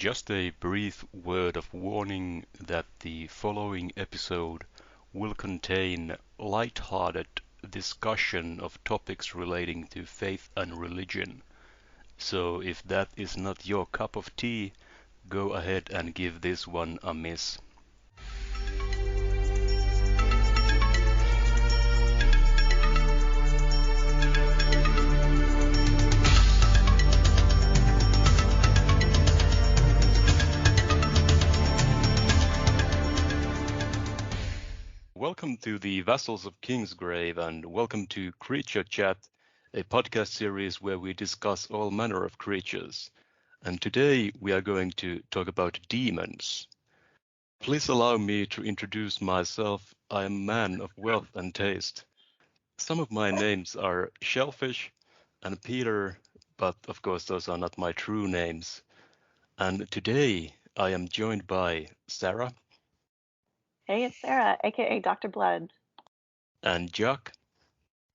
Just a brief word of warning that the following episode will contain light-hearted discussion of topics relating to faith and religion. So if that is not your cup of tea, go ahead and give this one a miss. Welcome to the Vassals of Kingsgrave and welcome to Creature Chat, a podcast series where we discuss all manner of creatures. And today we are going to talk about demons. Please allow me to introduce myself. I am a man of wealth and taste. Some of my names are Shellfish and Peter, but of course those are not my true names. And today I am joined by Sarah. Hey, it's Sarah, aka Dr. Blood. And Jock.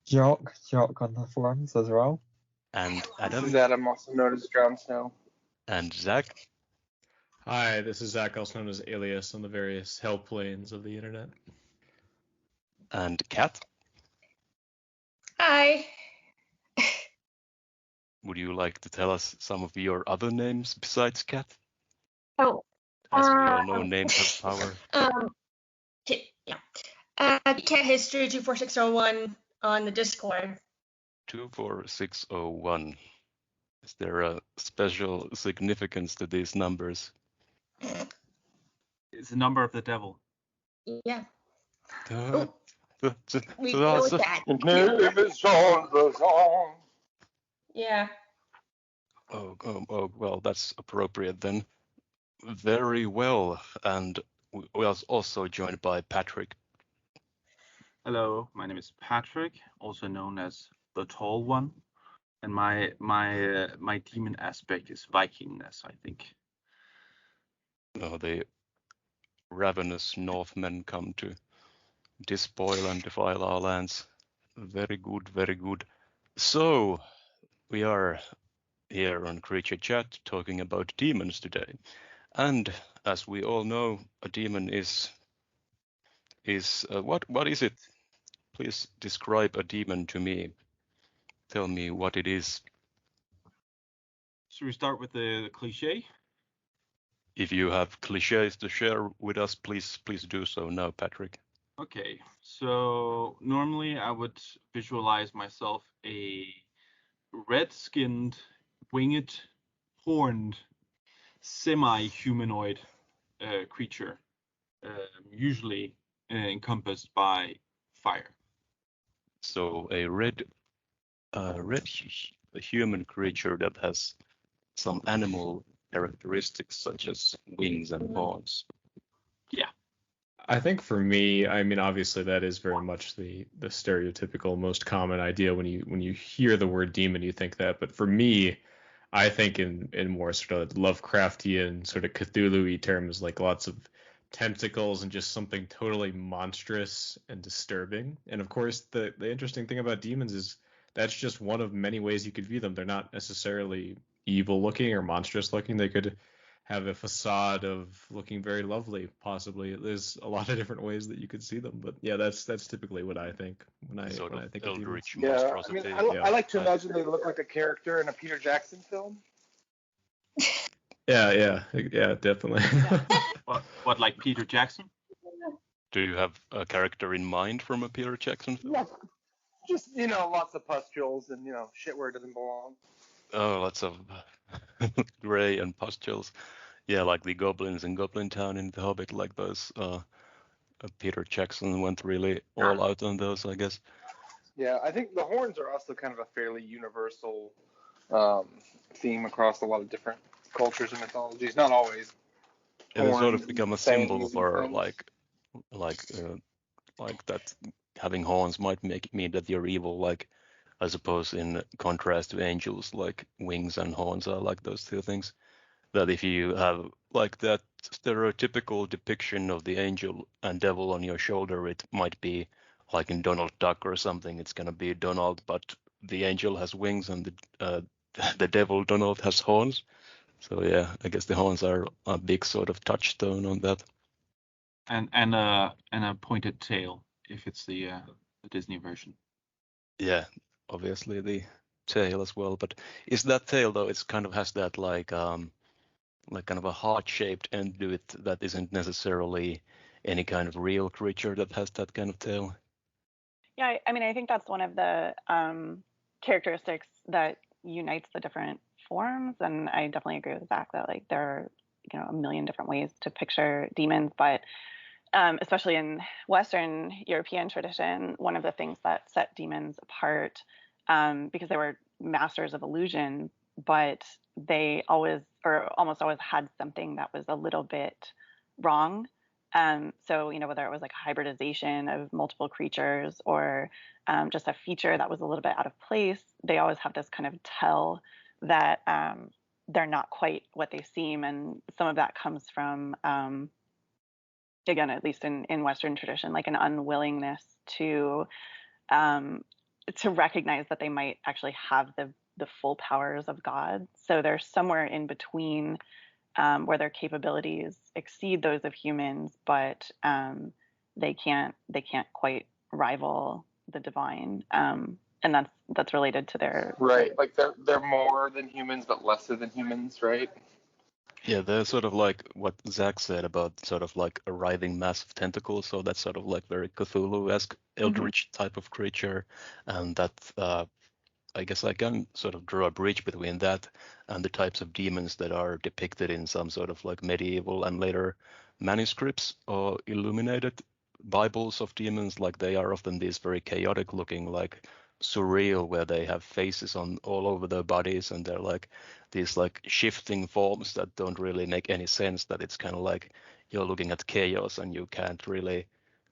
Jock on the forums as well. And Adam. This is Adam, also known as Drowned Snow. And Zach. Hi, this is Zach, also known as Alias on the various hell planes of the internet. And Kat. Hi. Would you like to tell us some of your other names besides Kat? Oh. As we all know, names have power. Cat History 24601 on the Discord. 24601. Is there a special significance to these numbers? It's the number of the devil. Yeah. We We go with that. Yeah. Oh, well, that's appropriate then. Very well, and we are also joined by Patrick. Hello, my name is Patrick, also known as the Tall One, and my demon aspect is Vikingness, I think. The ravenous Northmen come to despoil and defile our lands. Very good, very good. So, we are here on Creature Chat talking about demons today. And as we all know, a demon is what is it? Please describe a demon to me. Tell me what it is. Should we start with the cliche? If you have cliches to share with us, please do so now, Patrick. Okay, so normally I would visualize myself a red-skinned, winged, horned, semi-humanoid creature, usually encompassed by fire. So a red human creature that has some animal characteristics such as wings and horns. Yeah. I think for me, I mean, obviously that is very much the stereotypical, most common idea when you hear the word demon, you think that. But for me, I think in more sort of Lovecraftian, sort of Cthulhu-y terms, like lots of tentacles and just something totally monstrous and disturbing. And of course, the interesting thing about demons is that's just one of many ways you could view them. They're not necessarily evil looking or monstrous looking. They could have a facade of looking very lovely, possibly. There's a lot of different ways that you could see them, but yeah, that's typically what I think when I think of demons. Yeah, I mean, I like to imagine they look like a character in a Peter Jackson film. Yeah, definitely. What, like Peter Jackson? Do you have a character in mind from a Peter Jackson film? Yeah. Just, lots of pustules and, shit where it doesn't belong. Oh, lots of gray and pustules. Yeah, like the goblins in Goblin Town in The Hobbit, like those. Peter Jackson went really all out on those, I guess. Yeah, I think the horns are also kind of a fairly universal theme across a lot of different cultures and mythologies. Not always. Yeah, they sort of become a symbol for things. like that having horns might mean that you're evil. Like, I suppose in contrast to angels, like wings and horns are like those two things. That if you have like that stereotypical depiction of the angel and devil on your shoulder, it might be like in Donald Duck or something. It's gonna be Donald, but the angel has wings and the devil Donald has horns. So yeah, I guess the horns are a big sort of touchstone on that. And a pointed tail if it's the Disney version. Yeah, obviously the tail as well. But is that tail though? It's kind of has that like kind of a heart-shaped end to it that isn't necessarily any kind of real creature that has that kind of tail. Yeah, I mean, I think that's one of the characteristics that unites the different forms, and I definitely agree with Zach that like there are a million different ways to picture demons, but especially in Western European tradition, one of the things that set demons apart, because they were masters of illusion, but they always or almost always had something that was a little bit wrong. So, whether it was like a hybridization of multiple creatures or just a feature that was a little bit out of place, they always have this kind of tell that they're not quite what they seem. And some of that comes from, again, at least in Western tradition, like an unwillingness um, to recognize that they might actually have the full powers of God. So they're somewhere in between where their capabilities exceed those of humans, but they can't quite rival the divine. And that's related to their Right, like they're more than humans, but lesser than humans, right? Yeah, they're sort of like what Zach said about sort of like a writhing mass of tentacles. So that's sort of like very Cthulhu-esque, eldritch type of creature, and that I guess I can sort of draw a bridge between that and the types of demons that are depicted in some sort of like medieval and later manuscripts or illuminated Bibles of demons. Like they are often these very chaotic looking, like surreal, where they have faces on all over their bodies and they're like these like shifting forms that don't really make any sense. That it's kind of like you're looking at chaos and you can't really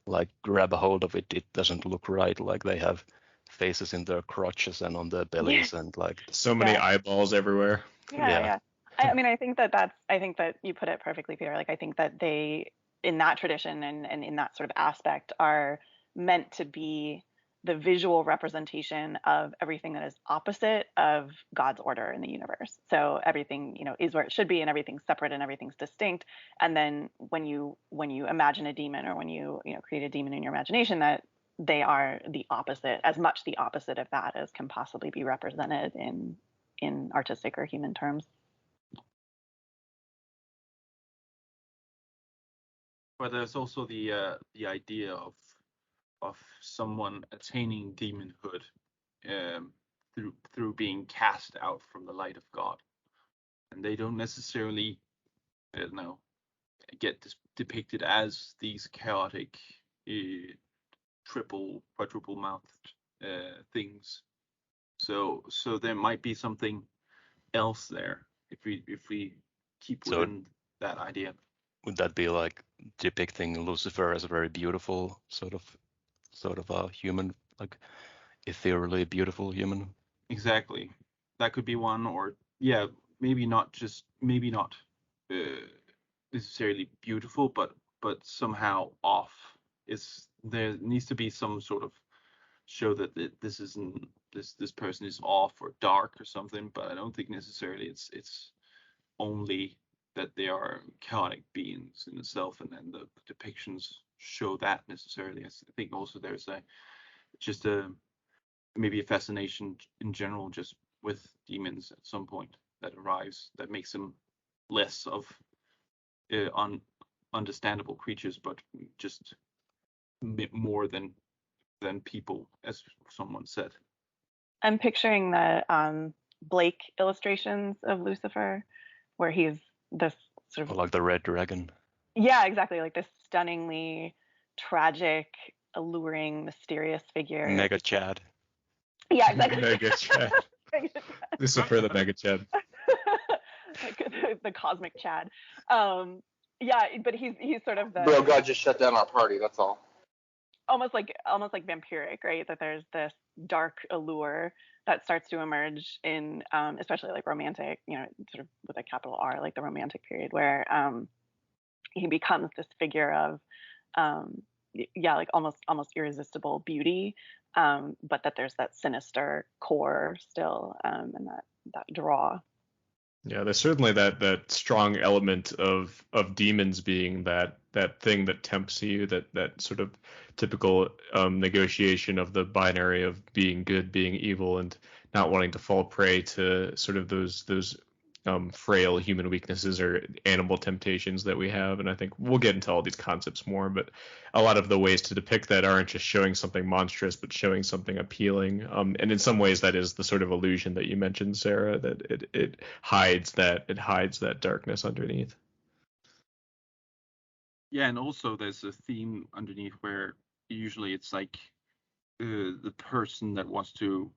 like grab a hold of it. It doesn't look right. Like they have faces in their crotches and on their bellies and like So many Yeah. eyeballs everywhere. Yeah. I mean, I think that you put it perfectly, Peter. Like, I think that they, in that tradition and in that sort of aspect, are meant to be the visual representation of everything that is opposite of God's order in the universe. So everything, is where it should be, and everything's separate and everything's distinct. And then when you imagine a demon, or when create a demon in your imagination, that they are the opposite, as much the opposite of that as can possibly be represented in artistic or human terms. But there's also the idea of someone attaining demonhood through being cast out from the light of God, and they don't necessarily, get depicted as these chaotic, quadruple mouthed things. So there might be something else there if we keep so within that idea. would that be like depicting Lucifer as a very beautiful sort of a human, like ethereally beautiful human? Exactly. That could be one, or yeah, maybe not uh, necessarily beautiful, but somehow off. There needs to be some sort of show that this isn't this person is off or dark or something, but I don't think necessarily it's only that they are chaotic beings in itself, and then the depictions show that necessarily. I think also there's just a maybe a fascination in general just with demons at some point that arrives that makes them less of understandable creatures, but just more than people, as someone said. I'm picturing the Blake illustrations of Lucifer, where he's this sort Or of, like the red dragon? yeah, exactly, like this stunningly tragic, alluring, mysterious figure. Mega Chad. Yeah, exactly. Mega Chad. Lucifer the Mega Chad. Like the cosmic Chad. Yeah, but he's sort of Bro, the God just shut down our party. That's all. almost like vampiric, right? That there's this dark allure that starts to emerge in especially like romantic, sort of with a capital R, like the romantic period, where he becomes this figure of like almost irresistible beauty, but that there's that sinister core still, and that draw. Yeah, there's certainly that strong element of demons being that thing that tempts you, that sort of typical negotiation of the binary of being good, being evil, and not wanting to fall prey to sort of those frail human weaknesses or animal temptations that we have. And I think we'll get into all these concepts more, but a lot of the ways to depict that aren't just showing something monstrous, but showing something appealing. And in some ways, that is the sort of illusion that you mentioned, Sarah, that it hides that darkness underneath. Yeah, and also there's a theme underneath where usually it's like the person that wants to,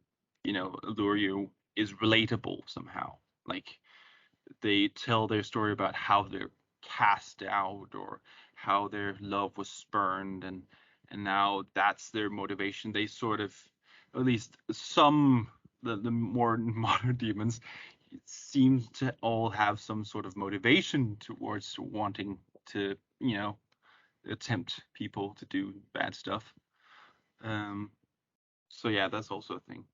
allure you is relatable somehow. Like they tell their story about how they're cast out or how their love was spurned, and now that's their motivation. They sort of, at least some the more modern demons seem to all have some sort of motivation towards wanting to, attempt people to do bad stuff. So yeah, that's also a thing.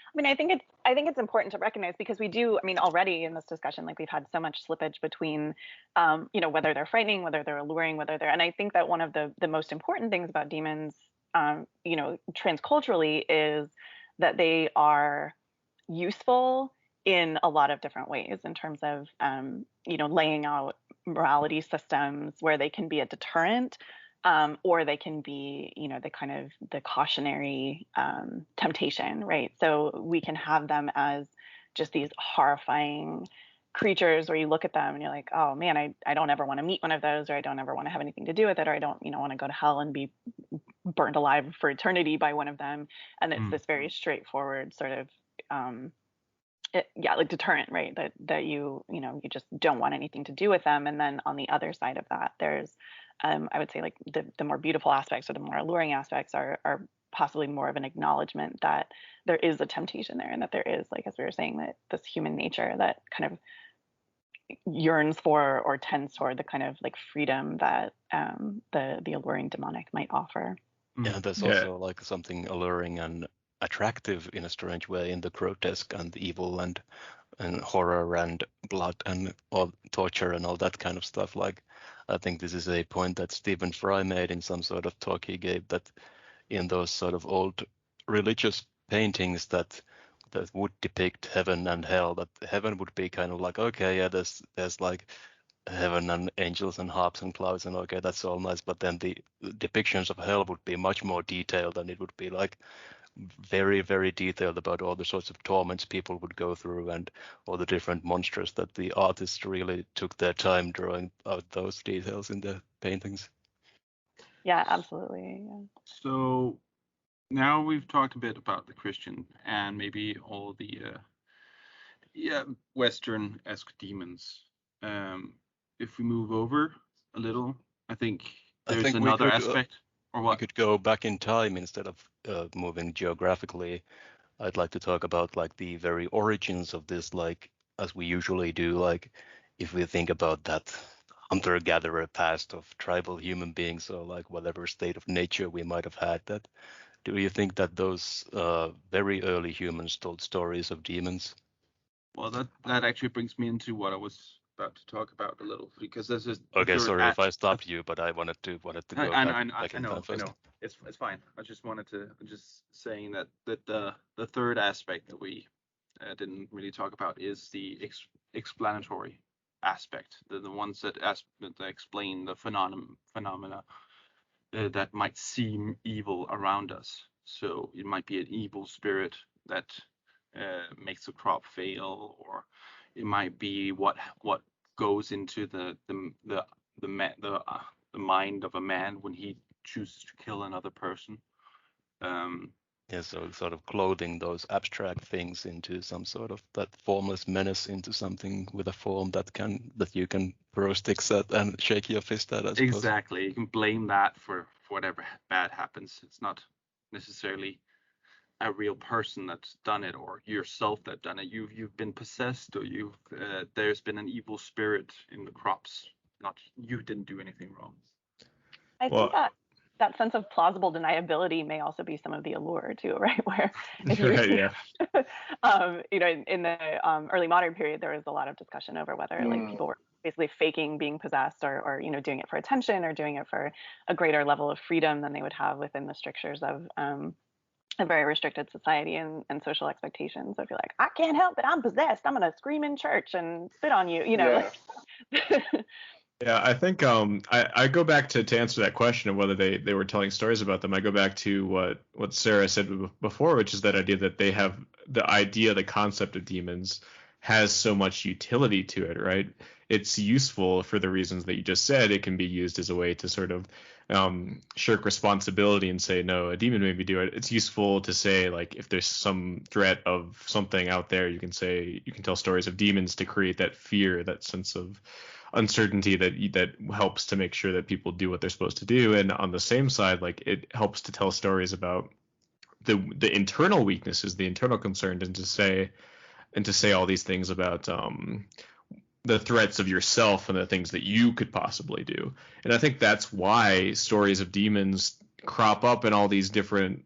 I mean, I think it's important to recognize, because we do, I mean, already in this discussion, like we've had so much slippage between, whether they're frightening, whether they're alluring, and I think that one of the most important things about demons, transculturally, is that they are useful in a lot of different ways in terms of, laying out morality systems where they can be a deterrent, or they can be, the kind of the cautionary temptation, right? So we can have them as just these horrifying creatures where you look at them and you're like, oh man, I don't ever want to meet one of those, or I don't ever want to have anything to do with it, or I don't, want to go to hell and be burned alive for eternity by one of them. And it's this very straightforward sort of like deterrent, right? That you just don't want anything to do with them. And then on the other side of that, there's I would say like the more beautiful aspects or the more alluring aspects are possibly more of an acknowledgement that there is a temptation there, and that there is, like as we were saying, that this human nature that kind of yearns for or tends toward the kind of like freedom that the alluring demonic might offer. Yeah, there's also like something alluring and attractive in a strange way in the grotesque and the evil and horror and blood and all torture and all that kind of stuff. Like, I think this is a point that Stephen Fry made in some sort of talk he gave, that in those sort of old religious paintings that would depict heaven and hell, that heaven would be kind of like, okay, yeah, there's like heaven and angels and harps and clouds, and okay, that's all nice, but then the depictions of hell would be much more detailed, and it would be like very, very detailed about all the sorts of torments people would go through and all the different monsters, that the artists really took their time drawing out those details in the paintings. Yeah, absolutely. Yeah. So now we've talked a bit about the Christian and maybe all the Western-esque demons. If we move over a little, I think there's another aspect. Or what? We could go back in time instead of moving geographically. I'd like to talk about like the very origins of this, like as we usually do, like if we think about that hunter-gatherer past of tribal human beings, or like whatever state of nature we might have had, that do you think that those very early humans told stories of demons? Well, that actually brings me into what I was about to talk about a little, because this is okay. Sorry if I stopped you, but I wanted to go back in time first. I know. It's fine. I just wanted to saying that the third aspect that we didn't really talk about is the explanatory aspect, the ones that explain the phenomena that might seem evil around us. So it might be an evil spirit that makes a crop fail, or it might be what goes into the mind of a man when he chooses to kill another person. Yeah, so sort of clothing those abstract things into some sort of that formless menace into something with a form that you can throw sticks at and shake your fist at, I suppose. Exactly. You can blame that for whatever bad happens. It's not necessarily a real person that's done it, or yourself that done it. You've been possessed, or there's been an evil spirit in the crops. Not you didn't do anything wrong. I think that sense of plausible deniability may also be some of the allure too, right? Where if you, Right, yeah. in the early modern period, there was a lot of discussion over whether like people were basically faking being possessed or doing it for attention or doing it for a greater level of freedom than they would have within the strictures of a very restricted society and social expectations. So if you're like, I can't help it, I'm possessed, I'm gonna scream in church and spit on you, Yeah. like Yeah, I think I go back to answer that question of whether they were telling stories about them. I go back to what Sarah said before, which is that idea that they have the concept of demons has so much utility to it, right? It's useful for the reasons that you just said. It can be used as a way to sort of shirk responsibility and say, no, a demon made me do it. It's useful to say, like, if there's some threat of something out there, you can tell stories of demons to create that fear, that sense of uncertainty that helps to make sure that people do what they're supposed to do. And on the same side, like, it helps to tell stories about the internal weaknesses, the internal concerns, and to say all these things about the threats of yourself and the things that you could possibly do. And I think that's why stories of demons crop up in all these different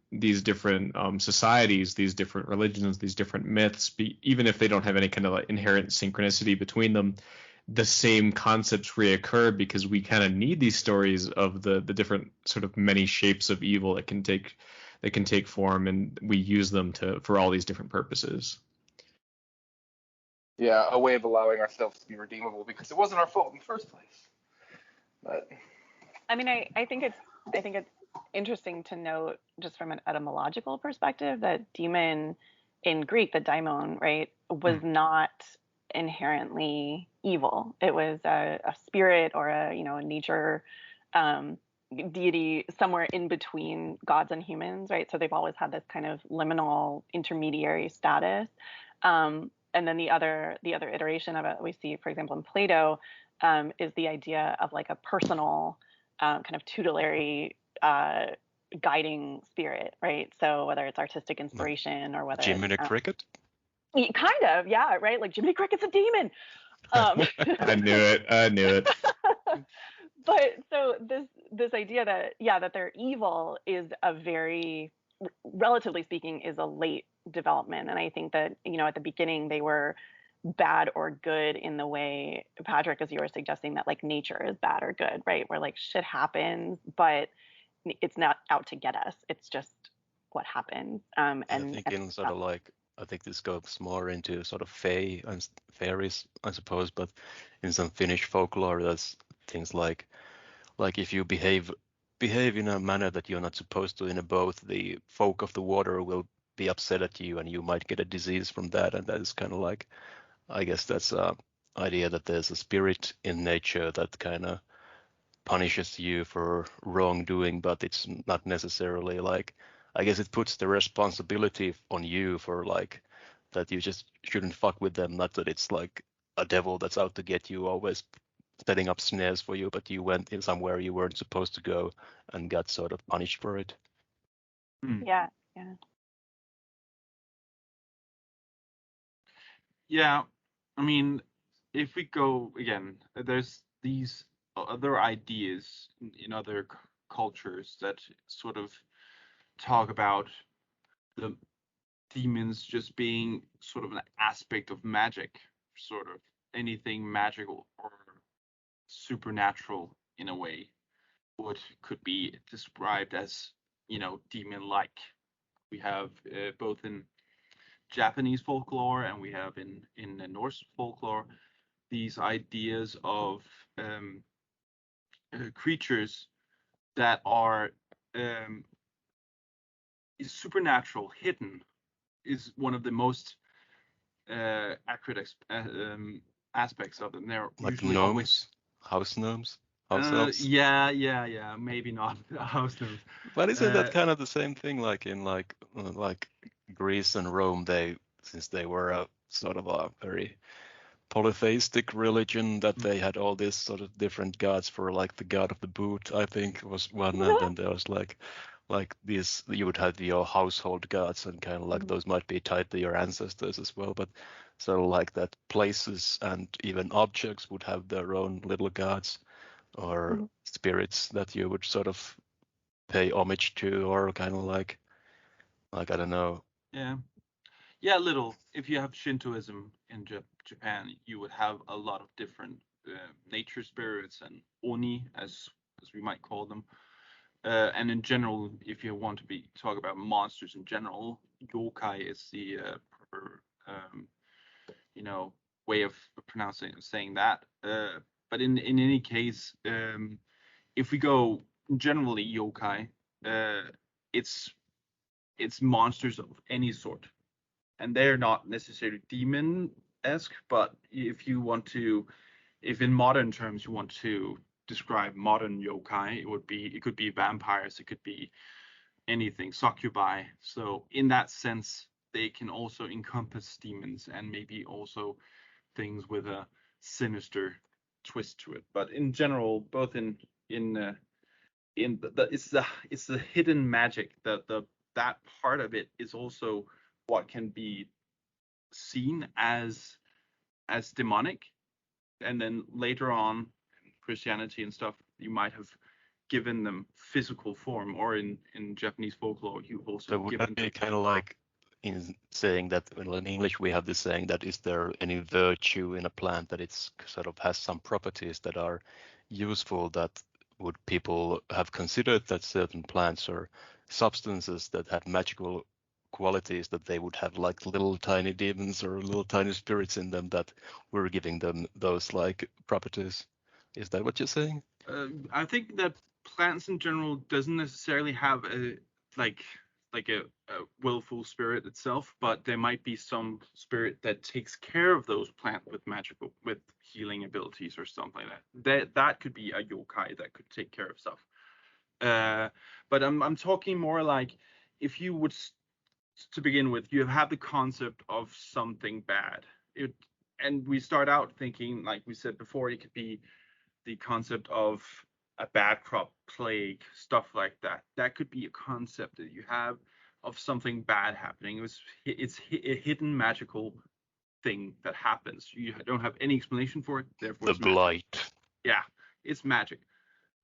societies, these different religions, these different myths, even if they don't have any kind of like inherent synchronicity between them. The same concepts reoccur because we kind of need these stories of the different sort of many shapes of evil that can take form, and we use them for all these different purposes. Yeah, a way of allowing ourselves to be redeemable because it wasn't our fault in the first place. But I mean, I think it's interesting to note just from an etymological perspective that demon in Greek, the daimon, right, was not inherently evil. It was a spirit or a nature deity somewhere in between gods and humans, right? So they've always had this kind of liminal intermediary status. And then the other iteration of it we see, for example, in Plato, is the idea of like a personal kind of tutelary guiding spirit, right? So whether it's artistic inspiration or whether Jiminy it's Cricket? kind of, yeah, right? Like Jiminy Cricket's a demon. I knew it. But so this idea that they're evil is a very, relatively speaking, is a late development. And I think that at the beginning they were bad or good in the way, Patrick, as you were suggesting, that like nature is bad or good, right? Where like shit happens, but it's not out to get us. It's just what happens. I think in sort of like, I think this goes more into sort of fae and fairies, I suppose, but in some Finnish folklore, there's things like if you behave in a manner that you're not supposed to in a boat, the folk of the water will be upset at you and you might get a disease from that. And that is kind of like, I guess that's a idea that there's a spirit in nature that kind of punishes you for wrongdoing, but it's not necessarily like, I guess it puts the responsibility on you for like that you just shouldn't fuck with them. Not that it's like a devil that's out to get you, always setting up snares for you, but you went in somewhere you weren't supposed to go and got sort of punished for it. Yeah. Yeah, I mean, if we go again, there's these other ideas in other cultures that sort of talk about the demons just being sort of an aspect of magic, sort of anything magical or supernatural in a way, what could be described as, demon-like. We have both in Japanese folklore and we have in the Norse folklore these ideas of creatures that are supernatural, hidden, is one of the most accurate aspects of them. They're Like usually gnomes, house gnomes, house always, elves. yeah, maybe not house gnomes. But isn't that kind of the same thing like in like Greece and Rome? Since they were a sort of a very polytheistic religion, that they had all these sort of different gods. For like the god of the boot, I think was one, and then there was like these, you would have your household gods, and kind of like those might be tied to your ancestors as well. But sort of like that places and even objects would have their own little gods or spirits that you would sort of pay homage to, or kind of like I don't know. Yeah, a little. If you have Shintoism in Japan, you would have a lot of different nature spirits and oni, as we might call them. And in general, if you want to talk about monsters in general, yokai is the proper way of saying that. But in any case, if we go generally yokai, it's monsters of any sort, and they're not necessarily demon-esque. But if in modern terms you want to describe modern yokai, it could be vampires, it could be anything, succubi. So in that sense, they can also encompass demons and maybe also things with a sinister twist to it. But in general, both in it's the hidden magic. That part of it is also what can be seen as demonic, and then later on in Christianity and stuff, you might have given them physical form, or in Japanese folklore, you also So would given that be kind of like in saying that, well, in English we have this saying that is there any virtue in a plant that it's sort of has some properties that are useful, that would people have considered that certain plants or substances that have magical qualities, that they would have like little tiny demons or little tiny spirits in them that were giving them those like properties? Is that what you're saying? I think that plants in general doesn't necessarily have a willful spirit itself, but there might be some spirit that takes care of those plants with healing abilities or something like that. That could be a yokai that could take care of stuff. But I'm talking more like, if you would to begin with, you have the concept of something bad. And we start out thinking, like we said before, it could be the concept of a bad crop, plague, stuff like that. That could be a concept that you have of something bad happening. It's a hidden magical thing that happens. You don't have any explanation for it, therefore The it's magic. blight. Yeah, it's magic.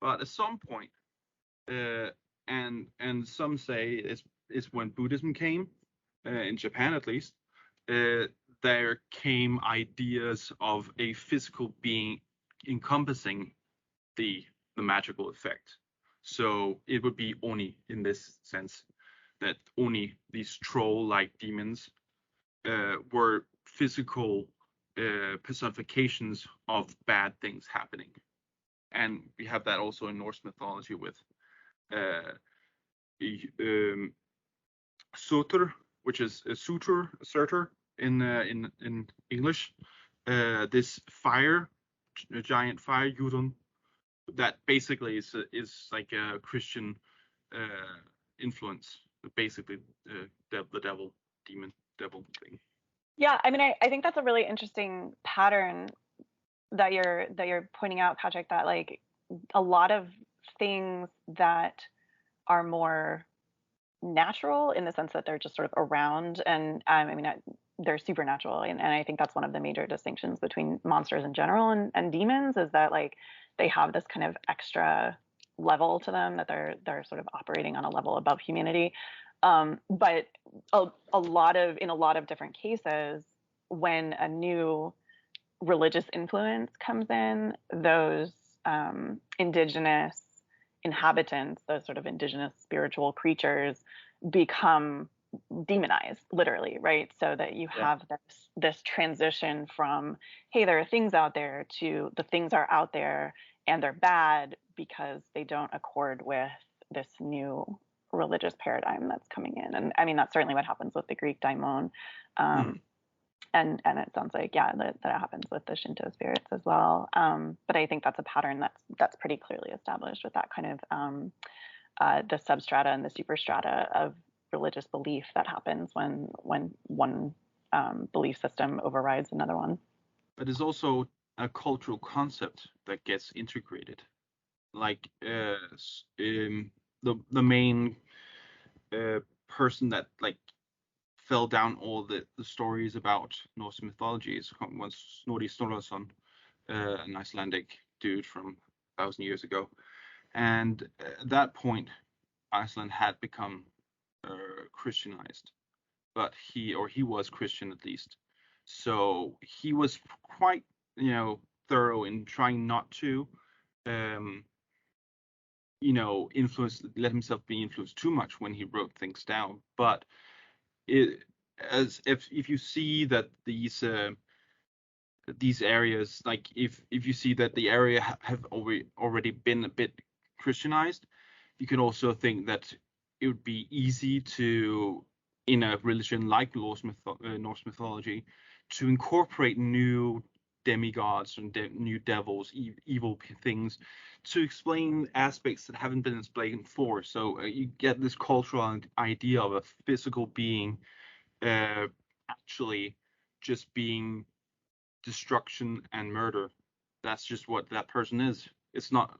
But at some point, and some say it's when Buddhism came, in Japan at least, there came ideas of a physical being encompassing the magical effect. So it would be oni in this sense, that oni, these troll-like demons, were physical personifications of bad things happening. And we have that also in Norse mythology with Surtur, which is a Surtur in English. This fire, a giant fire, Jurun, that basically is like a Christian influence. Basically, the demon devil thing. Yeah, I mean, I think that's a really interesting pattern that you're pointing out, Patrick, that like a lot of things that are more natural in the sense that they're just sort of around, and I mean, they're supernatural, and I think that's one of the major distinctions between monsters in general and demons, is that like they have this kind of extra level to them, that they're sort of operating on a level above humanity. But in a lot of different cases, when a new religious influence comes in, those indigenous inhabitants, those sort of indigenous spiritual creatures, become demonized, literally, right? So that you have this transition from, hey, there are things out there, to the things are out there and they're bad because they don't accord with this new religious paradigm that's coming in. And I mean, that's certainly what happens with the Greek daimon. And it sounds like, yeah, that happens with the Shinto spirits as well. But I think that's a pattern that's pretty clearly established with that kind of the substrata and the superstrata of religious belief that happens when one belief system overrides another one. But it's also a cultural concept that gets integrated. Like the main person that like fell down all the stories about Norse mythology was Snorri Sturluson, an Icelandic dude from 1,000 years ago. And at that point, Iceland had become Christianized, but he was Christian at least. So he was quite, thorough in trying not to, let himself be influenced too much when he wrote things down. But if you see that these areas, like if you see that the area have already been a bit Christianized, you can also think that it would be easy to, in a religion like Norse mythology, to incorporate new demigods and new devils, evil things, to explain aspects that haven't been explained before. So you get this cultural idea of a physical being actually just being destruction and murder. That's just what that person is. It's not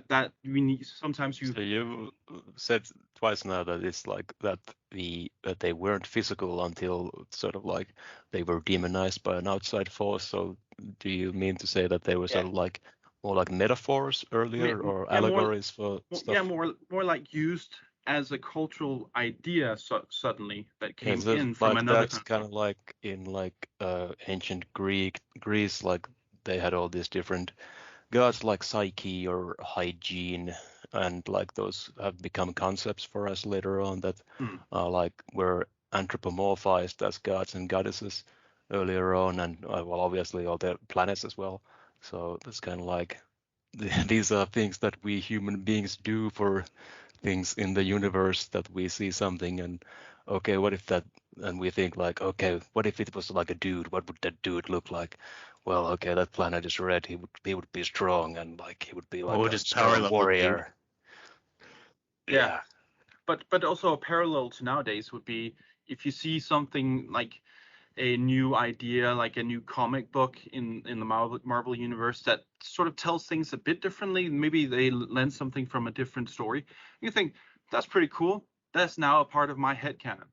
that we need. Sometimes you. So you said twice now that it's like that they weren't physical until sort of like they were demonized by an outside force. So do you mean to say that they were sort of like more like metaphors earlier or allegories for stuff? Yeah, more like used as a cultural idea suddenly that came in from like another that's kind of like in like ancient Greece, like they had all these different gods like Psyche or hygiene, and like those have become concepts for us later on that like were anthropomorphized as gods and goddesses earlier on, and well, obviously all the planets as well. So that's kind of like these are things that we human beings do for things in the universe, that we see something and okay, what if that, and we think like, okay, what if it was like a dude, what would that dude look like? Well, okay, that planet is red, he would be strong, and like he would be like would a his power strong level be? warrior. Yeah. But also a parallel to nowadays would be if you see something like a new idea, like a new comic book in the Marvel universe that sort of tells things a bit differently. Maybe they lend something from a different story. You think that's pretty cool. That's now a part of my headcanon.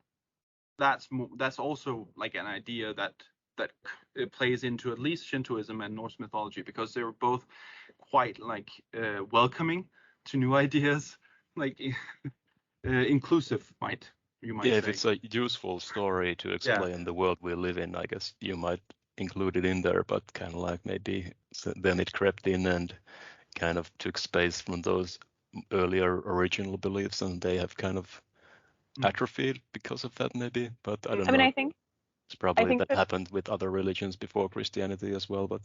That's also like an idea that it plays into at least Shintoism and Norse mythology, because they were both quite like welcoming to new ideas, like inclusive, you might Yeah, if say. it's a useful story to explain the world we live in, I guess you might include it in there, but kind of like maybe then it crept in and kind of took space from those earlier original beliefs, and they have kind of atrophied because of that maybe. But I don't know. I think it's probably that that happened with other religions before Christianity as well, but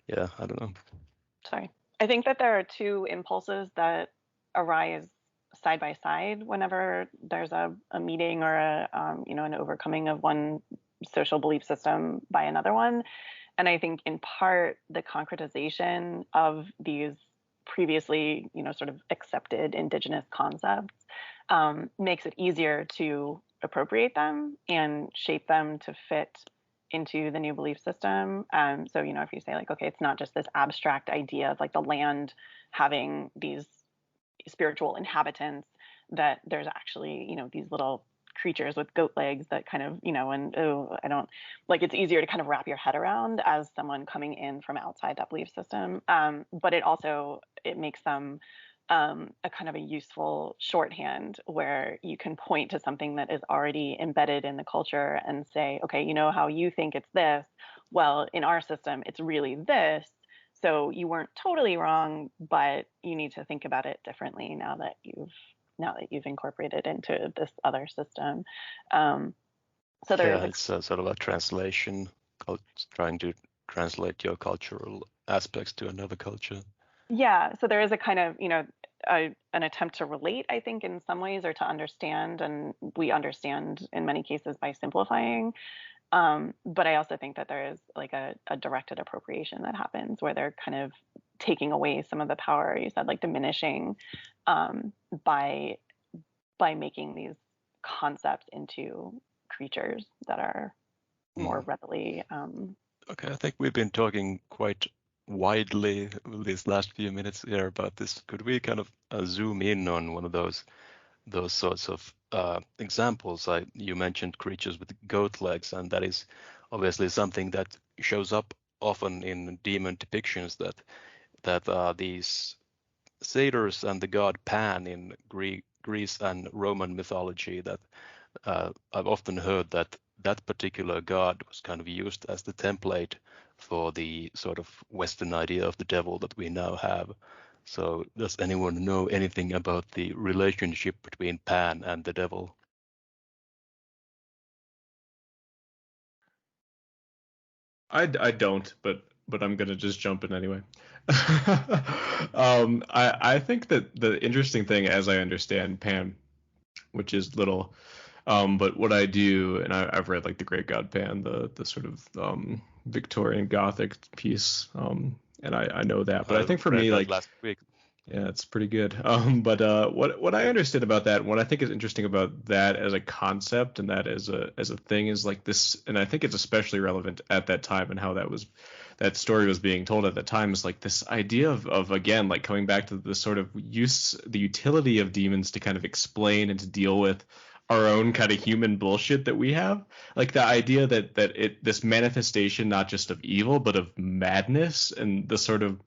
yeah, I don't know. sorry. I think that there are two impulses that arise side by side whenever there's a meeting or an overcoming of one social belief system by another one. And I think in part the concretization of these previously, sort of accepted indigenous concepts makes it easier to appropriate them and shape them to fit into the new belief system. So, if you say like, okay, it's not just this abstract idea of like the land having these spiritual inhabitants, that there's actually, these little creatures with goat legs that kind of, I don't like, it's easier to kind of wrap your head around as someone coming in from outside that belief system. But it makes them a kind of a useful shorthand where you can point to something that is already embedded in the culture and say, okay, how you think it's this, well, in our system, it's really this. So you weren't totally wrong, but you need to think about it differently now that you've incorporated into this other system. So it's sort of a translation, trying to translate your cultural aspects to another culture. Yeah, so there is a kind of, an attempt to relate, I think, in some ways, or to understand, and we understand in many cases by simplifying. But I also think that there is like a directed appropriation that happens where they're kind of taking away some of the power, you said, like diminishing by making these concepts into creatures that are more readily. Okay, I think we've been talking quite widely these last few minutes here about this. Could we kind of zoom in on one of those sorts of examples? You mentioned creatures with goat legs, and that is obviously something that shows up often in demon depictions, that these satyrs and the god Pan in Greek Greece and Roman mythology that I've often heard that that particular god was kind of used as the template for the sort of Western idea of the devil that we now have. So does anyone know anything about the relationship between Pan and the devil? I don't, but I'm gonna just jump in anyway. I think that the interesting thing, as I understand Pan, which is little, but what I do, and I've read like the Great God Pan, the sort of Victorian Gothic piece, and I know that, but I think for read me, that like, last week. yeah, it's pretty good. But what I understood about that, and what I think is interesting about that as a concept and that as a thing is like this, and I think it's especially relevant at that time and how that story was being told at that time, is like this idea of again, like coming back to the sort of the utility of demons to kind of explain and to deal with our own kind of human bullshit that we have, like the idea that this manifestation not just of evil but of madness, and the sort of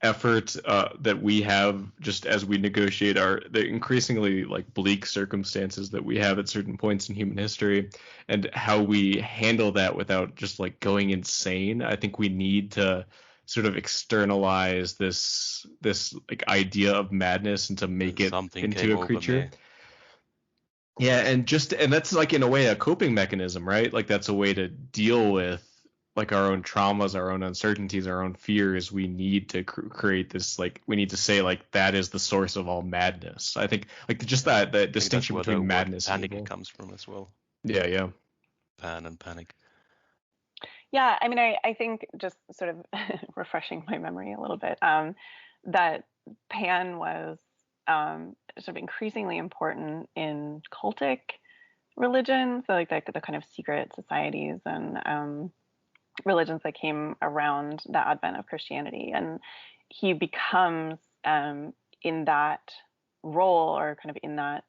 effort that we have just as we negotiate the increasingly like bleak circumstances that we have at certain points in human history, and how we handle that without just like going insane. I think we need to sort of externalize this like idea of madness and to make it Something into came a over creature. me. Yeah, and that's like in a way a coping mechanism, right? Like that's a way to deal with like our own traumas, our own uncertainties, our own fears. We need to create this, like we need to say like that is the source of all madness. I think like just that distinction between madness and evil comes from as well. Yeah. Pan and panic. Yeah, I mean, I think just sort of refreshing my memory a little bit, that Pan was sort of increasingly important in cultic religion, so like the kind of secret societies and religions that came around the advent of Christianity, and he becomes in that role, or kind of in that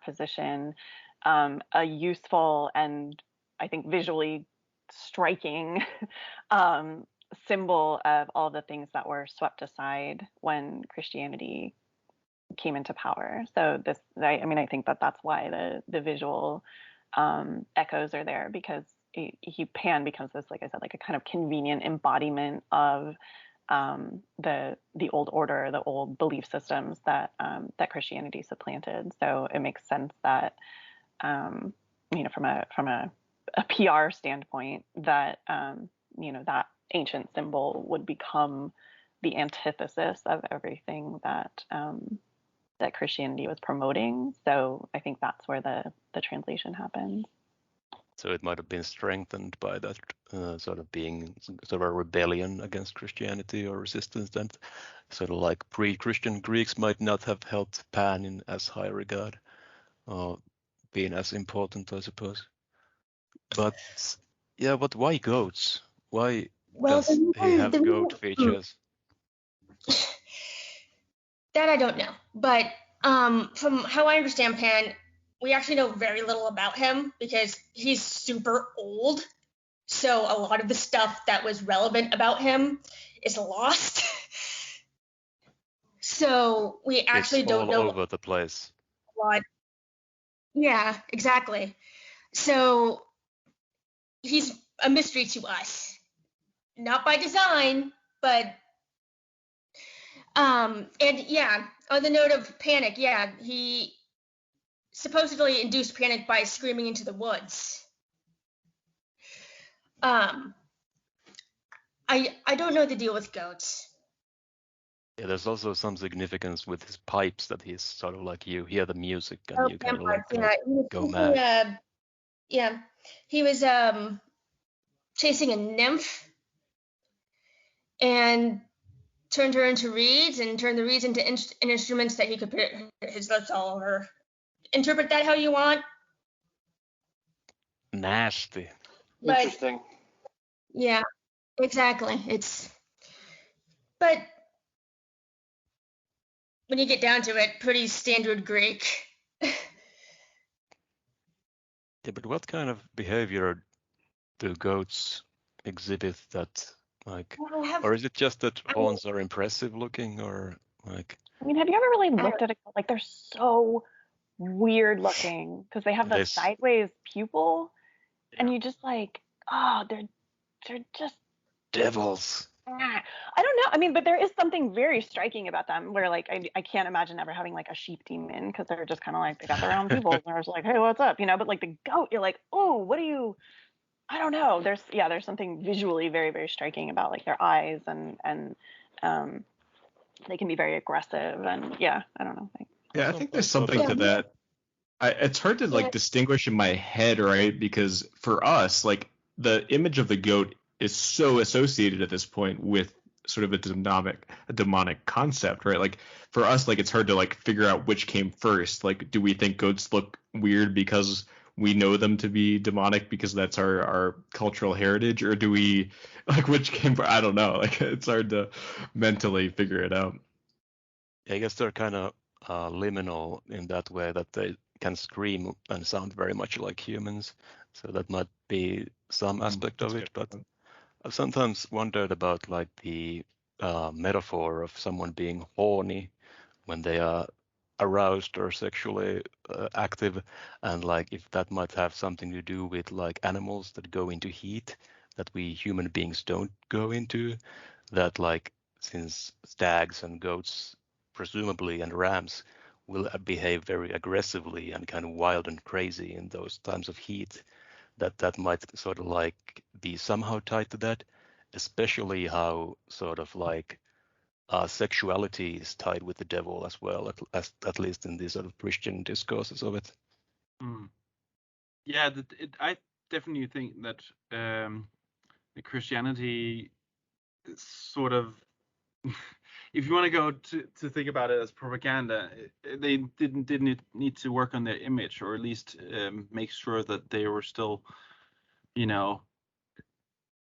position, a useful and I think visually striking symbol of all the things that were swept aside when Christianity came into power. So I mean, I think that's why the visual echoes are there, because Pan becomes this, like I said, like a kind of convenient embodiment of the old order, the old belief systems that Christianity supplanted. So it makes sense that from a PR standpoint, that that ancient symbol would become the antithesis of everything that Christianity was promoting. So I think that's where the translation happens. So it might have been strengthened by that sort of being sort of a rebellion against Christianity or resistance. That sort of like pre-Christian Greeks might not have held Pan in as high regard, or being as important, I suppose. But yeah, but why goats? Why does he have goat features? That I don't know, but from how I understand Pan, we actually know very little about him because he's super old. So a lot of the stuff that was relevant about him is lost. So we actually don't know all over the place. What? Yeah, exactly. So he's a mystery to us, not by design, but and yeah, on the note of panic, yeah, he supposedly induced panic by screaming into the woods. I don't know the deal with goats. Yeah, there's also some significance with his pipes, that he's sort of like, you hear the music and you kind of like go mad. He was chasing a nymph and turned her into reeds and turned the reeds into instruments that he could put his lips all over. Interpret that how you want. Nasty. Interesting. Yeah, exactly. But when you get down to it, pretty standard Greek. Yeah, but what kind of behavior do goats exhibit that, like, or is it just that horns are impressive looking, or like? I mean, have you ever really looked at it? Like, they're so weird looking because they have the This- sideways pupil, and you just like, oh, they're just Devils. I don't know. I mean, but there is something very striking about them where like I can't imagine ever having like a sheep demon because they're just kind of like they got their own people and they're just like, hey, what's up? But like the goat, you're like, oh, what do you? I don't know. There's something visually very, very striking about like their eyes and they can be very aggressive and I don't know. Yeah, I think there's something to that. It's hard to like distinguish in my head, right? Because for us, like the image of the goat is so associated at this point with sort of a demonic concept, right? Like for us, like it's hard to like figure out which came first. Like, do we think goats look weird because we know them to be demonic because that's our cultural heritage, or do we like which came first? I don't know. Like it's hard to mentally figure it out. I guess they're kind of liminal in that way that they can scream and sound very much like humans. So that might be some aspect of it. But I've sometimes wondered about like the metaphor of someone being horny when they are aroused or sexually active, and like if that might have something to do with like animals that go into heat that we human beings don't go into. That like since stags and goats presumably and rams will behave very aggressively and kind of wild and crazy in those times of heat, that might sort of like be somehow tied to that, especially how sort of like sexuality is tied with the devil as well, at least in these sort of Christian discourses of it. Yeah, I definitely think that the Christianity is sort of if you want to go to think about it as propaganda, they didn't need to work on their image, or at least make sure that they were still,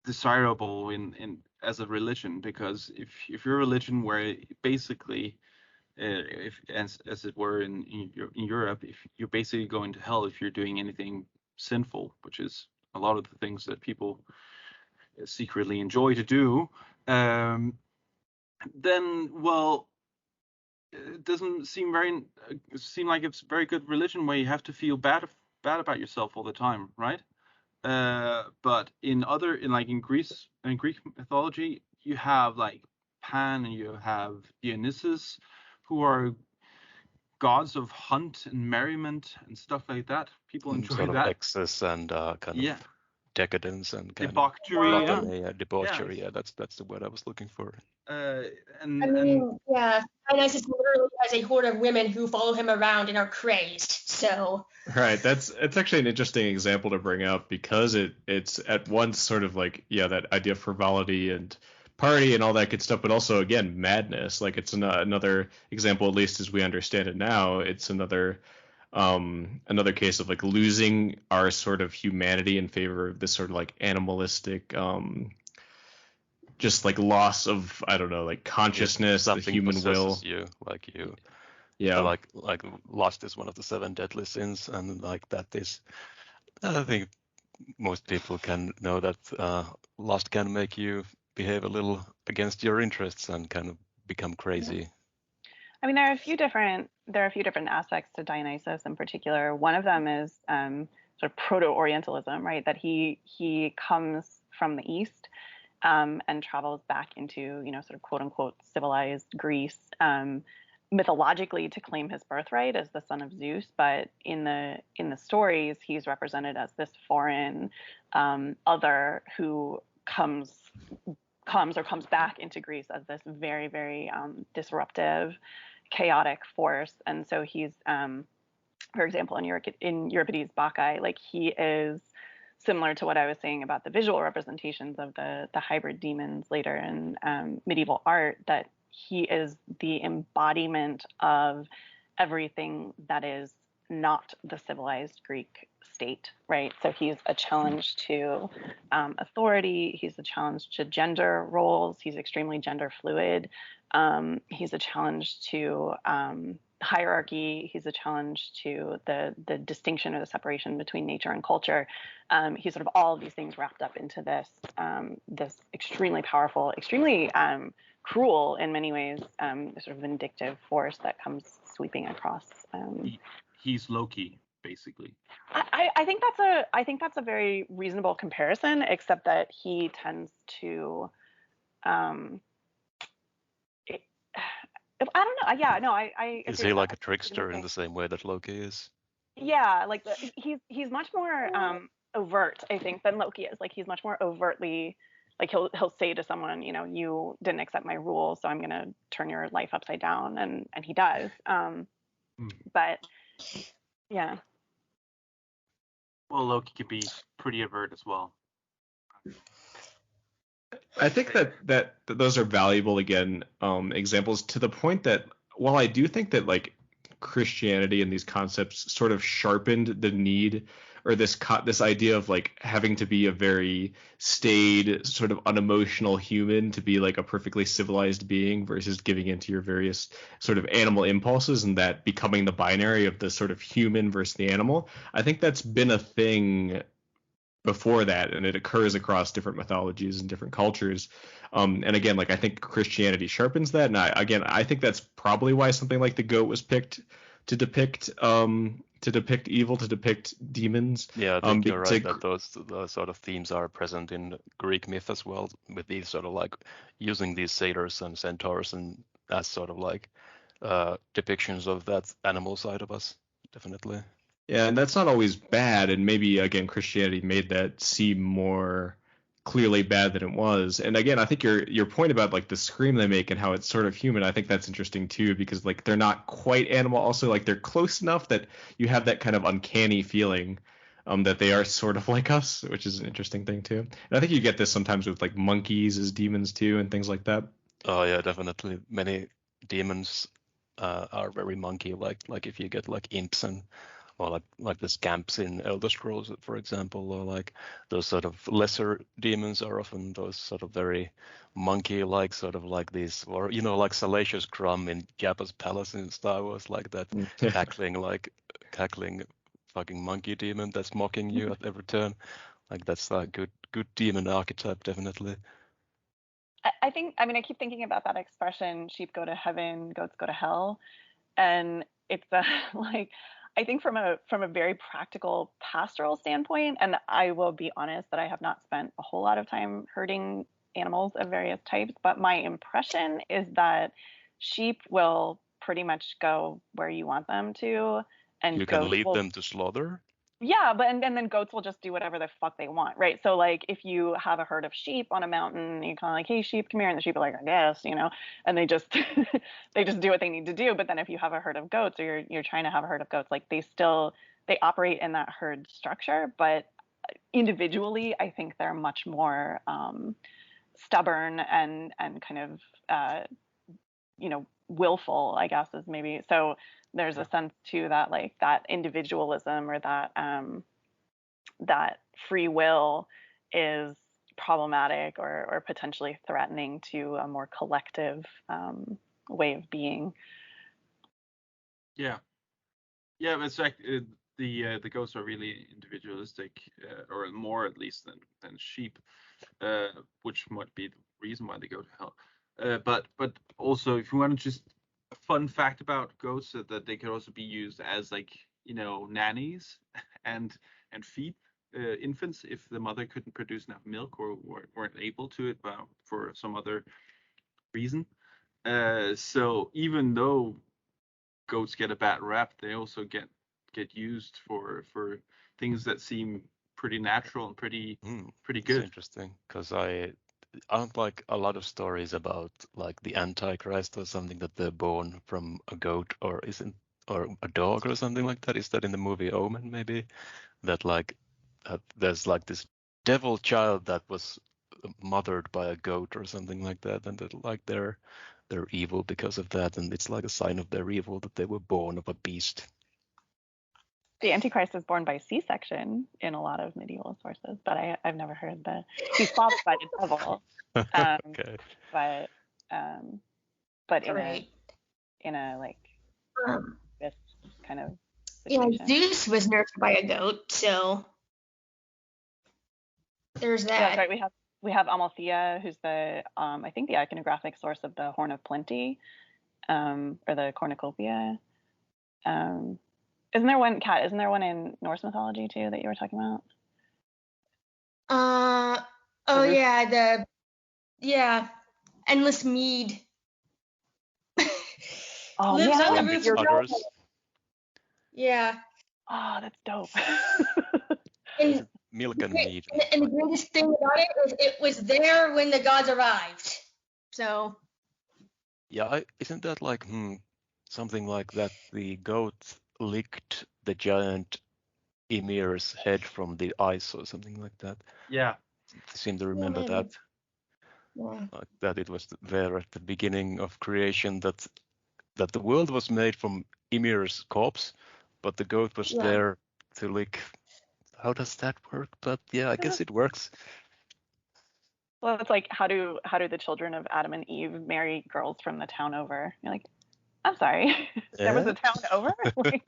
desirable in as a religion. Because if you're a religion where basically, if as it were in Europe, if you're basically going to hell if you're doing anything sinful, which is a lot of the things that people secretly enjoy to do. Then it doesn't seem like it's a very good religion where you have to feel bad about yourself all the time, right? But in Greek mythology, you have like Pan and you have Dionysus, who are gods of hunt and merriment and stuff like that. People enjoy sort of that. excess and kind of decadence and kind debauchery. of debauchery. Yeah, that's the word I was looking for. Dionysus literally has a horde of women who follow him around and are crazed. So right, it's actually an interesting example to bring up because it's at once sort of like that idea of frivolity and party and all that good stuff, but also again madness. Like it's another example, at least as we understand it now. It's another case of like losing our sort of humanity in favor of this sort of like animalistic just like loss of, I don't know, like consciousness, the human will. Like lust is one of the 7 deadly sins, and like that is, I think most people can know that lust can make you behave a little against your interests and kind of become crazy. I mean, there are a few different aspects to Dionysus in particular. One of them is sort of proto-Orientalism, right? That he comes from the East and travels back into, sort of quote unquote civilized Greece, mythologically to claim his birthright as the son of Zeus. But in the stories, he's represented as this foreign other who comes back into Greece as this very, very disruptive, chaotic force. And so he's, for example, in Euripides' Bacchae, like he is similar to what I was saying about the visual representations of the hybrid demons later in medieval art, that he is the embodiment of everything that is not the civilized Greek state, right? So he's a challenge to authority. He's a challenge to gender roles. He's extremely gender fluid. He's a challenge to hierarchy. He's a challenge to the distinction or the separation between nature and culture. He's sort of all of these things wrapped up into this extremely powerful, extremely cruel in many ways, sort of vindictive force that comes sweeping across he's Loki, basically. I think that's a very reasonable comparison, except that he tends to it, I don't know. Yeah, no, I Is agree he with like that. a trickster in the same way that Loki is? Yeah, like he's much more overt, I think, than Loki is. Like he's much more overtly, like he'll say to someone, you know, you didn't accept my rules, so I'm gonna turn your life upside down, and he does. But yeah. Well, Loki could be pretty overt as well. I think that those are valuable again examples to the point that while I do think that like Christianity and these concepts sort of sharpened the need or this idea of like having to be a very staid sort of unemotional human to be like a perfectly civilized being versus giving into your various sort of animal impulses and that becoming the binary of the sort of human versus the animal. I think that's been a thing before that, and it occurs across different mythologies and different cultures. And again, like I think Christianity sharpens that, and I think that's probably why something like the goat was picked to depict evil, to depict demons. Yeah, I think you're right that those sort of themes are present in Greek myth as well, with these sort of like using these satyrs and centaurs and as sort of like depictions of that animal side of us, definitely. Yeah, and that's not always bad, and maybe again Christianity made that seem more clearly bad than it was. And again, I think your point about like the scream they make and how it's sort of human, I think that's interesting too, because like they're not quite animal, also like they're close enough that you have that kind of uncanny feeling that they are sort of like us, which is an interesting thing too. And I think you get this sometimes with like monkeys as demons too and things like that. Oh yeah, definitely. Many demons are very monkey-like. Like if you get like imps and or like the scamps in Elder Scrolls, for example, or like those sort of lesser demons are often those sort of very monkey-like, sort of like these, or you know, like Salacious Crumb in Jabba's palace in Star Wars, like that cackling fucking monkey demon that's mocking you at every turn. Like that's a good demon archetype, definitely. I think, I mean, I keep thinking about that expression, sheep go to heaven, goats go to hell. And it's like, I think from a very practical pastoral standpoint, and I will be honest that I have not spent a whole lot of time herding animals of various types, but my impression is that sheep will pretty much go where you want them to, and you can goats lead will, them to slaughter. yeah, but and then goats will just do whatever the fuck they want, right? So like if you have a herd of sheep on a mountain, you're kind of like, hey sheep, come here, and the sheep are like, I guess, you know, and they just they just do what they need to do. But then if you have a herd of goats, or you're trying to have a herd of goats, like they operate in that herd structure, but individually, I think they're much more stubborn and kind of you know, willful, I guess is maybe. So there's a sense too that like that individualism or that free will is problematic or potentially threatening to a more collective way of being. Yeah, but it's like the goats are really individualistic, or more at least than sheep, which might be the reason why they go to hell. But also, if you want to just a fun fact about goats, that they could also be used as like, you know, nannies and feed infants if the mother couldn't produce enough milk or weren't able to it for some other reason. So even though goats get a bad rap, they also get used for things that seem pretty natural and pretty good. It's interesting because I aren't like a lot of stories about like the Antichrist or something that they're born from a goat or isn't, or a dog or something like that. Is that in the movie Omen maybe? That like there's like this devil child that was mothered by a goat or something like that, and that like they're evil because of that, and it's like a sign of their evil that they were born of a beast. The Antichrist is born by C-section in a lot of medieval sources, but I've never heard he's fathered by the devil. Okay. But Right. in a like this kind of Yeah, situation. Zeus was nurtured by a goat, so there's that. Yeah, that's right. We have Amalthea, who's the I think the iconographic source of the Horn of Plenty, or the cornucopia. Isn't there one, Kat? Isn't there one in Norse mythology too that you were talking about? Oh yeah, endless mead. Oh Lives man, I on the want roof your of Others. Yeah. Oh, that's dope. And, Milk and meat. and the greatest thing about it is it was there when the gods arrived. So Yeah, isn't that like something like that? The goat licked the giant Ymir's head from the ice or something like that. Yeah. I seem to yeah, remember maybe. that. Yeah. Like that it was there at the beginning of creation that the world was made from Ymir's corpse, but the goat was Yeah. there to lick. How does that work? But yeah, I guess it works. Well, it's like how do the children of Adam and Eve marry girls from the town over? You're like, I'm sorry, there was a town over. Like,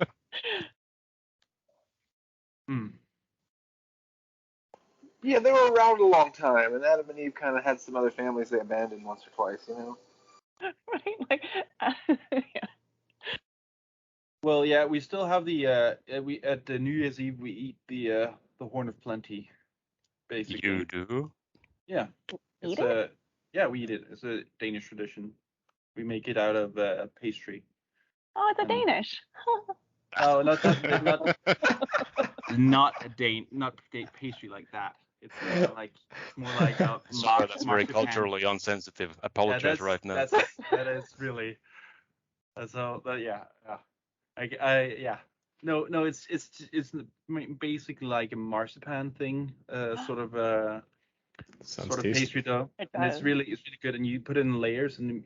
Yeah, they were around a long time, and Adam and Eve kind of had some other families they abandoned once or twice, you know? right? Like, yeah. Well, yeah, we still have the we at the New Year's Eve we eat the Horn of Plenty, basically. You do? Yeah. Eat It's it? we eat it. It's a Danish tradition. We make it out of pastry. Oh, it's a Um, Danish. Oh, not pastry like that. It's more like a Sorry, that's very marzipan. culturally insensitive. Apologize right now. That is really. So, but yeah. Yeah. No, it's basically like a marzipan thing, sort of Sounds pastry tasty. dough, It and does. it's really good. And you put it in layers, and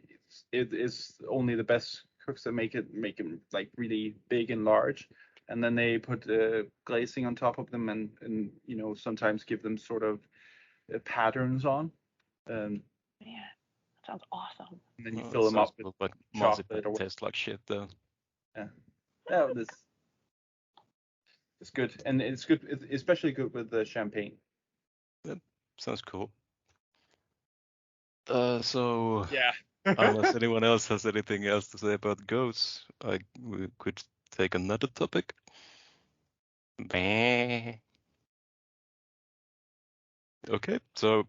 it is only the best cooks that make them like really big and large, and then they put glazing on top of them, and sometimes give them sort of patterns on, and Man, that sounds awesome. then you Oh, fill them sounds up with good, but chocolate marzipan or whatever. tastes like shit though. Yeah. Yeah, it's good, and it's good, it's especially good with the champagne. Sounds cool. So Yeah. unless anyone else has anything else to say about goats, we could take another topic. Bah. Okay, so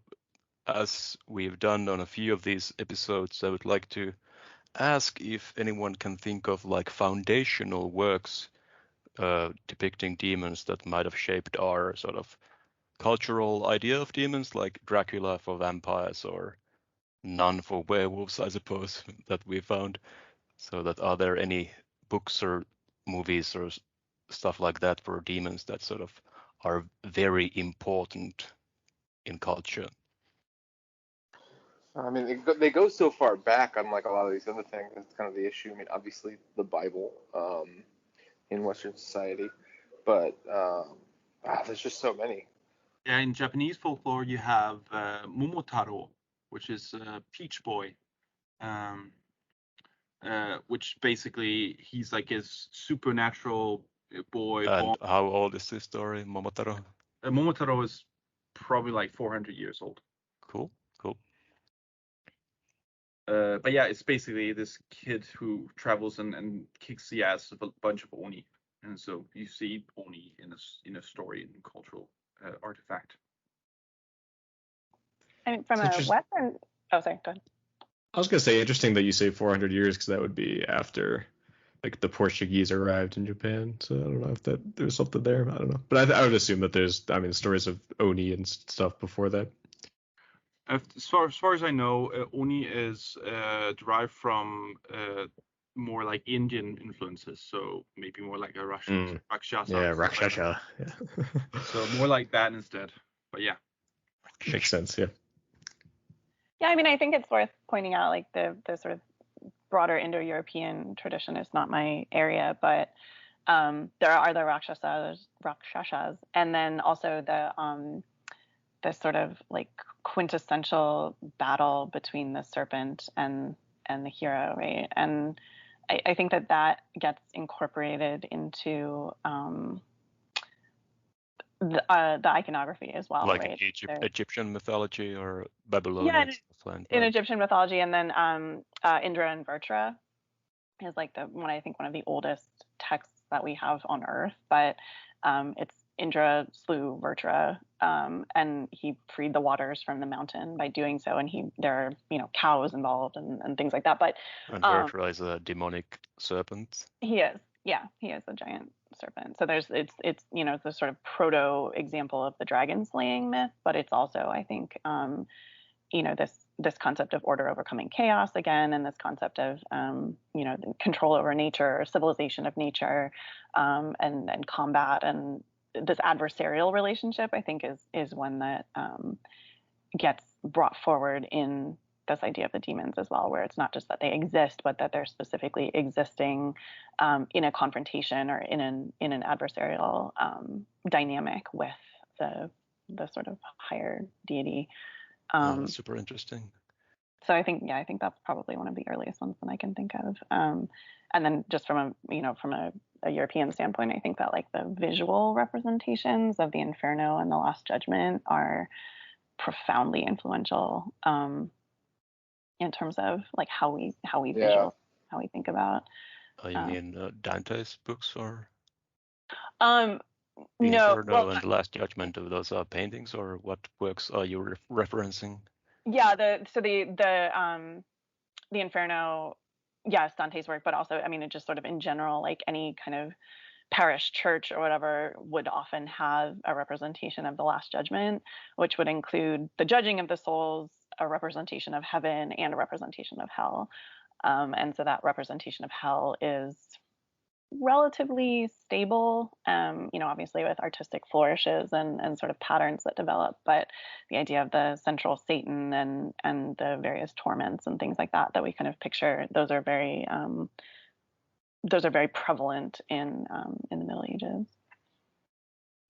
as we've done on a few of these episodes, I would like to ask if anyone can think of like foundational works depicting demons that might have shaped our sort of cultural idea of demons, like Dracula for vampires or Nun for werewolves, I suppose, that we found. So that are there any books or movies or stuff like that for demons that sort of are very important in culture? I mean, they go so far back, unlike a lot of these other things. That's kind of the issue. I mean, obviously the Bible in Western society, but there's just so many. Yeah, in Japanese folklore, you have Momotaro, which is Peach Boy, which basically he's like his supernatural boy And born. how old is this story, Momotaro? Momotaro is probably like 400 years old. Cool. But yeah, it's basically this kid who travels and kicks the ass of a bunch of oni, and so you see oni in a story and cultural artifact. I mean, from It's a interesting. Western. Oh, sorry. Go ahead. I was gonna say interesting that you say 400 years because that would be after like the Portuguese arrived in Japan. So I don't know if there's something there. I don't know, but I would assume that there's stories of oni and stuff before that. As far as I know, oni is derived from more like Indian influences, so maybe more like a Rakshasa. Yeah, stuff like that. Rakshasa. Yeah. So more like that instead. But yeah. Makes sense. Yeah. Yeah, I mean, I think it's worth pointing out like the sort of broader Indo-European tradition is not my area, but there are the rakshasas, and then also the sort of like quintessential battle between the serpent and the hero, right? And I think that gets incorporated into the iconography as well, Like right? Egyptian mythology or Yeah, Babylonian stuff like in that. Egyptian mythology, and then Indra and Vrtra is like one of the oldest texts that we have on Earth, but it's Indra slew Virtra, and he freed the waters from the mountain by doing so. And there are cows involved and things like that. But And Virtra is a demonic serpent. he is a giant serpent. So it's the sort of proto example of the dragon slaying myth, but it's also, I think, this concept of order overcoming chaos again, and this concept of the control over nature, or civilization of nature, and combat, and this adversarial relationship, I think, is one that gets brought forward in this idea of the demons as well, where it's not just that they exist, but that they're specifically existing in a confrontation or in an adversarial dynamic with the sort of higher deity. That's super interesting. So I think that's probably one of the earliest ones that I can think of. And then just from a European standpoint, I think that like the visual representations of the Inferno and the Last Judgment are profoundly influential in terms of like how we think about. You mean Dante's books, or No, Inferno and the Last Judgment? Of those are paintings, or what works are you referencing? Yeah, the Inferno, yes, Dante's work, but also, I mean, it just sort of in general, like any kind of parish church or whatever would often have a representation of the Last Judgment, which would include the judging of the souls, a representation of heaven, and a representation of hell. And so that representation of hell is relatively stable, obviously with artistic flourishes and sort of patterns that develop, but the idea of the central Satan and the various torments and things like that we kind of picture, those are very prevalent in the Middle Ages,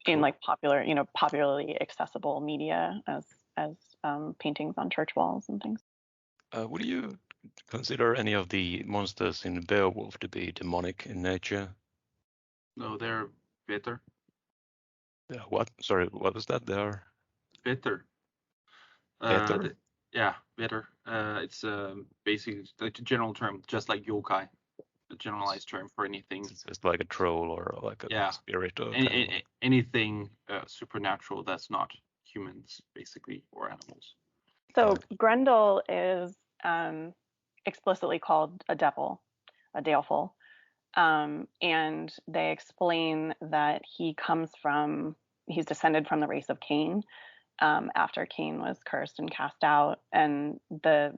in like popularly accessible media as paintings on church walls and things. Would you consider any of the monsters in Beowulf to be demonic in nature? No, they're bitter. Yeah, what? Sorry, what was that? They're bitter. Bitter? Bitter. It's basically like a general term, just like yokai, a generalized term for anything. It's just like a troll or like a spirit or anything supernatural that's not humans, basically, or animals. So Grendel is explicitly called a devil, a Daleful, and they explain that he's descended from the race of Cain, after Cain was cursed and cast out, and the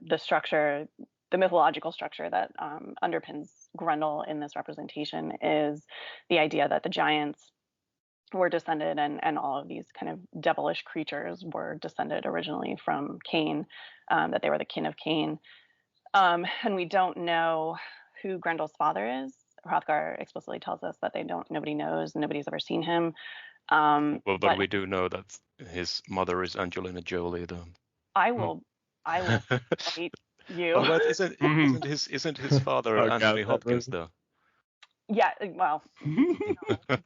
mythological structure that underpins Grendel in this representation is the idea that the giants were descended, and all of these kind of devilish creatures were descended originally from Cain, that they were the kin of Cain. And we don't know who Grendel's father is. Hrothgar explicitly tells us that nobody knows, nobody's ever seen him. But we do know that his mother is Angelina Jolie, though. I will fight you. Oh, but isn't his father Anthony Hopkins, though? Yeah, well,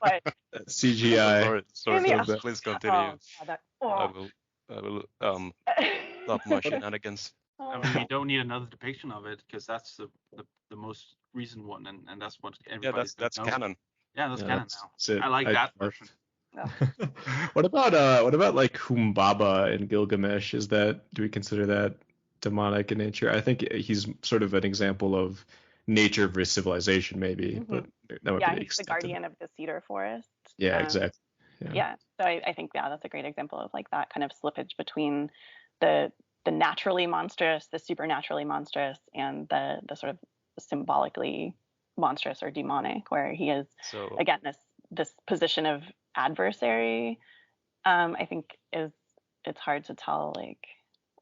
but CGI. Sorry, please continue. I will stop my shenanigans. I mean, we don't need another depiction of it because that's the most recent one, and that's what everybody. Yeah, that's canon. Yeah, that's canon now. It. I like that version. Yeah. What about like Humbaba and Gilgamesh? Do we consider that demonic in nature? I think he's sort of an example of nature versus civilization, maybe. Mm-hmm. But that would be he's the guardian of the cedar forest. Yeah, exactly. Yeah. So I think that's a great example of like that kind of slippage between the naturally monstrous, the supernaturally monstrous, and the sort of symbolically monstrous or demonic, where he is again this position of adversary. I think it's hard to tell like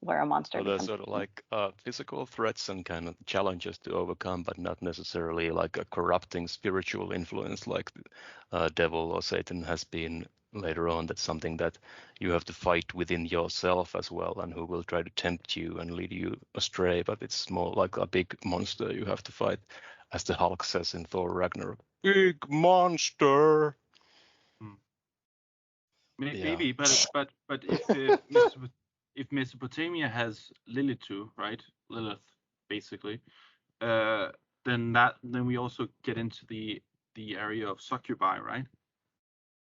where a monster. So there's sort of like physical threats and kind of challenges to overcome, but not necessarily like a corrupting spiritual influence like devil or Satan has been later on. That's something that you have to fight within yourself as well, and who will try to tempt you and lead you astray. But it's more like a big monster you have to fight, as the Hulk says in Thor Ragnarok. Big monster. Maybe, but if Mesopotamia has Lilith, basically, then we also get into the the area of succubi, right?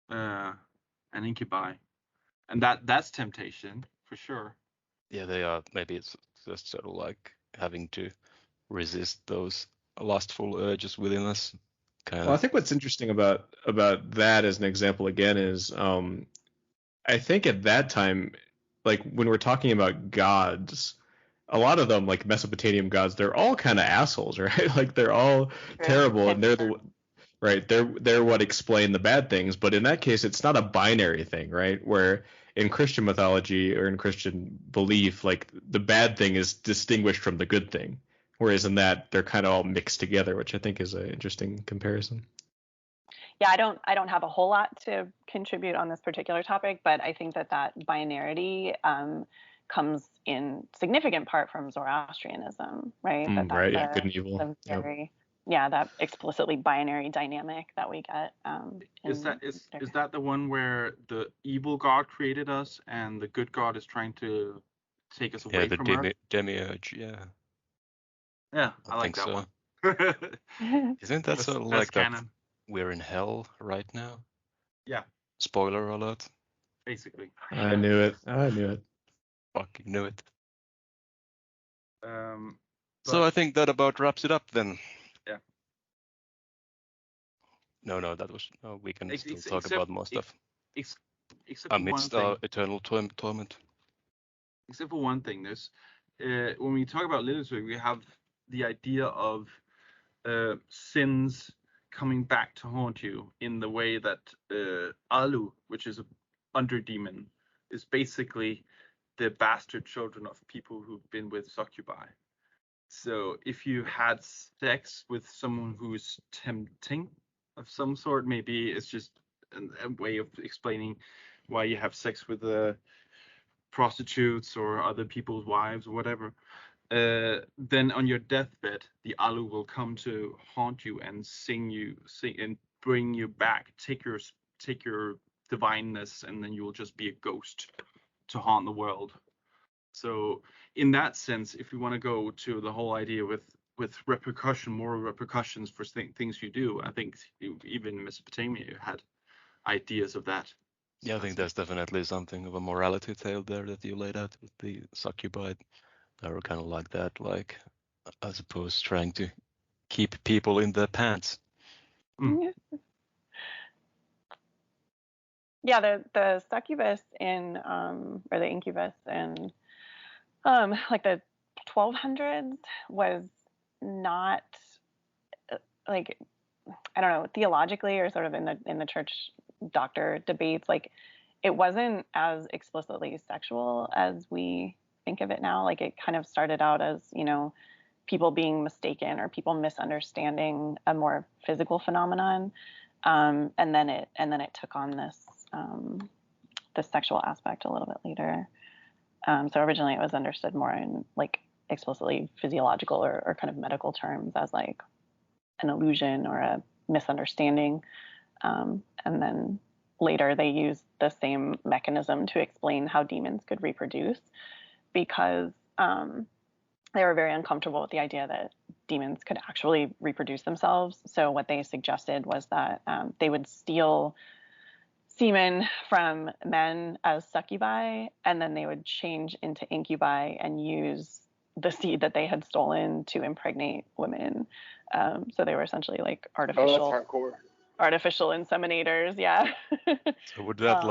And incubi, and that's temptation for sure. Yeah, they are. Maybe it's just sort of like having to resist those lustful urges within us. Kind Well, I of. think what's interesting about that as an example again is I think at that time, like when we're talking about gods, a lot of them, like Mesopotamian gods, they're all kind of assholes, right? Like they're all terrible, and they're the right. They're what explain the bad things. But in that case, it's not a binary thing, right? Where in Christian mythology or in Christian belief, like the bad thing is distinguished from the good thing. Whereas in that, they're kind of all mixed together, which I think is an interesting comparison. Yeah, I don't have a whole lot to contribute on this particular topic, but I think that binarity comes in significant part from Zoroastrianism, right? That's Right, yeah, good and evil. the Yep. very, yeah, that explicitly binary dynamic that we get. Is that the one where the evil god created us and the good god is trying to take us away from Earth? Demiurge, yeah. Yeah, I like that one. Isn't that sort of that's like canon. that we're in hell right now? Yeah. Spoiler alert. Basically. I knew it. Fucking knew it. So I think that about wraps it up then. Yeah. No, that was. No, we can still talk about more stuff. Except amidst for one thing. Eternal torment. Except for one thing, there's when we talk about literature, we have the idea of sins coming back to haunt you in the way that Alu, which is a under demon, is basically the bastard children of people who've been with succubi. So if you had sex with someone who's tempting of some sort, maybe it's just a way of explaining why you have sex with prostitutes or other people's wives or whatever. Then on your deathbed, the Alu will come to haunt you and sing and bring you back, take your divineness, and then you will just be a ghost to haunt the world. So in that sense, if we want to go to the whole idea with moral repercussions for things you do, I think even in Mesopotamia you had ideas of that. Yeah, I think there's definitely something of a morality tale there that you laid out with the succubi. They were kind of like that, like I suppose trying to keep people in their pants. Mm. Yeah, the succubus in or the incubus in like the 1200s was not like, I don't know, theologically or sort of in the church doctor debates, like it wasn't as explicitly sexual as we think of it now. Like it kind of started out as, people being mistaken or people misunderstanding a more physical phenomenon, and then it took on this sexual aspect a little bit later. So originally it was understood more in like explicitly physiological or kind of medical terms as like an illusion or a misunderstanding. And then later they used the same mechanism to explain how demons could reproduce, because they were very uncomfortable with the idea that demons could actually reproduce themselves. So what they suggested was that they would steal semen from men as succubi, and then they would change into incubi and use the seed that they had stolen to impregnate women. So they were essentially like artificial inseminators. Yeah. So would that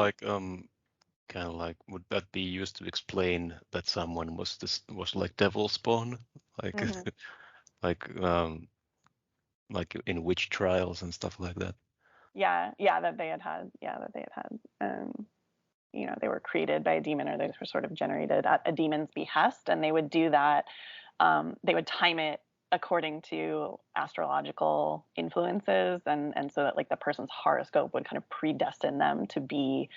kind of like, would that be used to explain that someone was like devil spawn, like Mm-hmm. like in witch trials and stuff like that? Yeah, that they had. They were created by a demon, or they were sort of generated at a demon's behest, and they would do that. They would time it according to astrological influences, and so that like the person's horoscope would kind of predestine them to be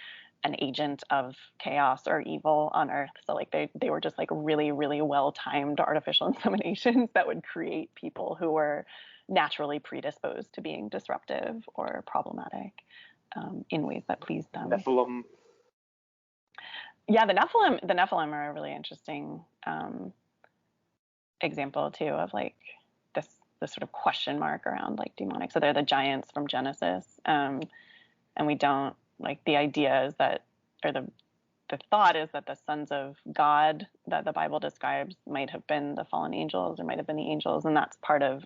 an agent of chaos or evil on Earth. So like they were just like really, really well timed artificial inseminations that would create people who were naturally predisposed to being disruptive or problematic in ways that pleased them. Nephilim. Yeah, the Nephilim are a really interesting example too of like this this sort of question mark around like demonic. So they're the giants from Genesis, and we don't like the idea is that, or the thought is that the sons of God that the Bible describes might have been the fallen angels or might have been the angels, and that's part of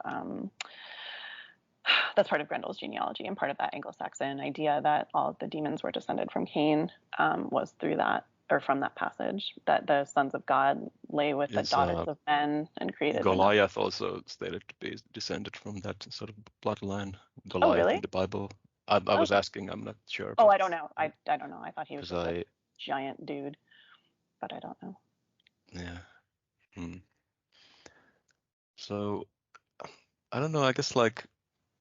Grendel's genealogy, and part of that Anglo-Saxon idea that all of the demons were descended from Cain was through that, or from that passage, that the sons of God lay with the daughters of men and created Goliath also stated to be descended from that sort of bloodline. Goliath Oh, really? in the Bible. I was asking. I'm not sure. Oh, I don't know. I don't know. I thought he was just a giant dude, but I don't know. Yeah. So I don't know. I guess like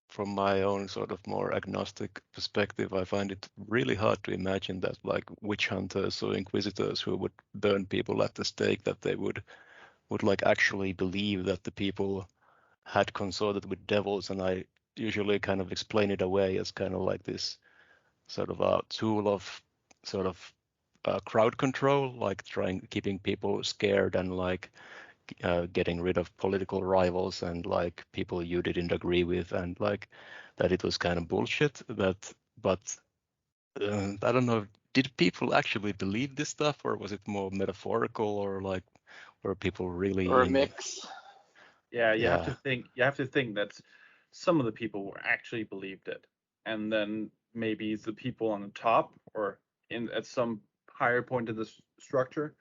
from my own sort of more agnostic perspective, I find it really hard to imagine that like witch hunters or inquisitors who would burn people at the stake, that they would like actually believe that the people had consorted with devils. And I usually kind of explain it away as kind of like this sort of a tool of sort of crowd control, like keeping people scared and like getting rid of political rivals and like people you didn't agree with, and like that it was kind of bullshit. But I don't know, did people actually believe this stuff, or was it more metaphorical, or like were people really or a mix? Yeah, you have to think that some of the people were actually believed it, and then maybe the people on the top or at some higher point of the structure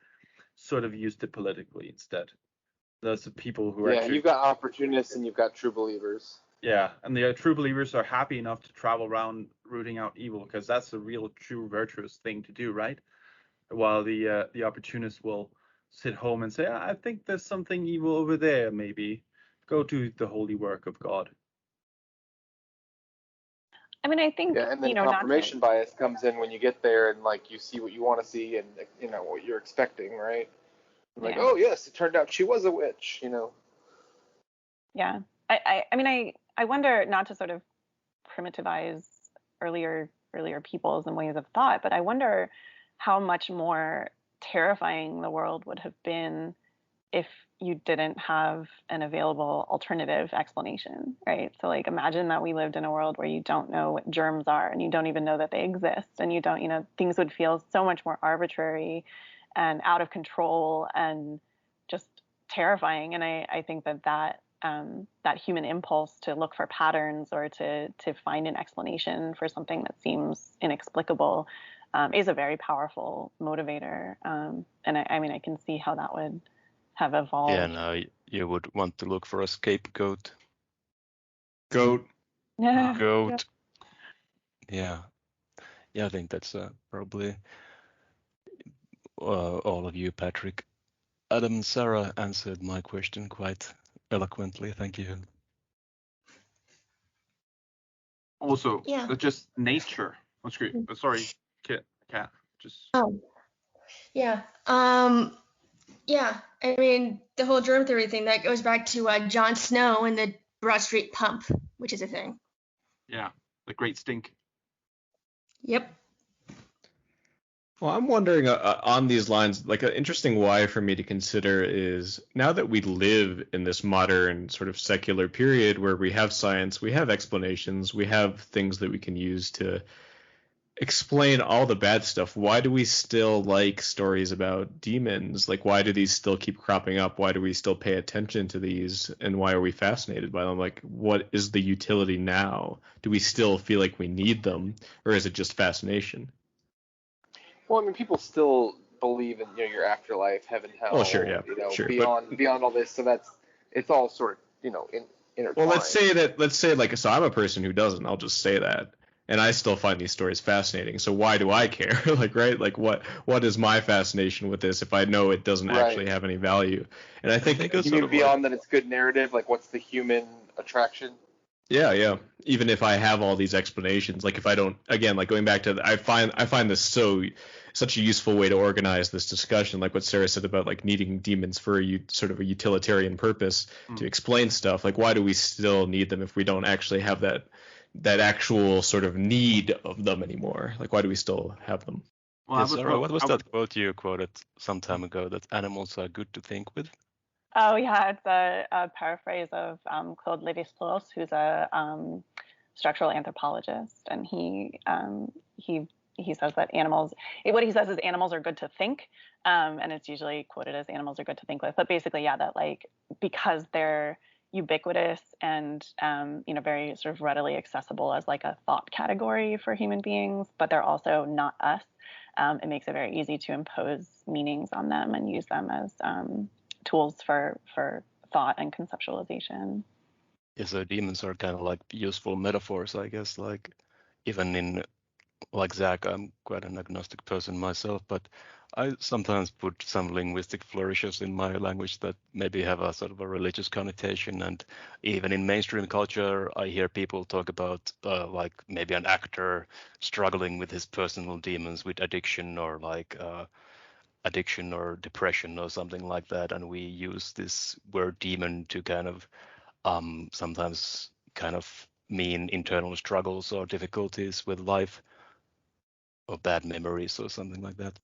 sort of used it politically instead. Those are people who actually... you've got opportunists and you've got true believers. Yeah, and the true believers are happy enough to travel around rooting out evil, because that's a real, true, virtuous thing to do, right? While the opportunists will sit home and say, I think there's something evil over there, maybe. Go to the holy work of God. I mean, I think, and then confirmation bias comes in when you get there and like you see what you want to see and what you're expecting, right? Like, oh yes, it turned out she was a witch, Yeah, I mean, I wonder, not to sort of primitivize earlier peoples and ways of thought, but I wonder how much more terrifying the world would have been if you didn't have an available alternative explanation, right? So like imagine that we lived in a world where you don't know what germs are and you don't even know that they exist, and you don't, things would feel so much more arbitrary and out of control and just terrifying. And I think that human impulse to look for patterns or to find an explanation for something that seems inexplicable is a very powerful motivator. And I mean, I can see how that would have evolved. Yeah, no, you would want to look for a scapegoat. Goat. Goat. Yeah, I think that's probably all of you, Patrick. Adam and Sarah answered my question quite eloquently. Thank you. Also, just nature. That's great. Sorry, Kat. Just. Oh, yeah. Yeah. I mean, the whole germ theory thing, that goes back to Jon Snow and the Broad Street Pump, which is a thing. Yeah, the Great Stink. Yep. Well, I'm wondering on these lines, like an interesting why for me to consider is, now that we live in this modern sort of secular period where we have science, we have explanations, we have things that we can use to explain all the bad stuff, why do we still like stories about demons? Like, why do these still keep cropping up? Why do we still pay attention to these? And why are we fascinated by them? Like, what is the utility now? Do we still feel like we need them, or is it just fascination? Well, I mean, people still believe in your afterlife, heaven, hell. Oh, sure, yeah, sure. Beyond all this, so it's all sort of intertwined. Well, let's say like, so I'm a person who doesn't. I'll just say that. And I still find these stories fascinating. So why do I care? Like, right? Like, what is my fascination with this if I know it doesn't actually have any value? And I think you mean beyond that, it's good narrative. Like, what's the human attraction? Yeah. Even if I have all these explanations, like if I don't, again, like going back to, I find this such a useful way to organize this discussion. Like what Sarah said about like needing demons for sort of a utilitarian purpose to explain stuff. Like, why do we still need them if we don't actually have that actual sort of need of them anymore? Like, why do we still have them? Well, what was that quote you quoted some time ago, that animals are good to think with? Oh yeah, it's a paraphrase of Claude Lévi-Strauss, who's a structural anthropologist, and he says that animals. What he says is animals are good to think, and it's usually quoted as animals are good to think with. But basically, yeah, that like because they're ubiquitous and very sort of readily accessible as like a thought category for human beings, but they're also not us. It makes it very easy to impose meanings on them and use them as tools for thought and conceptualization. Yeah, so demons are kind of like useful metaphors, I guess. Like even in like Zach, I'm quite an agnostic person myself, but I sometimes put some linguistic flourishes in my language that maybe have a sort of a religious connotation. And even in mainstream culture, I hear people talk about like maybe an actor struggling with his personal demons, with addiction or like addiction or depression or something like that. And we use this word demon to kind of sometimes kind of mean internal struggles or difficulties with life or bad memories or something like that.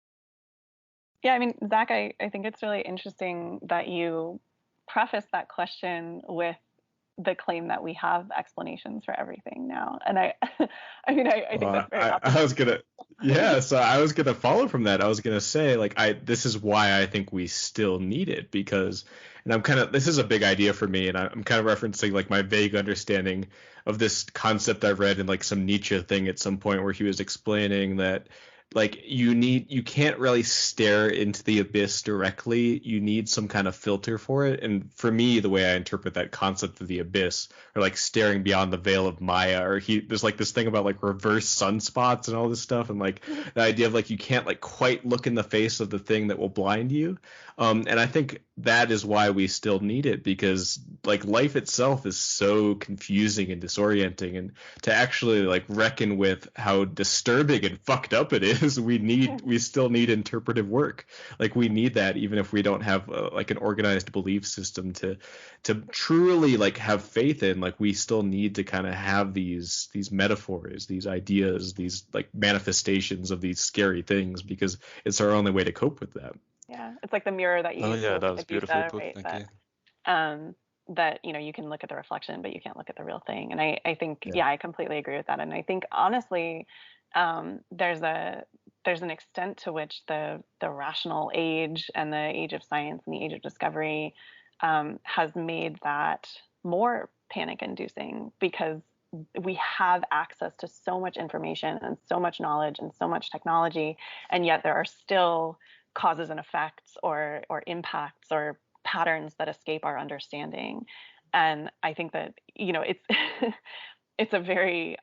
Yeah, I mean, Zach, I think it's really interesting that you preface that question with the claim that we have explanations for everything now. And I think that's very I was gonna, yeah. So I was gonna follow from that. I was gonna say, like, this is why I think we still need it because, and this is a big idea for me, and I'm kind of referencing like my vague understanding of this concept I read in like some Nietzsche thing at some point where he was explaining that like you can't really stare into the abyss directly. You need some kind of filter for it. And for me, the way I interpret that concept of the abyss, or like staring beyond the veil of Maya, or there's like this thing about like reverse sunspots and all this stuff, and like the idea of like you can't like quite look in the face of the thing that will blind you. And I think that is why we still need it, because like life itself is so confusing and disorienting, and to actually like reckon with how disturbing and fucked up it is, we still need interpretive work. Like we need that even if we don't have like an organized belief system to truly like have faith in. Like we still need to kind of have these metaphors, these ideas, these like manifestations of these scary things, because it's our only way to cope with that. Yeah, it's like the mirror that you Oh use yeah, to that look was at beautifully Medusa, put. right? Thank you. That you can look at the reflection, but you can't look at the real thing. And I think Yeah. yeah, I completely agree with that. And I think honestly, there's an extent to which the rational age and the age of science and the age of discovery has made that more panic inducing, because we have access to so much information and so much knowledge and so much technology, and yet there are still causes and effects or impacts or patterns that escape our understanding. And I think that it's it's a very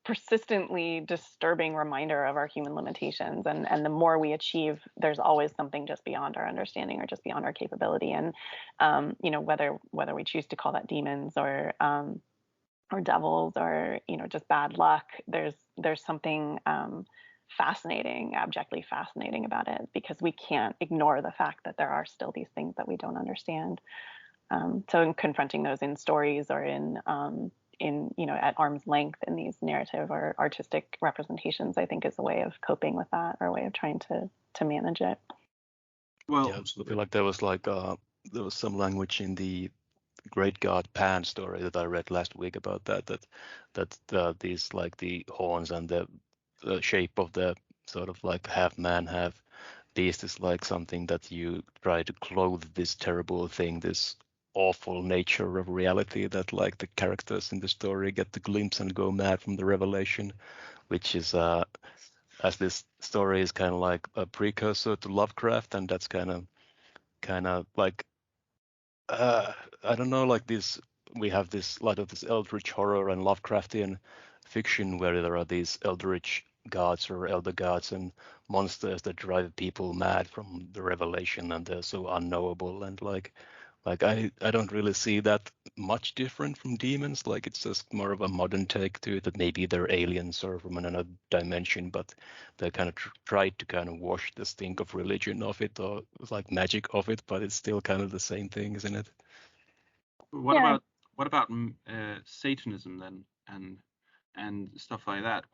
persistently disturbing reminder of our human limitations, and the more we achieve, there's always something just beyond our understanding or just beyond our capability. And whether we choose to call that demons or devils or just bad luck, there's something fascinating, abjectly fascinating about it, because we can't ignore the fact that there are still these things that we don't understand. So in confronting those in stories or in at arm's length in these narrative or artistic representations, I think is a way of coping with that, or a way of trying to manage it. Well, Yeah, I feel like there was some language in the Great God Pan story that I read last week about that these like the horns and the shape of the sort of like half man, half beast is like something that you try to clothe this terrible thing, this awful nature of reality that like the characters in the story get the glimpse and go mad from the revelation, which is as this story is kind of like a precursor to Lovecraft, and that's kind of like I don't know, like this, we have this lot of this eldritch horror and Lovecraftian fiction where there are these eldritch gods or elder gods and monsters that drive people mad from the revelation, and they're so unknowable, and like I don't really see that much different from demons. Like it's just more of a modern take to it, that maybe they're aliens or from another dimension, but they kind of tried to kind of wash the stink of religion of it or like magic of it, but it's still kind of the same thing, isn't it? what Yeah. about Satanism then, and stuff like that?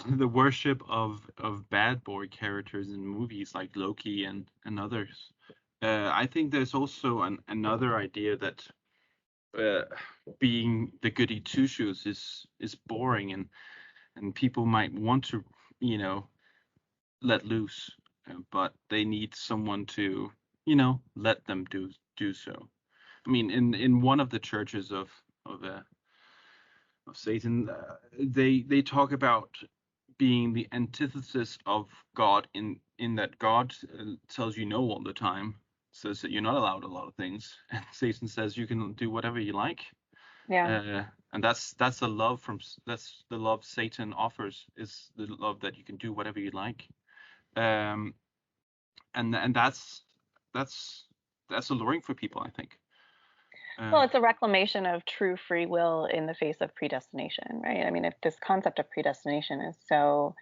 the worship of bad boy characters in movies like Loki and others. I think there's also another idea that being the goody two shoes is boring, and people might want to, let loose, but they need someone to, let them do so. I mean, in one of the churches of Satan, they talk about being the antithesis of God in that God tells you no all the time, says that you're not allowed a lot of things, and Satan says you can do whatever you like. Yeah. And that's the love Satan offers, is the love that you can do whatever you like. Um, and that's alluring for people, I think. Well, it's a reclamation of true free will in the face of predestination, right? I mean, if this concept of predestination is so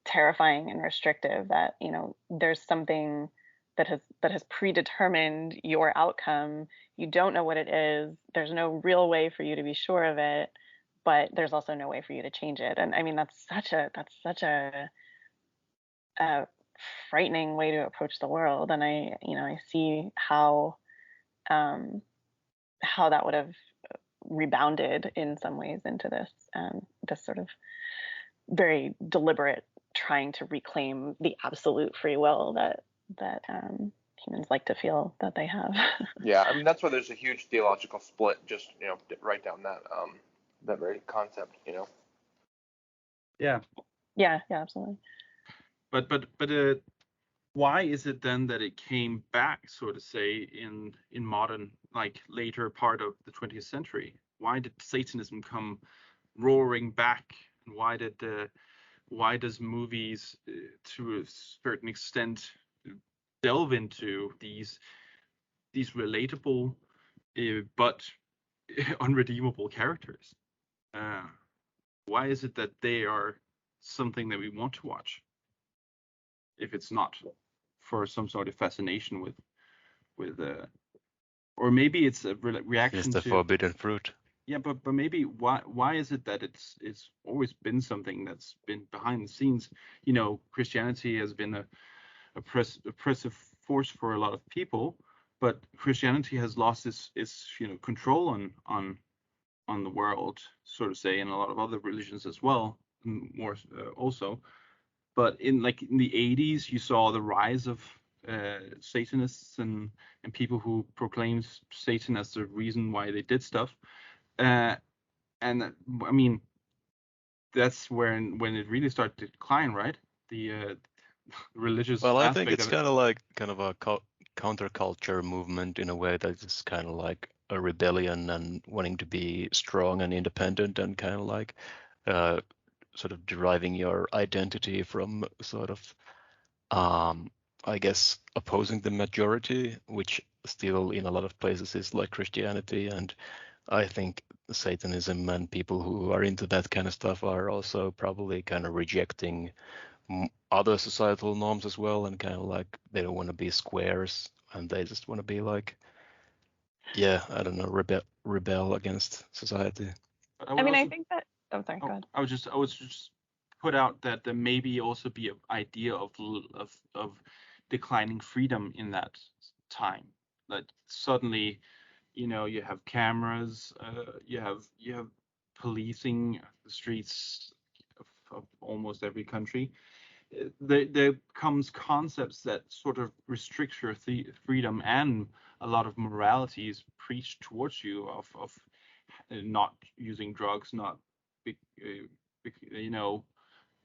terrifying and restrictive that, there's something that has predetermined your outcome, you don't know what it is, there's no real way for you to be sure of it, but there's also no way for you to change it. And I mean, that's such a frightening way to approach the world. And I see how that would have rebounded in some ways into this sort of very deliberate trying to reclaim the absolute free will that humans like to feel that they have. Yeah, I mean that's why there's a huge theological split. Just right down that very concept. Yeah. Yeah, absolutely. But why is it then that it came back, so to say, in modern, like later part of the 20th century? Why did Satanism come roaring back? And why does movies, to a certain extent, delve into these relatable but unredeemable characters? Why is it that they are something that we want to watch, if it's not for some sort of fascination with or maybe it's a reaction It's the to forbidden fruit. Yeah, but maybe why is it that it's always been something that's been behind the scenes? Christianity has been a oppressive force for a lot of people, but Christianity has lost its control on the world, so to say, and a lot of other religions as well, more also. But in the 80s, you saw the rise of Satanists and people who proclaimed Satan as the reason why they did stuff. And I mean, that's when it really started to decline, right? The religious Well, I think aspect it's of it. kind of a counterculture movement in a way that is kind of like a rebellion and wanting to be strong and independent and kind of like sort of deriving your identity from sort of I guess opposing the majority, which still in a lot of places is like Christianity. And I think Satanism and people who are into that kind of stuff are also probably kind of rejecting other societal norms as well, and kind of like they don't want to be squares and they just want to be like, yeah, I don't know, rebel against society. But I mean, I think that. Oh, sorry. Go ahead. I was just put out that there maybe also be an idea of declining freedom in that time. That suddenly, you have cameras, you have policing the streets of almost every country. There comes concepts that sort of restrict your freedom, and a lot of morality is preached towards you of not using drugs, not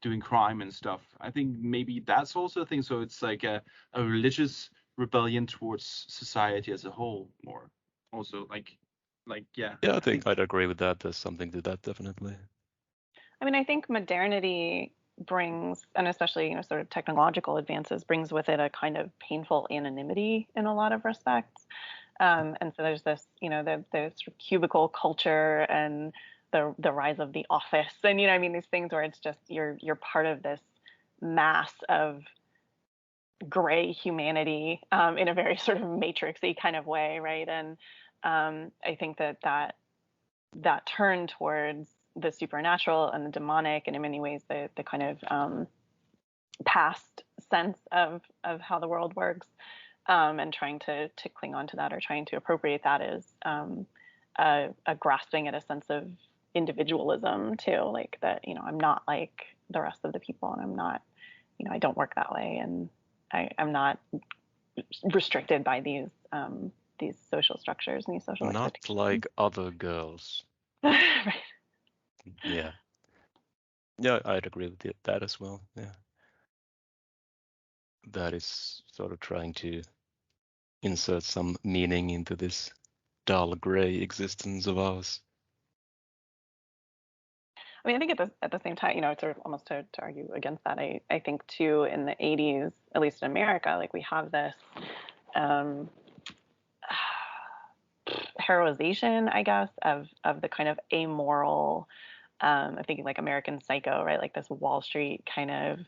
doing crime and stuff. I think maybe that's also a thing. So it's like a religious rebellion towards society as a whole, more also yeah. Yeah, I think I'd agree with that. There's something to that, definitely. I mean, I think modernity brings, and especially sort of technological advances, brings with it a kind of painful anonymity in a lot of respects. And so there's this, the sort of cubicle culture and the rise of the office, and I mean these things where it's just you're part of this mass of gray humanity in a very sort of matrixy kind of way, right? And I think that turn towards the supernatural and the demonic, and in many ways the kind of past sense of how the world works, and trying to cling on to that or trying to appropriate that is a grasping at a sense of individualism too, like that, I'm not like the rest of the people, and I'm not, I don't work that way, and I'm not restricted by these social structures and these social Not expectations. like other girls. Right. Yeah. Yeah, I'd agree with that as well. Yeah. That is sort of trying to insert some meaning into this dull gray existence of ours. I mean, I think at the same time, sort of almost to argue against that, I think too in the 80s, at least in America, like we have this heroization, I guess, of the kind of amoral. I'm thinking like American Psycho, right? Like this Wall Street kind of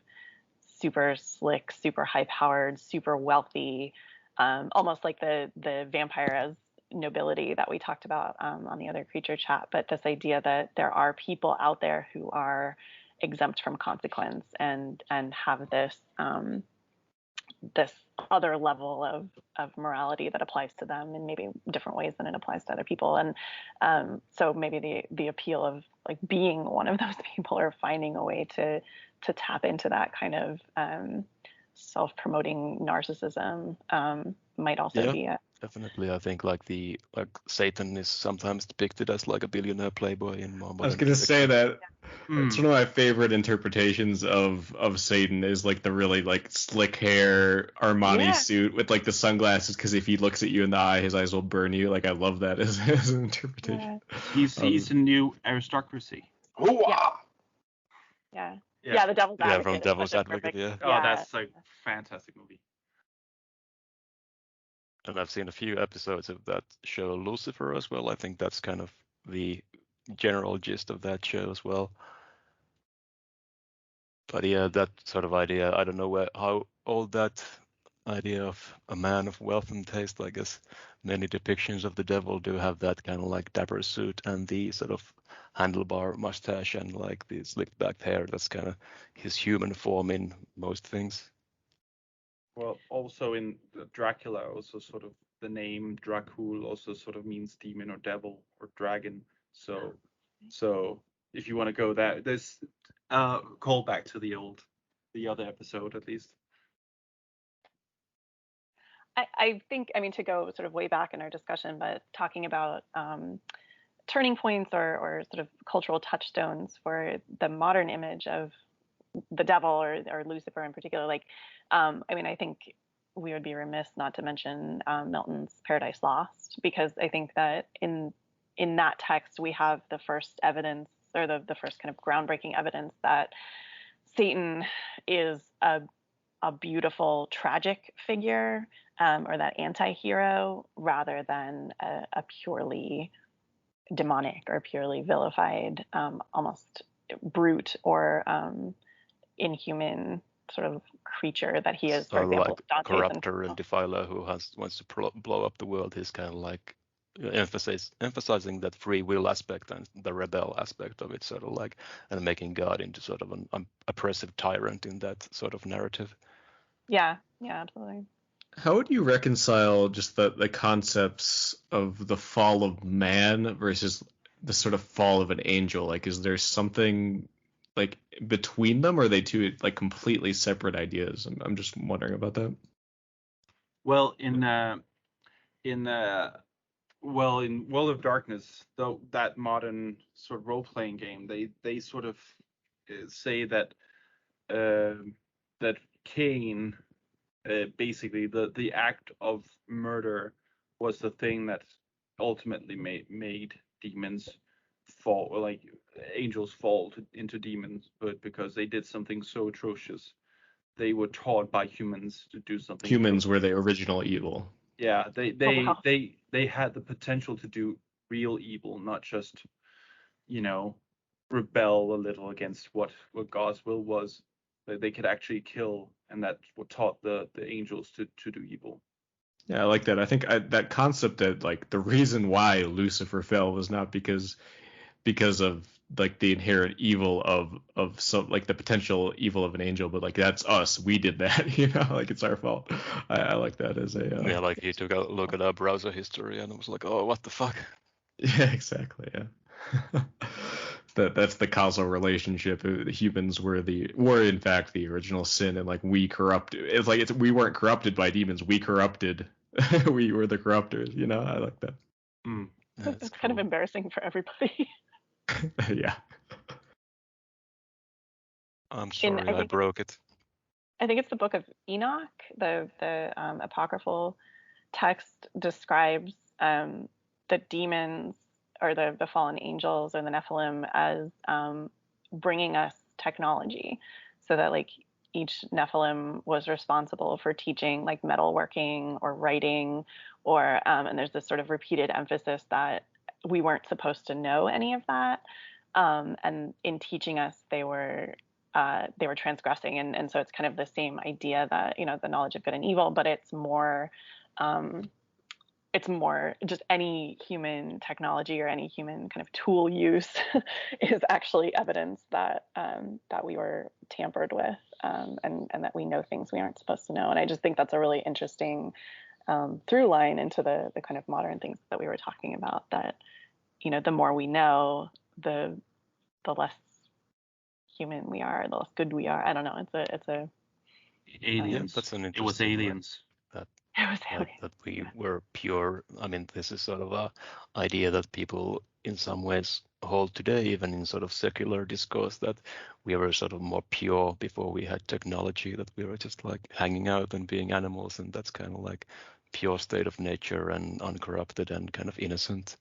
super slick, super high-powered, super wealthy, almost like the vampire as nobility that we talked about on the other creature chat. But this idea that there are people out there who are exempt from consequence and have this this other level of morality that applies to them in maybe different ways than it applies to other people. And so maybe the appeal of like being one of those people or finding a way to tap into that kind of self-promoting narcissism might also be a definitely. I think like Satan is sometimes depicted as like a billionaire playboy in more modern I was gonna say fiction. that it's one of my favorite interpretations of Satan is like the really like slick hair Armani suit with like the sunglasses, because if he looks at you in the eye, his eyes will burn you. Like I love that as an interpretation. He's a new aristocracy. Hoo-ah! Yeah, the Devil's Advocate. From Devil's Advocate, perfect. Oh, that's a fantastic movie. And I've seen a few episodes of that show Lucifer as well. I think that's kind of the general gist of that show as well. But yeah, that sort of idea, I don't know how old that idea of a man of wealth and taste, I guess many depictions of the devil do have that kind of like dapper suit and the sort of handlebar mustache and like the slicked back hair. That's kind of his human form in most things. Well, also in Dracula, also sort of the name Dracul also sort of means demon or devil or dragon. So if you want to go there, there's call back to the other episode at least. I think, I mean, to go sort of way back in our discussion, but talking about turning points or sort of cultural touchstones for the modern image of the devil or Lucifer in particular, like, I mean, I think we would be remiss not to mention Milton's Paradise Lost, because I think that in that text we have the first evidence, or the first kind of groundbreaking evidence that Satan is a beautiful tragic figure, or that anti-hero, rather than a purely demonic or purely vilified, almost brute or inhuman sort of creature that he is, for example, like Dante's corrupter and defiler who wants to blow up the world. He's kind of like emphasizing that free will aspect and the rebel aspect of it, sort of like, and making God into sort of an oppressive tyrant in that sort of narrative. Yeah, absolutely. How would you reconcile just the concepts of the fall of man versus the sort of fall of an angel? Like, is there something like between them, or are they two like completely separate ideas? I'm just wondering about that. Well, in World of Darkness, though, that modern sort of role-playing game, they sort of say that that Cain, basically the act of murder, was the thing that ultimately made demons fall, or like angels fall into demons, but because they did something so atrocious. They were taught by humans to do something. Humans were the original evil. Yeah, they had the potential to do real evil, not just, rebel a little against what God's will was. They could actually kill, and that's what taught the angels to do evil. Yeah, I like that. I think that concept that like the reason why Lucifer fell was not because of like the inherent evil of some, like the potential evil of an angel, but like that's us, we did that, like it's our fault. I like that as a Yeah, like he took a look at our browser history and was like, oh, what the fuck? yeah, exactly, yeah. That's the causal relationship. The humans were in fact the original sin, and like we corrupted. It's like we weren't corrupted by demons. We corrupted. We were the corruptors. I like that. It's kind of embarrassing for everybody. Yeah. I'm sorry, I broke it. I think it's the Book of Enoch. The apocryphal text describes the demons or the fallen angels or the Nephilim as bringing us technology, so that like each Nephilim was responsible for teaching like metalworking or writing, or and there's this sort of repeated emphasis that we weren't supposed to know any of that, and in teaching us they were transgressing, and so it's kind of the same idea that the knowledge of good and evil, but it's more just any human technology or any human kind of tool use is actually evidence that we were tampered with, and that we know things we aren't supposed to know. And I just think that's a really interesting through line into the kind of modern things that we were talking about, that the more we know, the less human we are, the less good we are. I don't know. It's a aliens. That's an interesting. It was aliens. That we were pure. I mean, this is sort of a idea that people in some ways hold today, even in sort of secular discourse, that we were sort of more pure before we had technology, that we were just like hanging out and being animals, and that's kind of like pure state of nature and uncorrupted and kind of innocent,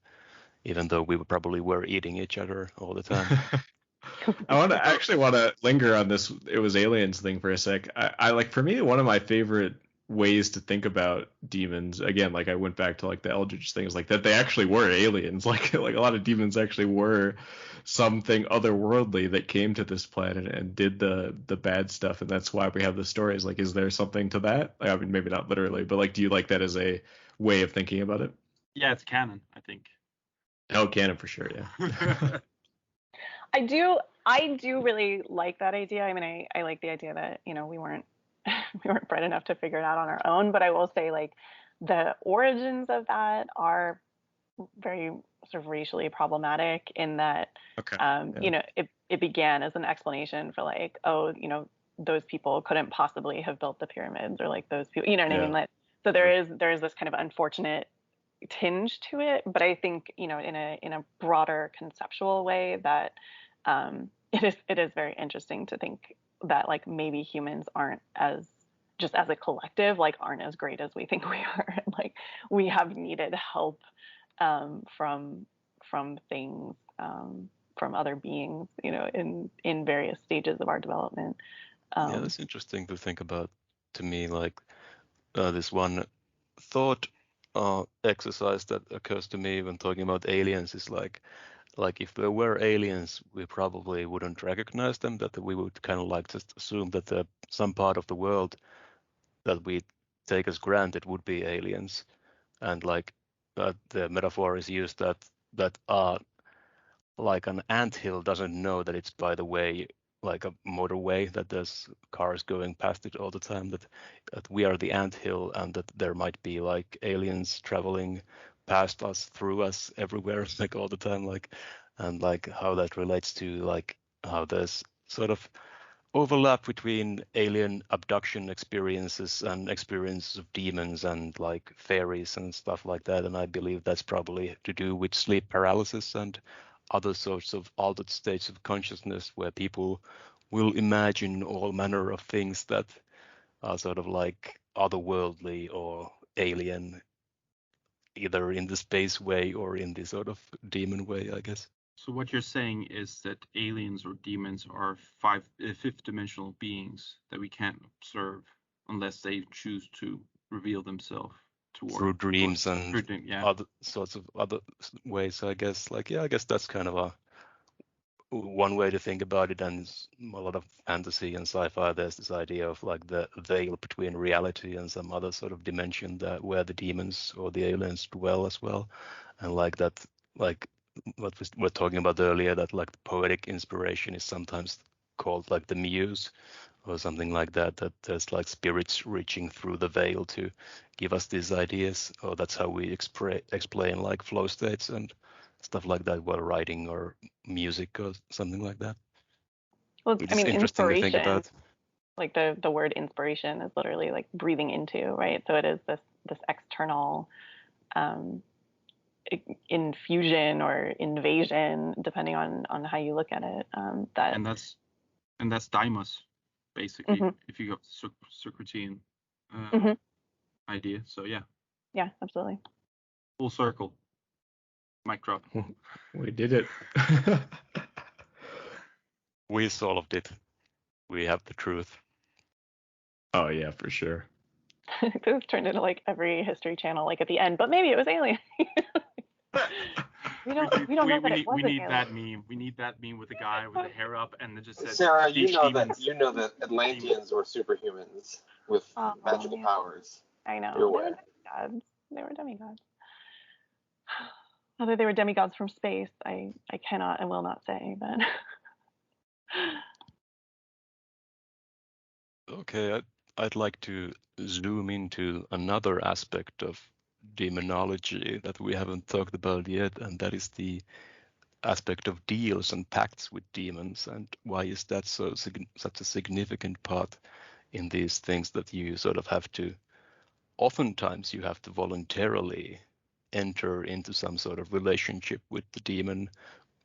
even though we probably were eating each other all the time. I actually want to linger on this "it was aliens" thing for a sec. I like, for me, one of my favorite ways to think about demons, again, like I went back to like the Eldritch things, like that they actually were aliens. Like a lot of demons actually were something otherworldly that came to this planet and did the bad stuff, and that's why we have the stories. Like, is there something to that? Like, I mean, maybe not literally, but like, do you like that as a way of thinking about it? Yeah, it's canon, I think. Oh, canon for sure, yeah. I do really like that idea. I mean, I like the idea that we weren't bright enough to figure it out on our own. But I will say, like, the origins of that are very sort of racially problematic, in that it began as an explanation for like, those people couldn't possibly have built the pyramids, or like those people, what I mean? Like, so there is this kind of unfortunate tinge to it, but I think in a broader conceptual way that it is very interesting to think that like maybe humans aren't just as a collective, like aren't as great as we think we are, and like we have needed help from things, from other beings, in various stages of our development. Yeah, that's interesting to think about. To me, like this one thought exercise that occurs to me when talking about aliens is like if there were aliens, we probably wouldn't recognize them, that we would kind of like just assume that some part of the world that we take as granted would be aliens, and like the metaphor is used that like an anthill doesn't know that it's by the way, like a motorway, that there's cars going past it all the time, that we are the anthill, and that there might be like aliens traveling past us, through us, everywhere, like all the time, like, and like how that relates to like how there's sort of overlap between alien abduction experiences and experiences of demons and like fairies and stuff like that. And I believe that's probably to do with sleep paralysis and other sorts of altered states of consciousness, where people will imagine all manner of things that are sort of like otherworldly or alien, either in the space way or in the sort of demon way, I guess. So what you're saying is that aliens or demons are fifth dimensional beings that we can't observe unless they choose to reveal themselves through dreams and yeah. other sorts of other ways, I guess. Like, yeah, I guess that's kind of one way to think about it. And a lot of fantasy and sci-fi, there's this idea of like the veil between reality and some other sort of dimension, that where the demons or the aliens dwell as well, and like that, like what we were talking about earlier, that like the poetic inspiration is sometimes called like the muse or something like that, that there's like spirits reaching through the veil to give us these ideas, or that's how we explain like flow states and stuff like that while writing or music or something like that. Well, Which I is mean, interesting to think inspiration, about. like the word inspiration is literally like breathing into, right? So it is this external infusion or invasion, depending on how you look at it. That And that's Deimos, basically, Mhm. if you go to Socratean Mhm. idea. So yeah, Yeah, absolutely. full circle. Mic drop. We did it. We solved it. We have the truth. Oh yeah, for sure. This turned into like every History Channel, like at the end, but maybe it was alien. we don't know that it We wasn't need alien. that meme. We need that meme with the guy with the hair up and it just says Sarah, you know demons. that Atlanteans were superhumans with magical Yeah. powers. I know. You're They were aware. demigods. They were demigods. Whether they were demigods from space, I cannot and will not say, but Okay, I'd like to zoom into another aspect of demonology that we haven't talked about yet, and that is the aspect of deals and pacts with demons. And why is that such a significant part in these things that you sort of have to, oftentimes you have to voluntarily enter into some sort of relationship with the demon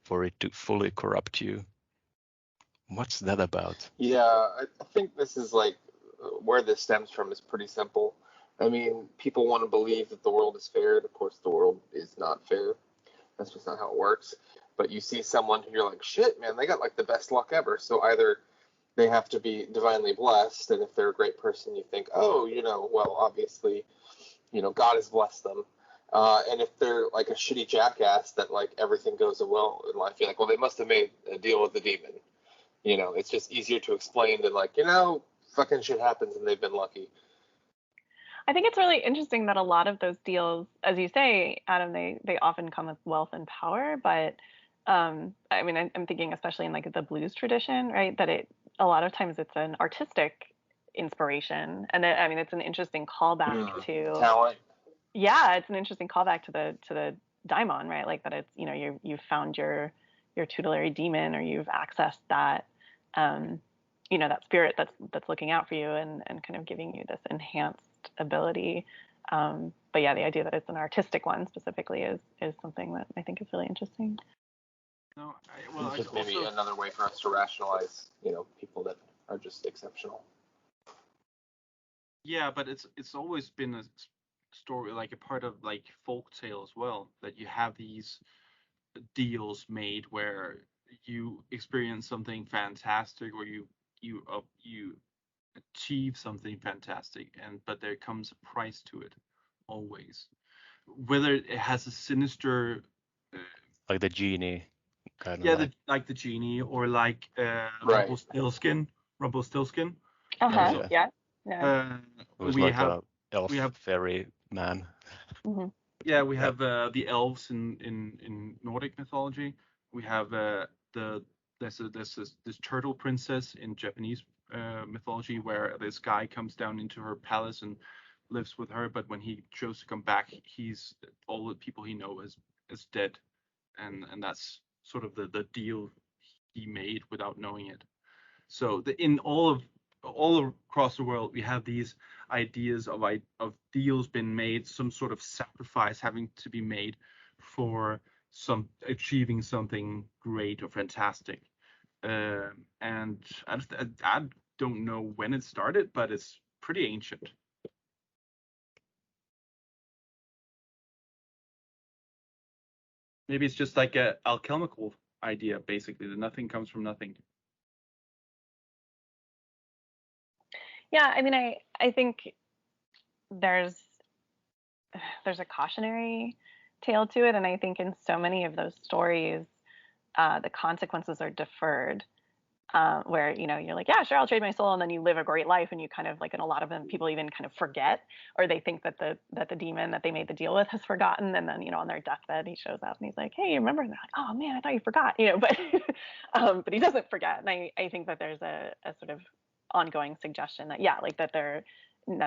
for it to fully corrupt you? What's that about? Yeah, I think this is like where this stems from is pretty simple. I mean, people want to believe that the world is fair, and of course, the world is not fair. That's just not how it works. But you see someone who you're like, shit, man, they got like the best luck ever. So either they have to be divinely blessed, and if they're a great person, you think, oh, well, obviously, God has blessed them. And if they're like a shitty jackass that like everything goes well in life, you're like, well, they must have made a deal with the demon. It's just easier to explain than like, fucking shit happens and they've been lucky. I think it's really interesting that a lot of those deals, as you say, Adam, they often come with wealth and power. But I mean, I'm thinking especially in like the blues tradition, right? That a lot of times it's an artistic inspiration, and I mean, it's an interesting callback to Talent. Yeah, it's an interesting callback to the daimon, right? Like that it's you've found your tutelary demon, or you've accessed that that spirit that's looking out for you and kind of giving you this enhanced ability. But yeah, the idea that it's an artistic one specifically is something that I think is really interesting. No, It's just maybe another way for us to rationalize, people that are just exceptional. Yeah, but it's always been a story, like a part of like folk tale as well, that you have these deals made where you experience something fantastic, or you achieve something fantastic, but there comes a price to it, always. Whether it has a sinister, Like the genie, kind of yeah, like. like the genie, or like Right. Rumpelstiltskin. Uh-huh. Oh, Yeah. Yeah. Who's We like have a elf fairy man. Mm-hmm. Yeah, we have the elves in Nordic mythology. We have there's this turtle princess in Japanese mythology, where this guy comes down into her palace and lives with her, but when he chose to come back, he's all the people he knows is dead, and that's sort of the deal he made without knowing it. So in all across the world, we have these ideas of deals being made, some sort of sacrifice having to be made for some achieving something great or fantastic. And I don't know when it started, but it's pretty ancient. Maybe it's just like a alchemical idea, basically, that nothing comes from nothing. Yeah, I mean, I think there's a cautionary tale to it, and I think in so many of those stories, the consequences are deferred. where you're like, yeah, sure, I'll trade my soul, and then you live a great life, and you kind of like, and a lot of them people even kind of forget, or they think that the demon that they made the deal with has forgotten, and then on their deathbed he shows up and he's like, hey, remember? And they're like, oh man, I thought you forgot, but but he doesn't forget, and I think that there's a sort of ongoing suggestion that like that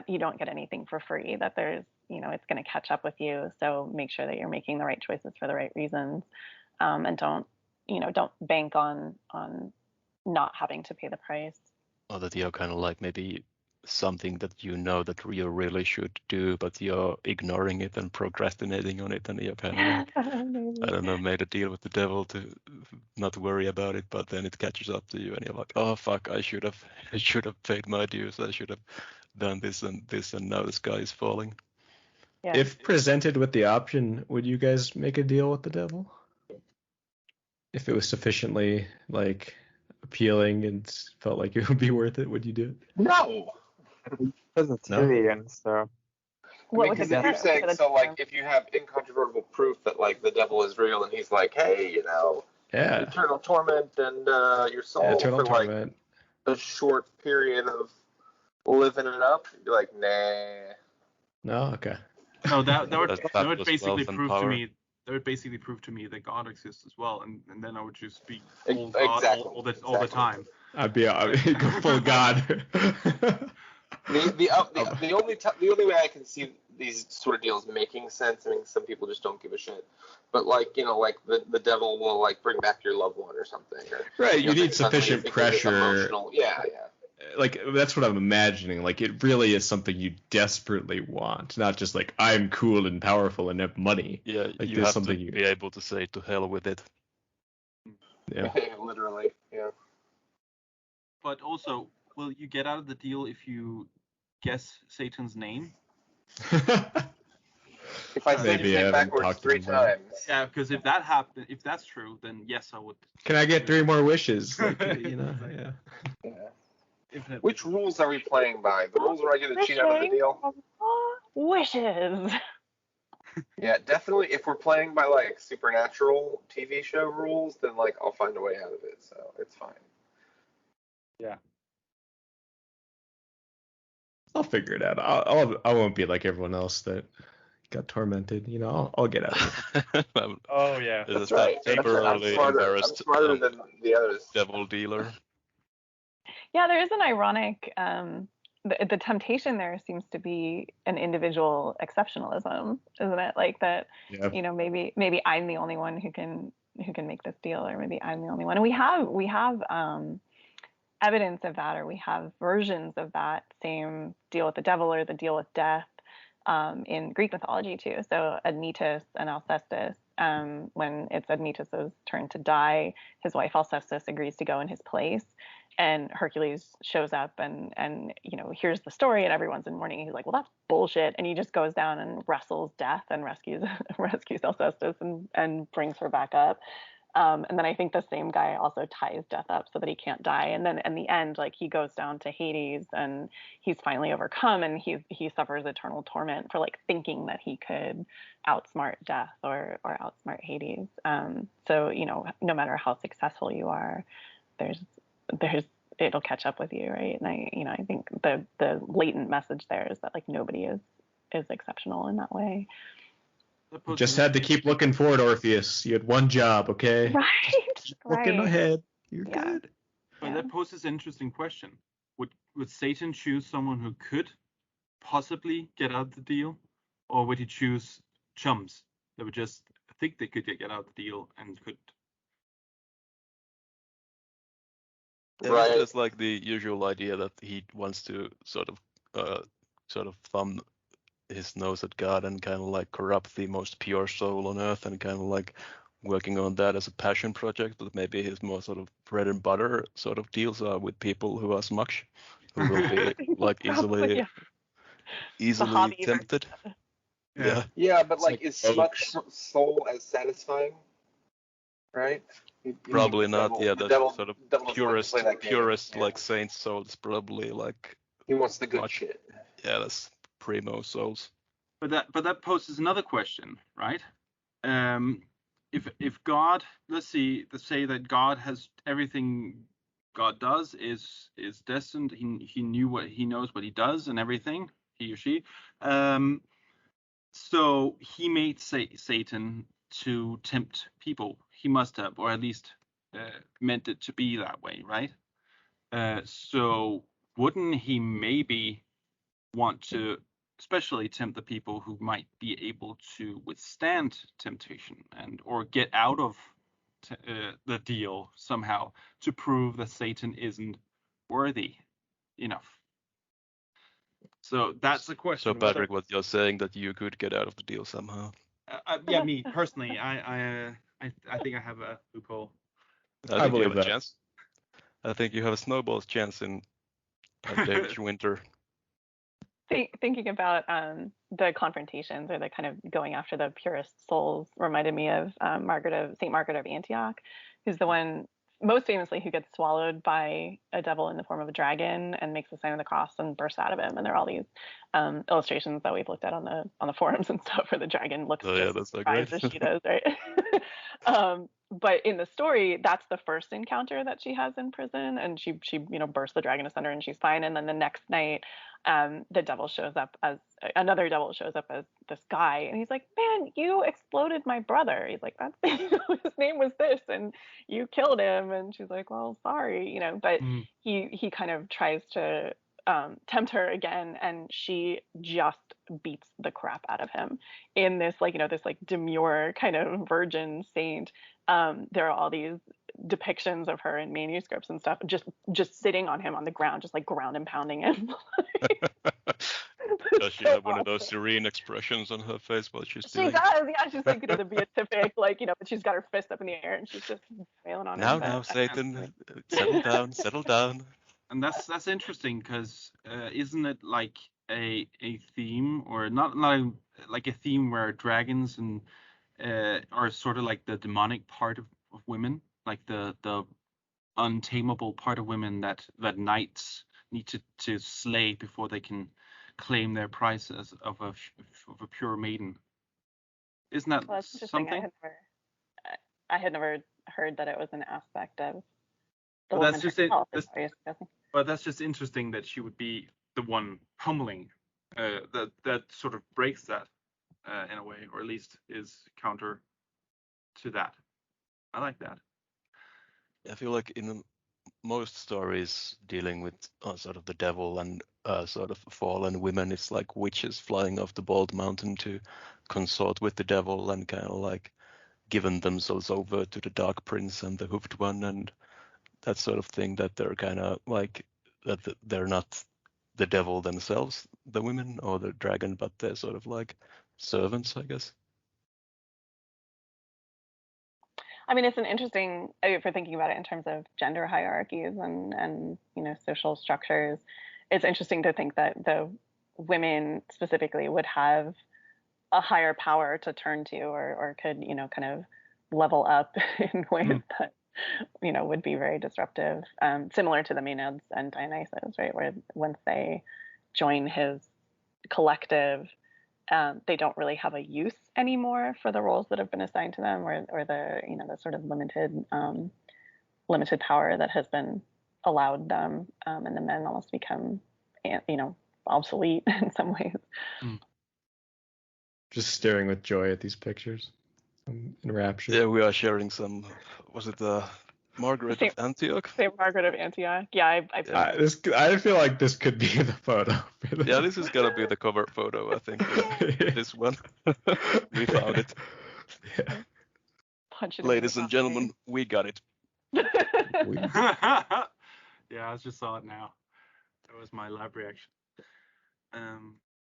you don't get anything for free, that there's it's going to catch up with you, so make sure that you're making the right choices for the right reasons, and don't bank on not having to pay the price. Or that you're kind of like maybe something that that you really should do, but you're ignoring it and procrastinating on it, and you're kind of like, I don't know, made a deal with the devil to not worry about it, but then it catches up to you, and you're like, oh fuck, I should have paid my dues, I should have done this, and now the sky is falling. Yeah. If presented with the option, would you guys make a deal with the devil? If it was sufficiently like appealing and felt like it would be worth it, would you do it? No. Vegetarian, so Because if you're saying, so like, if you have incontrovertible proof that like the devil is real, and he's like, hey, eternal torment and your soul eternal for torment, like a short period of living it up, you'd be like, nah. No, okay. No, that would basically wealth and prove to power. me. That would basically prove to me that God exists as well, and then I would just be full Exactly. God all the time. I'd go full God. The only way I can see these sort of deals making sense, I mean, some people just don't give a shit, but like like the devil will like bring back your loved one or something. Or, right, you need sufficient pressure. Yeah. Like that's what I'm imagining. Like it really is something you desperately want, not just like I'm cool and powerful and have money. Yeah, like you there's have something to be able to say to hell with it. Yeah. Literally. Yeah. But also, will you get out of the deal if you guess Satan's name? If I say his name backwards 3 times. Yeah, because if that happens, if that's true, then yes, I would. Can I get 3 more wishes? Like, Exactly. Yeah. Which rules are we playing by? The rules where I get to cheat out of the deal? Wishes. Yeah, definitely. If we're playing by like supernatural TV show rules, then like I'll find a way out of it, so it's fine. Yeah. I'll figure it out. I won't be like everyone else that got tormented. I'll get out of it. Oh yeah. That's right. Temporarily I'm embarrassed. smarter than the others. Devil dealer. Yeah, there is an ironic. The temptation there seems to be an individual exceptionalism, isn't it? Like that. Yeah. Maybe I'm the only one who can make this deal, or maybe I'm the only one. And we have evidence of that, or we have versions of that same deal with the devil or the deal with death in Greek mythology too. So Admetus and Alcestis, when it's Admetus's turn to die, his wife Alcestis agrees to go in his place, and Hercules shows up and hears the story, and everyone's in mourning. He's like, well, that's bullshit, and he just goes down and wrestles death and rescues Alcestis and brings her back up. And then I think the same guy also ties Death up so that he can't die. And then in the end, like he goes down to Hades and he's finally overcome, and he suffers eternal torment for like thinking that he could outsmart Death or outsmart Hades. So no matter how successful you are, there's it'll catch up with you, right? And I think the latent message there is that like nobody is exceptional in that way. You just had to keep looking forward, Orpheus. You had one job, okay? Right. Just looking ahead. You're good. But that poses an interesting question. Would Satan choose someone who could possibly get out of the deal, or would he choose chums that would just think they could get out of the deal and couldn't? Right. It's just like the usual idea that he wants to sort of thumb his nose at God and kind of like corrupt the most pure soul on earth, and kind of like working on that as a passion project. But maybe his more sort of bread and butter sort of deals are with people who are smutch, who will be like easily tempted. Yeah, but like is smutch soul as satisfying? Right? Probably not. Yeah, the sort of purest game. Like saint souls probably like. He wants the good shit. Yeah, that's primo souls. But that poses another question, right? If God, let's say that God has everything God does is destined. He knows what he does and everything, he or she. So he made Satan to tempt people. He must have, or at least meant it to be that way, right? So wouldn't he maybe want to especially tempt the people who might be able to withstand temptation or get out of the deal somehow, to prove that Satan isn't worthy enough? So that's the question. So Patrick, what you're saying that you could get out of the deal somehow? Yeah, me personally, I think I have a loophole. I I think you believe have a that. chance. I think you have a snowball's chance in Danish winter. Thinking about the confrontations or the kind of going after the purest souls reminded me of Saint Margaret of Antioch, who's the one most famously who gets swallowed by a devil in the form of a dragon and makes the sign of the cross and bursts out of him. And there are all these illustrations that we've looked at on the forums and stuff where the dragon looks Oh yeah, just that's so surprised great. as she does, right? But in the story, that's the first encounter that she has in prison, and she bursts the dragon asunder and she's fine. And then the next night, the devil shows up as another devil shows up as this guy, and he's like, "Man, you exploded my brother." He's like, "That's his name was this, and you killed him." And she's like, "Well, sorry," But he kind of tries to tempt her again, and she just beats the crap out of him in this this demure kind of virgin saint. There are all these depictions of her in manuscripts and stuff, just sitting on him on the ground, just like ground and pounding him. Does she have one of those serene expressions on her face while she's She doing it? does, yeah. She's like, the beatific, but she's got her fist up in the air and she's just wailing on him. Now, Satan, settle down. And that's interesting, because isn't it like a theme, or not like a theme where dragons and are sort of like the demonic part of women, like the untamable part of women that knights need to slay before they can claim their prize of a pure maiden. Isn't that Well, that's interesting. something? I had never heard that it was an aspect of the But woman that's just herself. But that's just interesting that she would be the one pummeling. That sort of breaks that in a way, or at least is counter to that. I like that. I feel like in most stories dealing with sort of the devil and sort of fallen women, it's like witches flying off the bald mountain to consort with the devil and kind of like given themselves over to the dark prince and the hoofed one and that sort of thing, that they're kind of like that they're not the devil themselves, the women or the dragon, but they're sort of like servants, I guess. I mean, it's an interesting, if we're thinking about it in terms of gender hierarchies and social structures, it's interesting to think that the women specifically would have a higher power to turn to, or could kind of level up in ways that would be very disruptive, similar to the Maenads and Dionysus, right, where once they join his collective, they don't really have a use anymore for the roles that have been assigned to them, or the the sort of limited power that has been allowed them, and the men almost become obsolete in some ways. Just staring with joy at these pictures. I'm enraptured. Yeah, we are sharing some. Was it Margaret of Antioch? Saint Margaret of Antioch. Yeah, I feel like this could be the photo. Yeah, this is gonna be the cover photo, I think. This one. We found it. Yeah. Punch it. Ladies and gentlemen, we got it. Yeah, I just saw it now. That was my live reaction.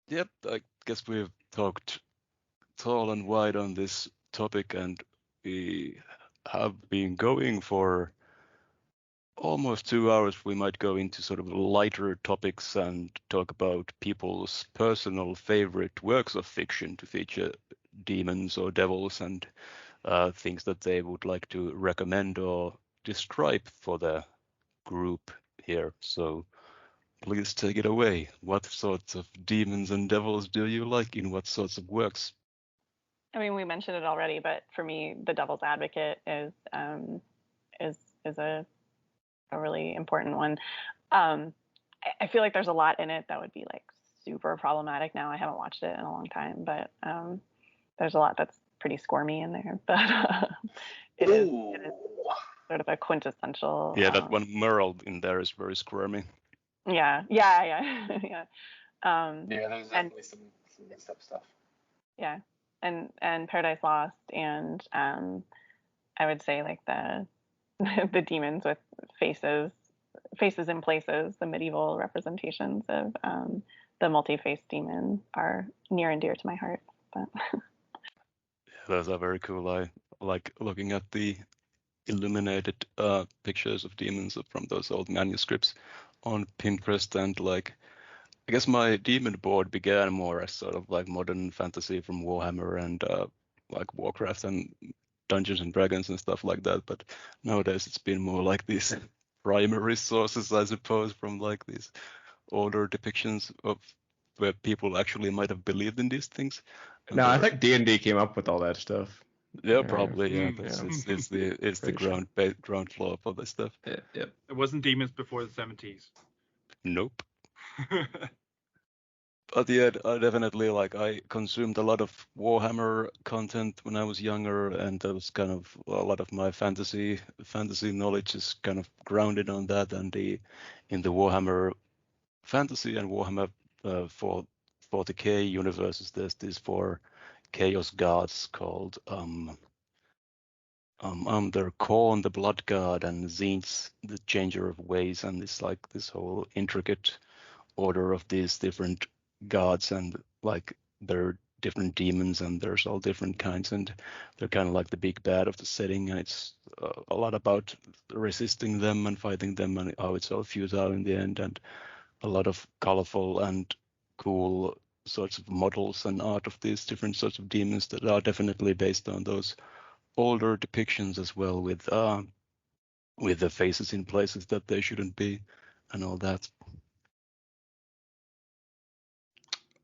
Yep, I guess we've talked tall and wide on this topic, and we have been going for almost 2 hours. We might go into sort of lighter topics and talk about people's personal favorite works of fiction to feature demons or devils and things that they would like to recommend or describe for the group here. So please take it away. What sorts of demons and devils do you like in what sorts of works? I mean, we mentioned it already, but for me, The Devil's Advocate is a a really important one. I feel like there's a lot in it that would be like super problematic now. I haven't watched it in a long time, but there's a lot that's pretty squirmy in there. But it is sort of a quintessential. Yeah, that one Merle in there is very squirmy. Yeah. Yeah, there's definitely some mixed up stuff. Yeah, and Paradise Lost, and I would say like the the demons with faces in places, the medieval representations of the multi-faced demon are near and dear to my heart. But Those are very cool. I like looking at the illuminated pictures of demons from those old manuscripts on Pinterest, and like I guess my demon board began more as sort of like modern fantasy from Warhammer and like Warcraft and Dungeons and Dragons and stuff like that. But nowadays it's been more like these primary sources, I suppose, from like these older depictions of where people actually might have believed in these things. No, I think D&D came up with all that stuff. Yeah, probably. Yeah, but yeah. it's the ground floor for this stuff. Yeah. It wasn't demons before the 70s. Nope. But yeah, I definitely like I consumed a lot of Warhammer content when I was younger, and that was kind of a lot of my fantasy knowledge is kind of grounded on that. And in the Warhammer fantasy and Warhammer for 40k universes, there's these 4 chaos gods called they're Khorne, the blood god, and Tzeentch, the changer of ways, and it's like this whole intricate order of these different gods, and like they're different demons, and there's all different kinds, and they're kind of like the big bad of the setting, and it's a lot about resisting them and fighting them, and how it's all futile in the end, and a lot of colorful and cool sorts of models and art of these different sorts of demons that are definitely based on those older depictions as well, with the faces in places that they shouldn't be and all that.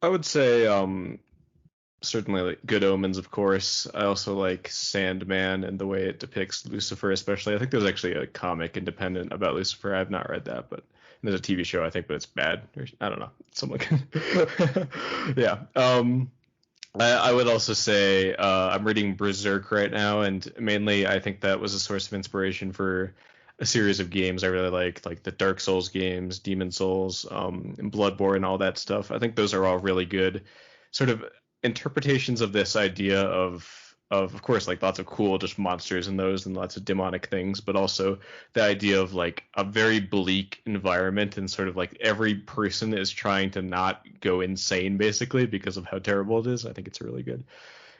I would say certainly like Good Omens, of course. I also like Sandman and the way it depicts Lucifer, especially. I think there's actually a comic independent about Lucifer. I've not read that, but there's a TV show, I think, but it's bad. I don't know. Someone can. Yeah. I would also say I'm reading Berserk right now, and mainly I think that was a source of inspiration for a series of games I really like the Dark Souls games, Demon Souls, and Bloodborne, all that stuff. I think those are all really good sort of interpretations of this idea of course, like lots of cool just monsters in those and lots of demonic things, but also the idea of like a very bleak environment, and sort of like every person is trying to not go insane basically because of how terrible it is. I think it's a really good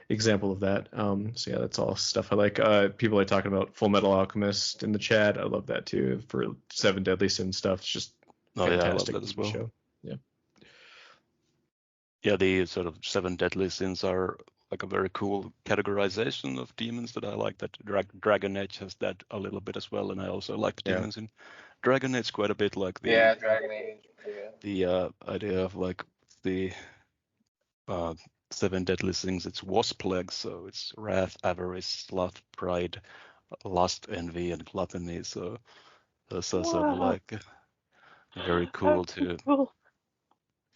example of that. So yeah, that's all stuff I like. People are talking about Full Metal Alchemist in the chat. I love that too. For 7 Deadly Sins stuff, it's just fantastic. Yeah, I love that as well. Show. Yeah, the sort of 7 Deadly Sins are like a very cool categorization of demons that I like. That Dragon Age has that a little bit as well, and I also like the demons in Dragon Age quite a bit. Like the Dragon Age. Yeah. The idea of like the 7 Deadly Sins. It's wasp legs, so it's wrath, avarice, sloth, pride, lust, envy, and gluttony. So those are sort of like very cool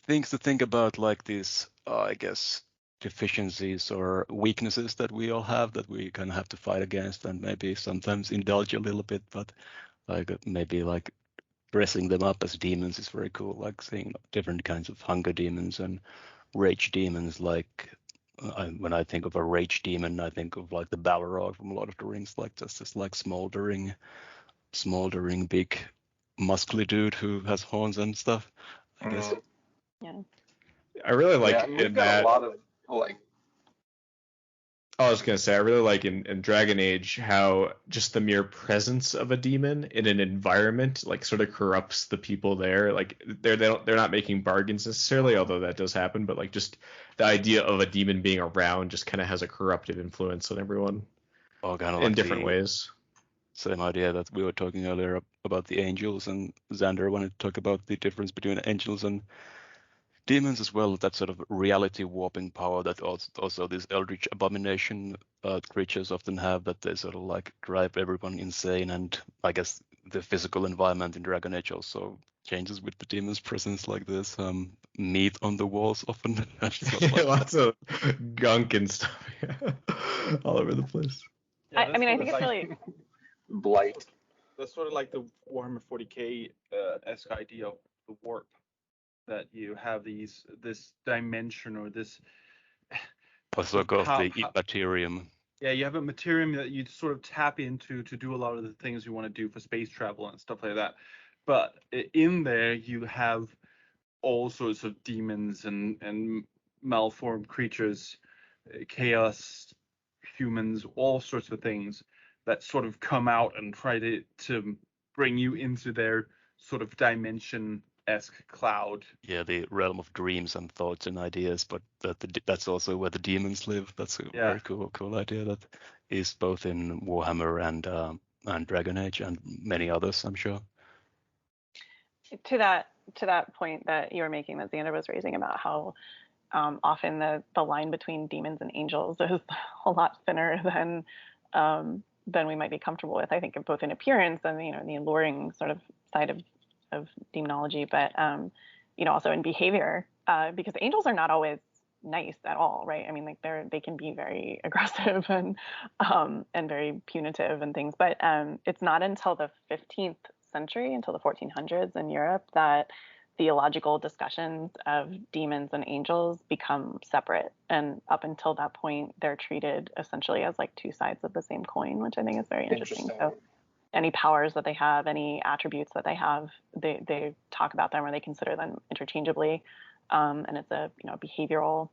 things to think about, like these, I guess, deficiencies or weaknesses that we all have that we kind of have to fight against, and maybe sometimes indulge a little bit, but like maybe like dressing them up as demons is very cool, like seeing different kinds of hunger demons and rage demons. Like when I think of a rage demon, I think of like the Balrog from Lord of the Rings, like just this like smoldering big muscly dude who has horns and stuff, I guess. Yeah. I really like in that. A lot of like. I was gonna say I really like in Dragon Age how just the mere presence of a demon in an environment like sort of corrupts the people there. Like they're not making bargains necessarily, although that does happen. But like just the idea of a demon being around just kind of has a corruptive influence on everyone. Oh, kind of in like different ways. Same idea that we were talking earlier about the angels, and Xander wanted to talk about the difference between angels and demons as well, that sort of reality warping power that also these eldritch abomination creatures often have, that they sort of like drive everyone insane. And I guess the physical environment in Dragon Age also changes with the demon's presence, like this meat on the walls often. Lots of gunk and stuff all over the place. Yeah, I mean, I that's think it's like- really Blight. That's sort of like the Warhammer 40k esque idea of the warp, that you have this dimension or this. Also got How- the Imperium. Yeah, you have a materium that you sort of tap into to do a lot of the things you want to do for space travel and stuff like that. But in there, you have all sorts of demons and malformed creatures, chaos, humans, all sorts of things that sort of come out and try to bring you into their sort of dimension-esque cloud. Yeah, the realm of dreams and thoughts and ideas, but that's also where the demons live. That's a very cool idea that is both in Warhammer and Dragon Age and many others, I'm sure. to that point that you were making, that Xander was raising, about how often the line between demons and angels is a lot thinner than we might be comfortable with. I think both in appearance and the alluring sort of side of demonology, but also in behavior, because angels are not always nice at all, right? I mean, like they can be very aggressive and very punitive and things, but it's not until the 15th century, until the 1400s in Europe, that theological discussions of demons and angels become separate, and up until that point they're treated essentially as like two sides of the same coin, which I think is very interesting. So any powers that they have, any attributes that they have, they talk about them, or they consider them interchangeably, and it's a behavioral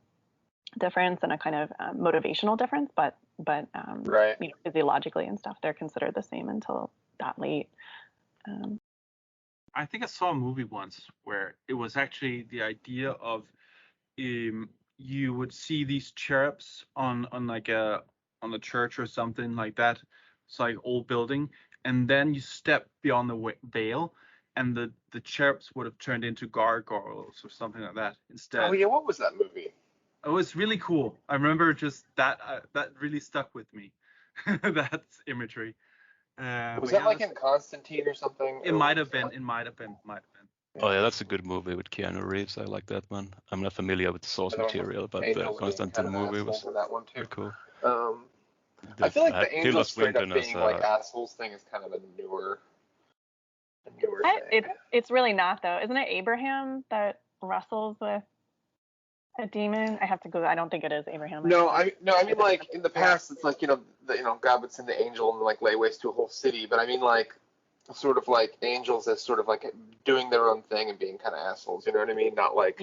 difference and a kind of motivational difference, but Right. physiologically and stuff, they're considered the same until that late. I think I saw a movie once where it was actually the idea of you would see these cherubs on a church or something like that. It's like old building, and then you step beyond the veil, and the cherubs would have turned into gargoyles or something like that instead. Oh yeah, what was that movie? Oh, it's really cool. I remember just that really stuck with me. That's imagery. Was that like in Constantine or something? It might have been. Oh yeah, that's a good movie with Keanu Reeves. I like that one. I'm not familiar with the source material, but the Constantine movie was that one too. very cool. I feel like the Tilda angels straight up Swinton being as, like assholes thing is kind of a newer thing. It's really not, though. Isn't it Abraham that wrestles with a demon? I have to go. I don't think it is Abraham. I mean like in the past it's like God would send the angel and like lay waste to a whole city, but I mean like sort of like angels as sort of like doing their own thing and being kind of assholes, you know what I mean? Not like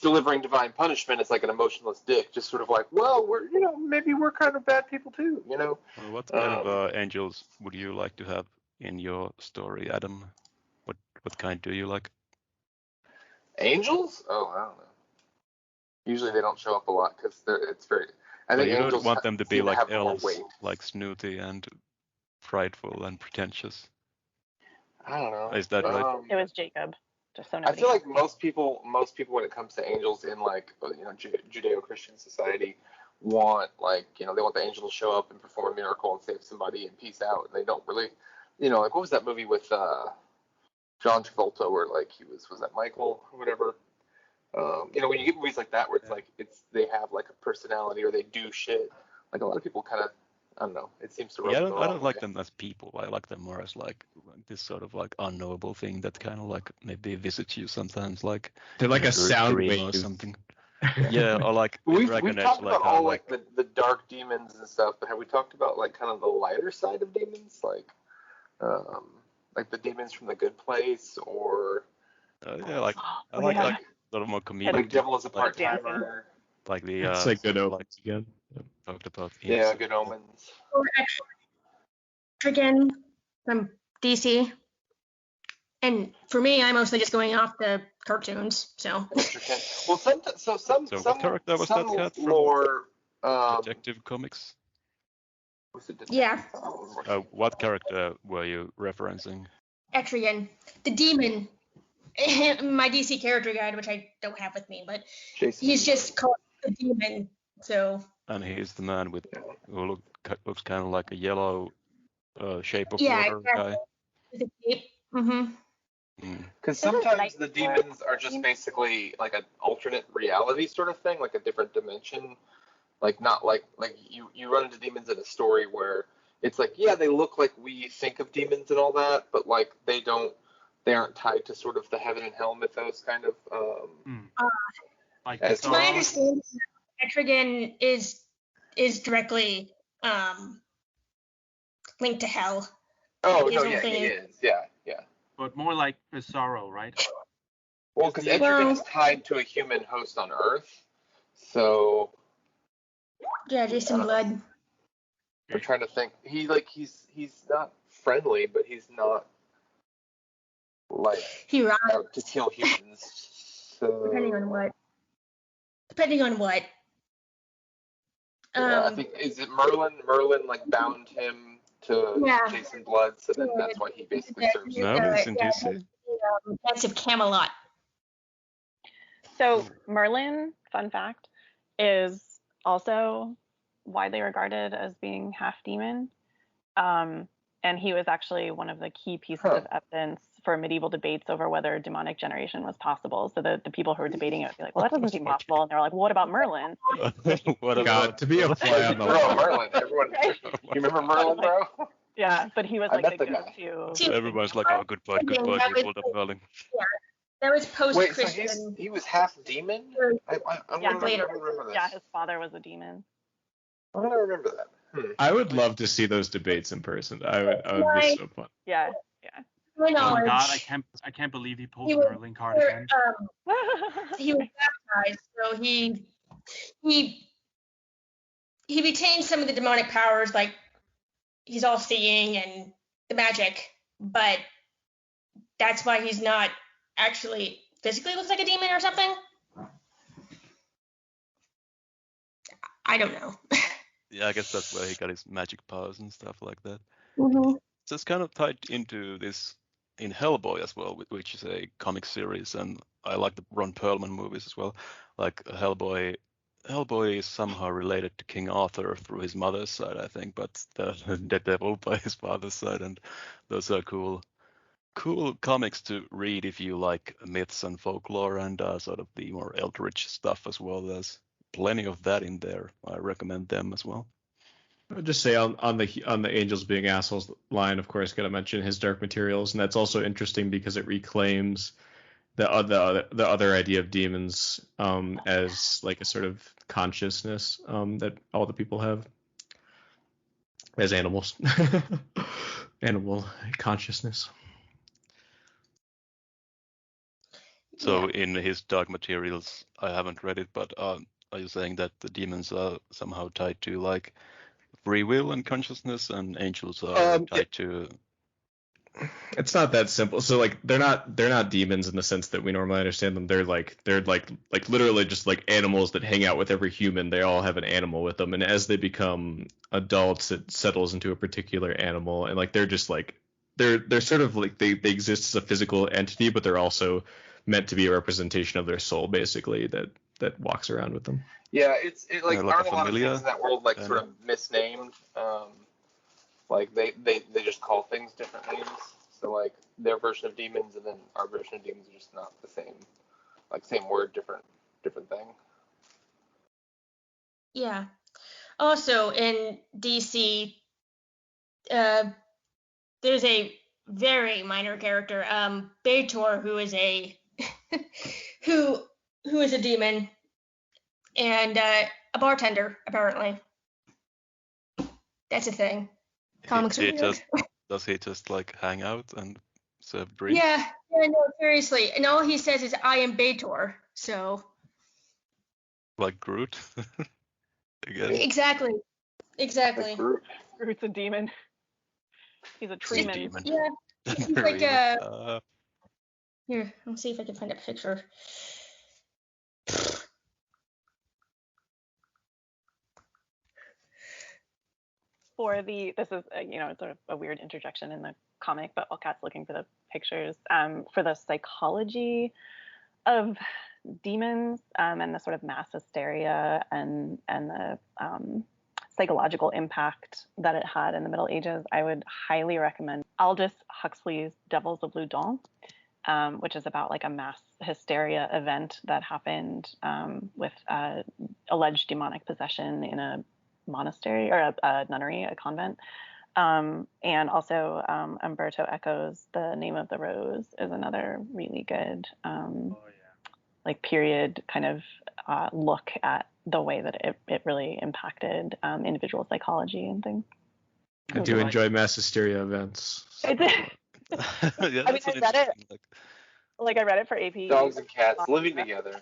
delivering divine punishment as like an emotionless dick, just sort of like, well, we're maybe we're kind of bad people too, Well, what kind of angels would you like to have in your story, Adam? What kind do you like? Angels? Oh, I don't know. Usually they don't show up a lot because it's very. I think you angels don't want them to be like elves, weight. like snooty and prideful and pretentious. I don't know. Is that right? It was Jacob. Just so I feel like most people when it comes to angels in like Judeo-Christian society want they want the angel to show up and perform a miracle and save somebody and peace out, and they don't really like what was that movie with John Travolta where like he was that Michael or whatever. When you get movies like that where it's like they have like a personality or they do shit, like a lot of people kind of, I don't know, it seems to rub I don't like them as people. I like them more as like this sort of like unknowable thing that kind of like maybe visits you sometimes, like they're like a sound dream wave or something. Yeah, or like we've Dragon Age, talked like about how all like the dark demons and stuff, but have we talked about like kind of the lighter side of demons, like the demons from the Good Place, or I like a little more comedic. Like Devil is a Part-Timer. Like the it's like Good Omens again. Talked about. Yeah, Good Omens. Or again from DC. And for me, I'm mostly just going off the cartoons. So. Well, some what character was that cat from? Lore, Detective Comics. Yeah. What character were you referencing? Etrigan, the demon. My DC character guide, which I don't have with me, but he's just called the demon. So. And he's the man who looks kind of like a yellow shape of water exactly. guy. With a cape. Mm-hmm. Because This is sometimes the Nightmare. demons are just basically like an alternate reality sort of thing, like a different dimension. Like not like you run into demons in a story where it's like, yeah, they look like we think of demons and all that, but like they aren't tied to sort of the heaven and hell mythos kind of. Like As To my far- understanding, Etrigan is directly linked to hell. Oh His no, whole yeah, thing he is, yeah. but more like Pizarro, right? Well, because Well- Etrigan is tied to a human host on Earth, so Yeah, Jason Blood. I'm trying to think. He's not friendly, but he's not like He rides. out to kill humans. So Depending on what. Depending on what. yeah, I think is it Merlin? Merlin like bound him to Yeah. Jason Blood, so then that's why he basically serves. No, he's in DC. Knights of Camelot. So Merlin, fun fact, is also widely regarded as being half demon. And he was actually one of the key pieces of evidence for medieval debates over whether demonic generation was possible. So the people who were debating it would be like, well, that doesn't seem possible. And they're like, well, what about Merlin? What God, about to be a fly on the Bro, wall. Merlin. Everyone, you remember Merlin, bro? Yeah, but he was I like met the the guy. go-to. Everyone's like, oh, good point, you pulled up Merlin. That was Wait, so post-Christian. he was half demon? I Yeah, remember this. Yeah, his father was a demon. I don't remember that. I would love to see those debates in person. I would be so fun. Yeah. My Oh my knowledge. god, I can't believe he pulled He the was, Merlin card again. he was baptized, so he retained some of the demonic powers, like he's all seeing and the magic, but that's why he's not actually physically looks like a demon or something. I don't know. Yeah, I guess that's where he got his magic powers and stuff like that. Mm-hmm. So it's kind of tied into this in Hellboy as well, which is a comic series, and I like the Ron Perlman movies as well. Like Hellboy is somehow related to King Arthur through his mother's side, I think, but the devil by his father's side, and those are cool comics to read if you like myths and folklore and sort of the more eldritch stuff as well. There's plenty of that in there. I recommend them as well. I would just say on the angels being assholes line, of course, got to mention his Dark Materials, and that's also interesting because it reclaims the other idea of demons as like a sort of consciousness that all the people have as animals, animal consciousness. So in his Dark Materials, I haven't read it, but are you saying that the demons are somehow tied to like free will and consciousness, and angels are tied to? It's not that simple. So like they're not demons in the sense that we normally understand them. They're like literally just like animals that hang out with every human. They all have an animal with them, and as they become adults, it settles into a particular animal, and like they're just like they're sort of like they exist as a physical entity, but they're also meant to be a representation of their soul, basically, that walks around with them. Yeah, it's like Yeah, like aren't a a lot of familiar, things in that world like kinda. sort of misnamed? Like they just call things different names. So like their version of demons and then our version of demons are just not the same. Like same word, different thing. Yeah. Also in DC, there's a very minor character, Beator, who is a who is a demon and a bartender apparently. That's a thing. Comics are weird. Does he just like hang out and serve drinks? Yeah, no, seriously. And all he says is, "I am Beator." So. Like Groot. Again. Exactly. Like Groot. Groot's a demon. He's a Tree treeman. demon. Yeah. He's like Here, let's see if I can find a picture. This is sort of a weird interjection in the comic, but while Kat's looking for the pictures, for the psychology of demons and the sort of mass hysteria and the psychological impact that it had in the Middle Ages, I would highly recommend Aldous Huxley's Devils of Loudun, which is about like a mass hysteria event that happened with alleged demonic possession in a monastery or a nunnery, a convent. And also Umberto Eco's The Name of the Rose is another really good like period kind of look at the way that it really impacted individual psychology and things. I do enjoy mass hysteria events. I did. Yeah, I mean, I read it. Like I read it for AP. Dogs and cats living together.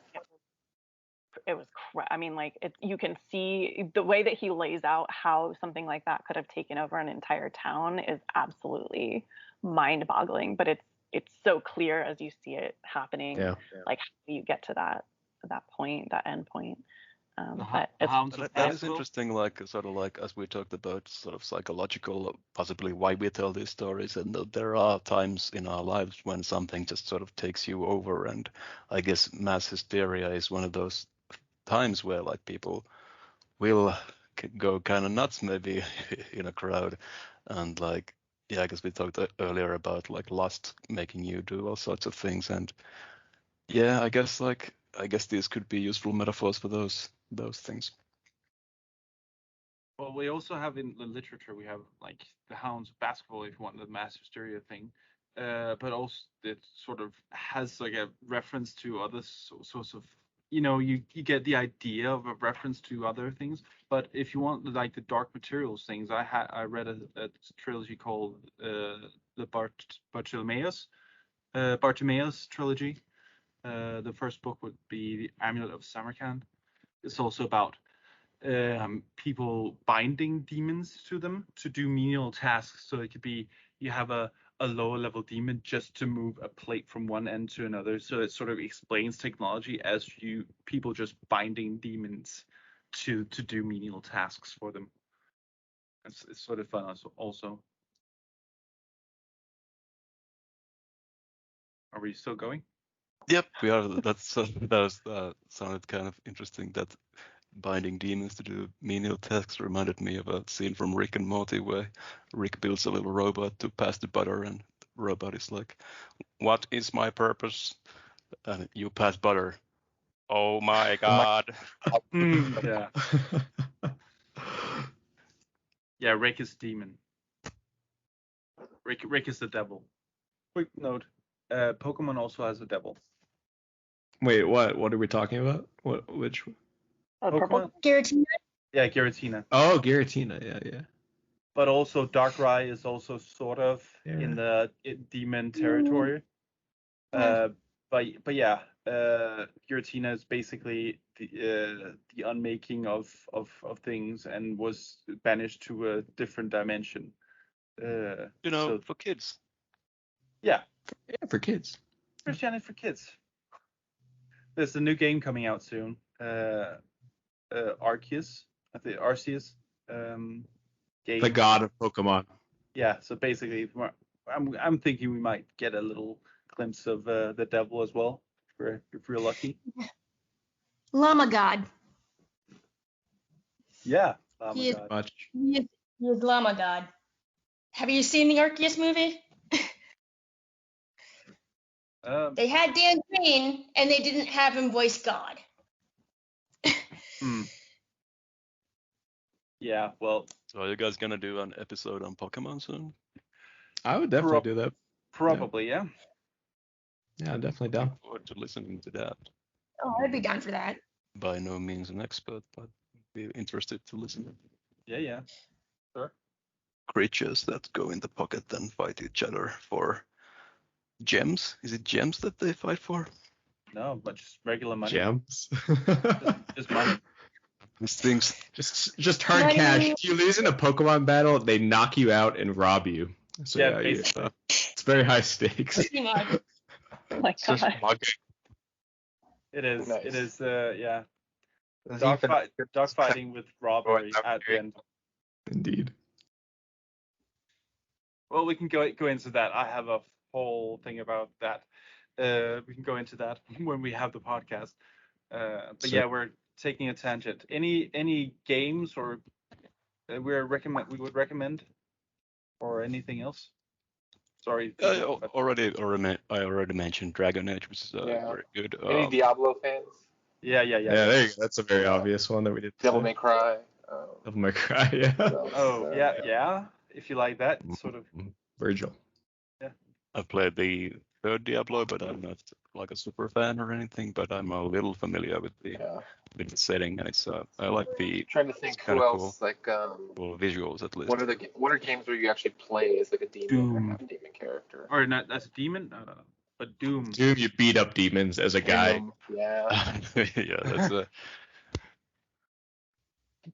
It was I mean, like you can see the way that he lays out how something like that could have taken over an entire town is absolutely mind-boggling, but it's so clear as you see it happening. Yeah. Like how do you get to that point, that end point. But that is interesting, like sort of like as we talked about sort of psychological, possibly why we tell these stories, and there are times in our lives when something just sort of takes you over, and I guess mass hysteria is one of those times where like people will go kind of nuts maybe in a crowd, and like I guess we talked earlier about like lust making you do all sorts of things, and I guess these could be useful metaphors for those things. Well, we also have in the literature, we have like the Hounds of Basketball, if you want, the mass hysteria thing, but also it sort of has like a reference to other sorts of, you get the idea of a reference to other things. But if you want like the dark materials things, I read a trilogy called the Bartimaeus trilogy. The first book would be The Amulet of Samarkand. It's also about people binding demons to them to do menial tasks. So it could be you have a lower level demon just to move a plate from one end to another. So it sort of explains technology as people just binding demons to do menial tasks for them. It's sort of fun also. Are we still going? Yep, we are. That sounded kind of interesting. That binding demons to do menial tasks reminded me of a scene from Rick and Morty where Rick builds a little robot to pass the butter, and the robot is like, "What is my purpose?" And you pass butter. Oh my god! Yeah. Yeah, Rick is demon. Rick is the devil. Quick note: Pokemon also has a devil. Wait, what are we talking about? Which? Purple? Giratina? Yeah, Giratina. Oh, Giratina. Yeah. But also Darkrai is also sort of in the demon territory. But yeah, Giratina is basically the unmaking of things and was banished to a different dimension. For kids. Yeah, for kids. Christianity for kids. There's a new game coming out soon. Arceus, I think Arceus. Game. The god of Pokemon. Yeah, so basically, I'm thinking we might get a little glimpse of the devil as well, if we're lucky. Llama God. Yeah, Llama God. He is Llama God. Have you seen the Arceus movie? They had Dan Green, and they didn't have him voice God. Yeah, well. So are you guys gonna do an episode on Pokemon soon? I would definitely do that. Probably, yeah. Yeah, definitely down. Looking forward to listening to that. Oh, I'd be down for that. By no means an expert, but be interested to listen. Yeah. Sure. Creatures that go in the pocket and fight each other for gems. Is it gems that they fight for? No, but just regular money. Gems. just money. These things. Just hard cash. If you lose in a Pokemon battle, they knock you out and rob you. So yeah, it's very high stakes. Oh my god. It is. Nice. It is. Yeah. Dogfighting with robbery at the end. Indeed. Well, we can go into that. I have a whole thing about that. We can go into that when we have the podcast. But yeah, we're taking a tangent. Any games or we would recommend, or anything else? Sorry. I already mentioned Dragon Age, which is Yeah. very good. Any Diablo fans? Yeah. Yeah, there you go. That's a very Yeah. obvious one that we did. Devil May Cry. Devil May Cry, yeah. Oh, yeah. If you like that sort of. Virgil. I've played the third Diablo, but I'm not like a super fan or anything. But I'm a little familiar with the setting, and it's I like the. Trying to think kind who of else cool visuals at least. What are games where you actually play as like a demon Doom. or half demon character? Or not as a demon? No. But Doom. Doom, you beat up demons as a guy. Doom, yeah. Yeah, that's a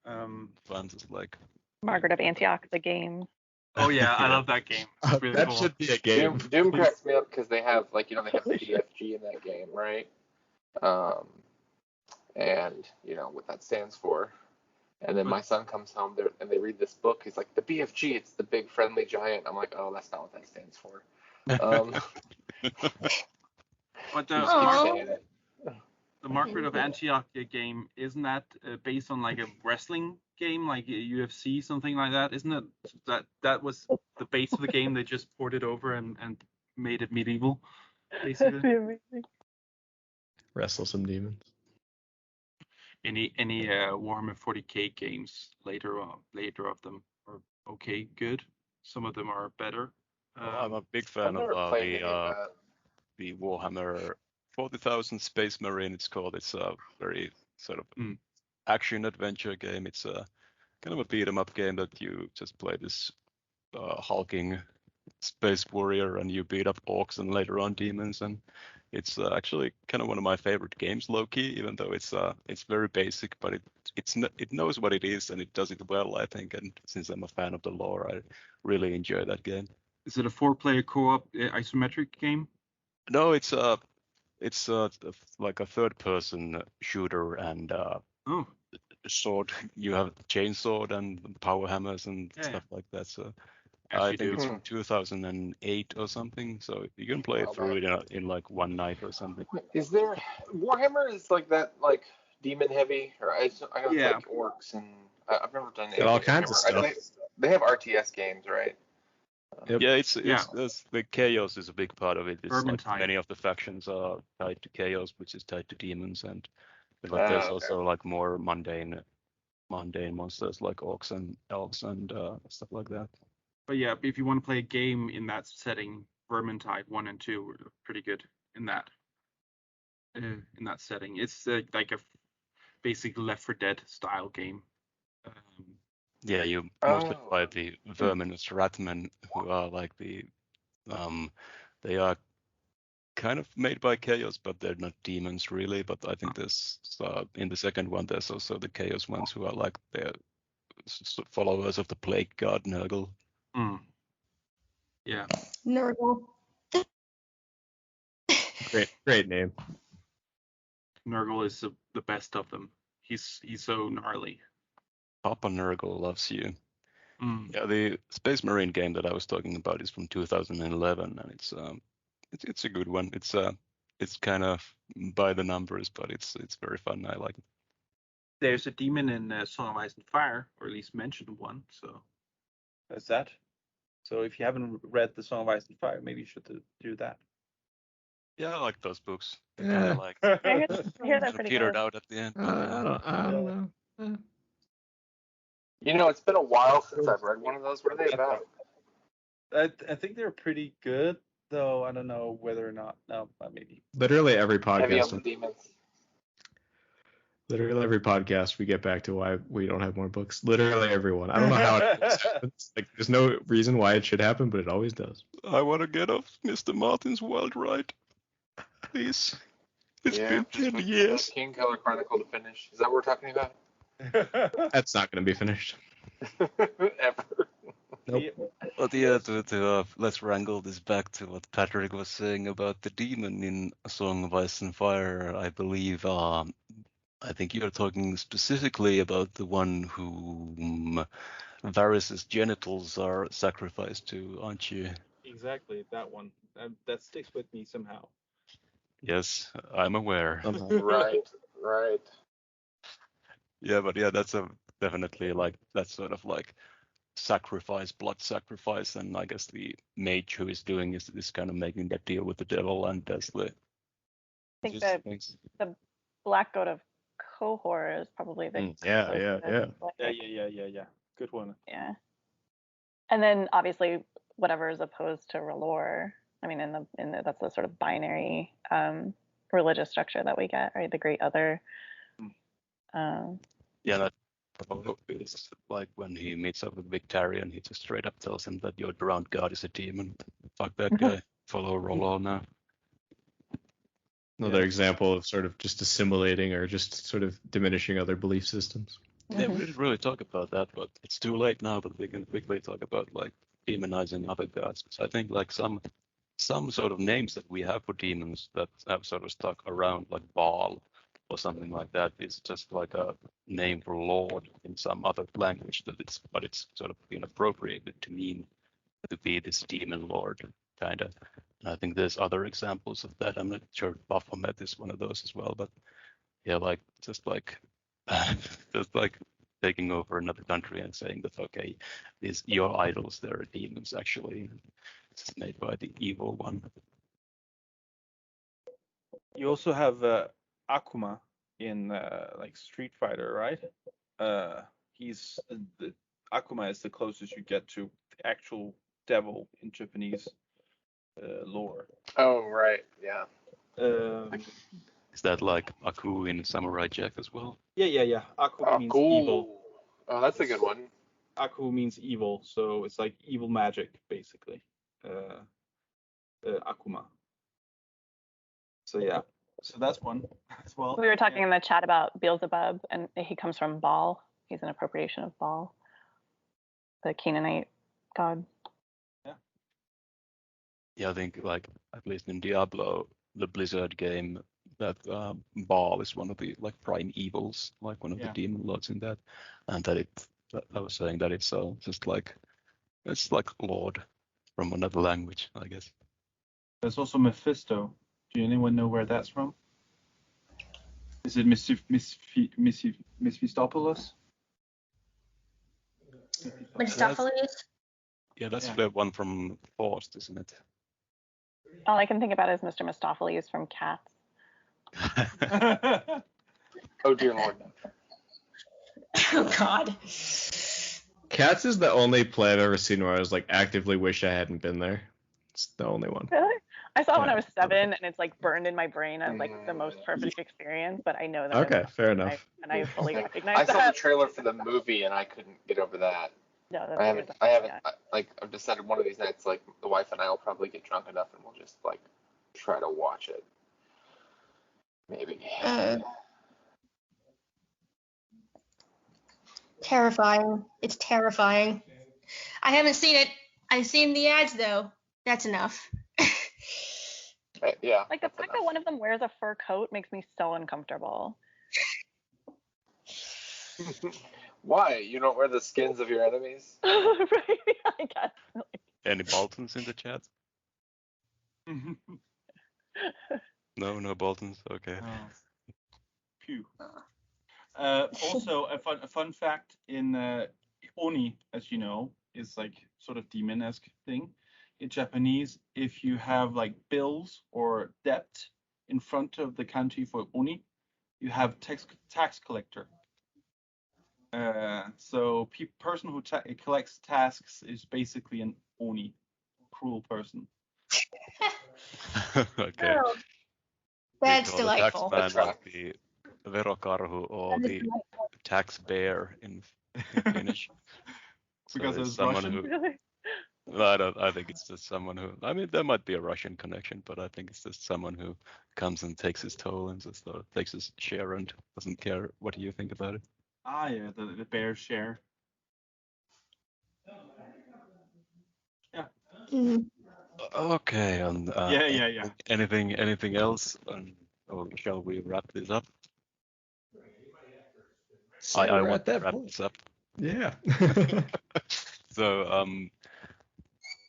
Um. just like. Margaret of Antioch, the game. Oh yeah, I love that game. It's really That cool. should be a game. Doom cracks me up because they have they have the BFG in that game, right? And what that stands for. And then my son comes home there and they read this book. He's like, the BFG, it's the big friendly giant. I'm like, oh, that's not what that stands for. But He just keeps saying it. the Margaret of Antioch game, isn't that based on like a wrestling game, like UFC, something like that? Isn't it that was the base of the game? They just ported over and made it medieval, basically. Amazing. Wrestle some demons. Any Warhammer 40k games later of them are okay, good. Some of them are better. I'm a big fan I've of never played any of that. the Warhammer 40,000 Space Marine. It's called. It's a very sort of action adventure game. It's a kind of a beat 'em up game that you just play this hulking space warrior and you beat up orcs and later on demons, and it's actually kind of one of my favorite games, low-key, even though it's very basic, but it knows what it is and it does it well, I think, and since I'm a fan of the lore, I really enjoy that game. Is it a 4-player co-op isometric game? No, it's like a third-person shooter and sword. You have chainsaw and power hammers and stuff like that. So I think it's from 2008 or something. So you can play it through in like one night or something. Is there Warhammer is like that, like demon heavy, or I don't like orcs, and I've never done all kinds of stuff. They have RTS games, right? Yeah, it's the chaos is a big part of it. It's like many of the factions are tied to chaos, which is tied to demons, and but there's also like more mundane monsters like orcs and elves and stuff like that. But yeah, if you want to play a game in that setting, Vermintide 1 and 2 were pretty good in that setting. It's like a basic Left 4 Dead style game. Yeah, you mostly play the verminous ratmen, who are like they are kind of made by chaos, but they're not demons really. But I think there's in the second one there's also the chaos ones who are like they're followers of the plague god Nurgle. Yeah. Nurgle. Great name. Nurgle is the best of them. He's so gnarly. Papa Nurgle loves you. Yeah, the Space Marine game that I was talking about is from 2011, and it's a good one. It's kind of by the numbers, but it's very fun. I like it. There's a demon in Song of Ice and Fire, or at least mentioned one. So that's that. So if you haven't read the Song of Ice and Fire, maybe you should do that. Yeah, I like those books. Kind of like I hear they're pretty petered good. out at the end. I don't know. It's been a while since I've read one of those. What are they about? I think they're pretty good, though. I don't know whether or not. No, maybe. Literally every Heavy on podcast. the demons. Literally every podcast, we get back to why we don't have more books. Literally everyone. I don't know how it happens. Like, there's no reason why it should happen, but it always does. I want to get off Mr. Martin's wild ride. Please. It's been 10 years. King Killer Chronicle to finish. Is that what we're talking about? That's not going to be finished. Ever. Nope. But yeah, let's wrangle this back to what Patrick was saying about the demon in A Song of Ice and Fire. I believe, I think you're talking specifically about the one whom Varys' genitals are sacrificed to, aren't you? Exactly, that one. That sticks with me somehow. Yes, I'm aware. Right. Yeah, but yeah, that's a definitely like that's sort of like blood sacrifice, and I guess the mage who is doing is kind of making that deal with the devil and does the I think the black goat of Qohor is probably the Yeah. Yeah. Good one. Yeah. And then obviously whatever is opposed to R'hllor. I mean, that's the sort of binary religious structure that we get, right? The great other. Yeah, that is like when he meets up with Victarion, he just straight up tells him that your drowned god is a demon. Fuck that guy. Follow R'hllor now. Another example of sort of just assimilating or just sort of diminishing other belief systems. Yeah, we didn't really talk about that, but it's too late now. But we can quickly talk about like demonizing other gods. So I think like some sort of names that we have for demons that have sort of stuck around, like Baal or something like that, is just like a name for Lord in some other language but it's sort of been appropriated to mean to be this demon lord kind of. And I think there's other examples of that. I'm not sure Baphomet is one of those as well, but yeah, like just like taking over another country and saying that okay, these your idols, they're demons actually. It's made by the evil one. You also have Akuma in like Street Fighter, right? He's the Akuma is the closest you get to the actual devil in Japanese lore. Oh right, yeah. Is that like Aku in Samurai Jack as well? Yeah. Aku means cool. evil. Oh, that's a good one. Aku means evil, so it's like evil magic, basically. Akuma. So yeah, so that's one as well. We were talking in the chat about Beelzebub, and he comes from Baal. He's an appropriation of Baal, the Canaanite god. Yeah, I think like at least in Diablo, the Blizzard game, that Baal is one of the like prime evils, like one of the demon lords in that, and that I was saying that it's just like it's like Lord from another language, I guess. There's also Mephisto. Do anyone know where that's from? Is it Mephistopheles? Mephistopheles? Yeah, that's the one from Faust, isn't it? All I can think about is Mr. Mistopheles from Cats. Oh dear Lord. Oh God. Cats is the only play I've ever seen where I was like actively wish I hadn't been there. It's the only one. Really? I saw it when I was 7, and it's like burned in my brain as like the most perfect experience. But I know that. Okay, fair enough. I fully recognize I that. saw the trailer for the movie and I couldn't get over that. No, that's I haven't. Yeah. I've decided one of these nights, like the wife and I will probably get drunk enough and we'll just like try to watch it. Maybe. Terrifying. It's terrifying. I haven't seen it. I've seen the ads though. That's enough. Yeah. Like the fact that one of them wears a fur coat makes me so uncomfortable. Why? You don't wear the skins of your enemies? Right? I guess. Any Boltons in the chat? No Boltons. Okay. Phew. Also, a fun fact in Oni, as you know, is like sort of demon-esque thing. In Japanese, if you have like bills or debt in front of the county for Oni, you have tax collector. So person who collects tasks is basically an Oni, cruel person. Okay. Oh, that's delightful. The tax man like the verokarhu or the tax bear in Finnish. Because it's someone Russian. Who, I think it's just someone who. I mean, there might be a Russian connection, but I think it's just someone who comes and takes his toll and just takes his share and doesn't care what you think about it. Ah, yeah, the bear share. Yeah. Mm-hmm. Okay, and Yeah. Anything else? Or shall we wrap this up? I want to wrap this up. Yeah. So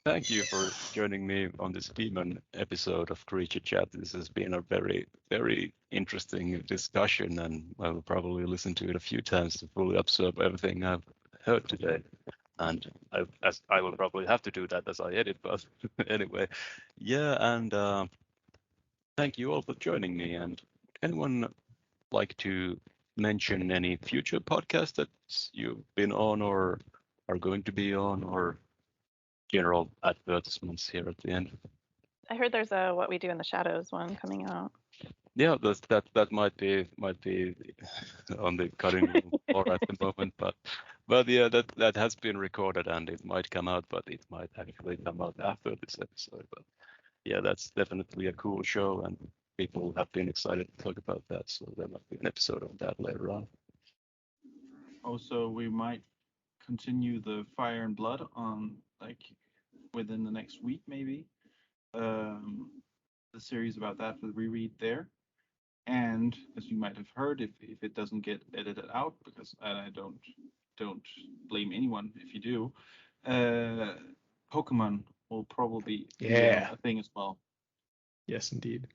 Thank you for joining me on this demon episode of Creature Chat. This has been a very, very interesting discussion, and I will probably listen to it a few times to fully absorb everything I've heard today. And I will probably have to do that as I edit, but anyway, yeah. And thank you all for joining me. And anyone like to mention any future podcasts that you've been on or are going to be on, or general advertisements here at the end? I heard there's a What We Do in the Shadows one coming out. Yeah, that might be on the cutting room floor at the moment, but yeah, that has been recorded and it might come out, but it might actually come out after this episode. But yeah, that's definitely a cool show, and people have been excited to talk about that. So there might be an episode of that later on. Also, we might continue the Fire and Blood on within the next week, maybe. The series about that for the reread there. And as you might have heard, if it doesn't get edited out, because I don't blame anyone if you do, Pokemon will probably be a thing as well. Yes, indeed.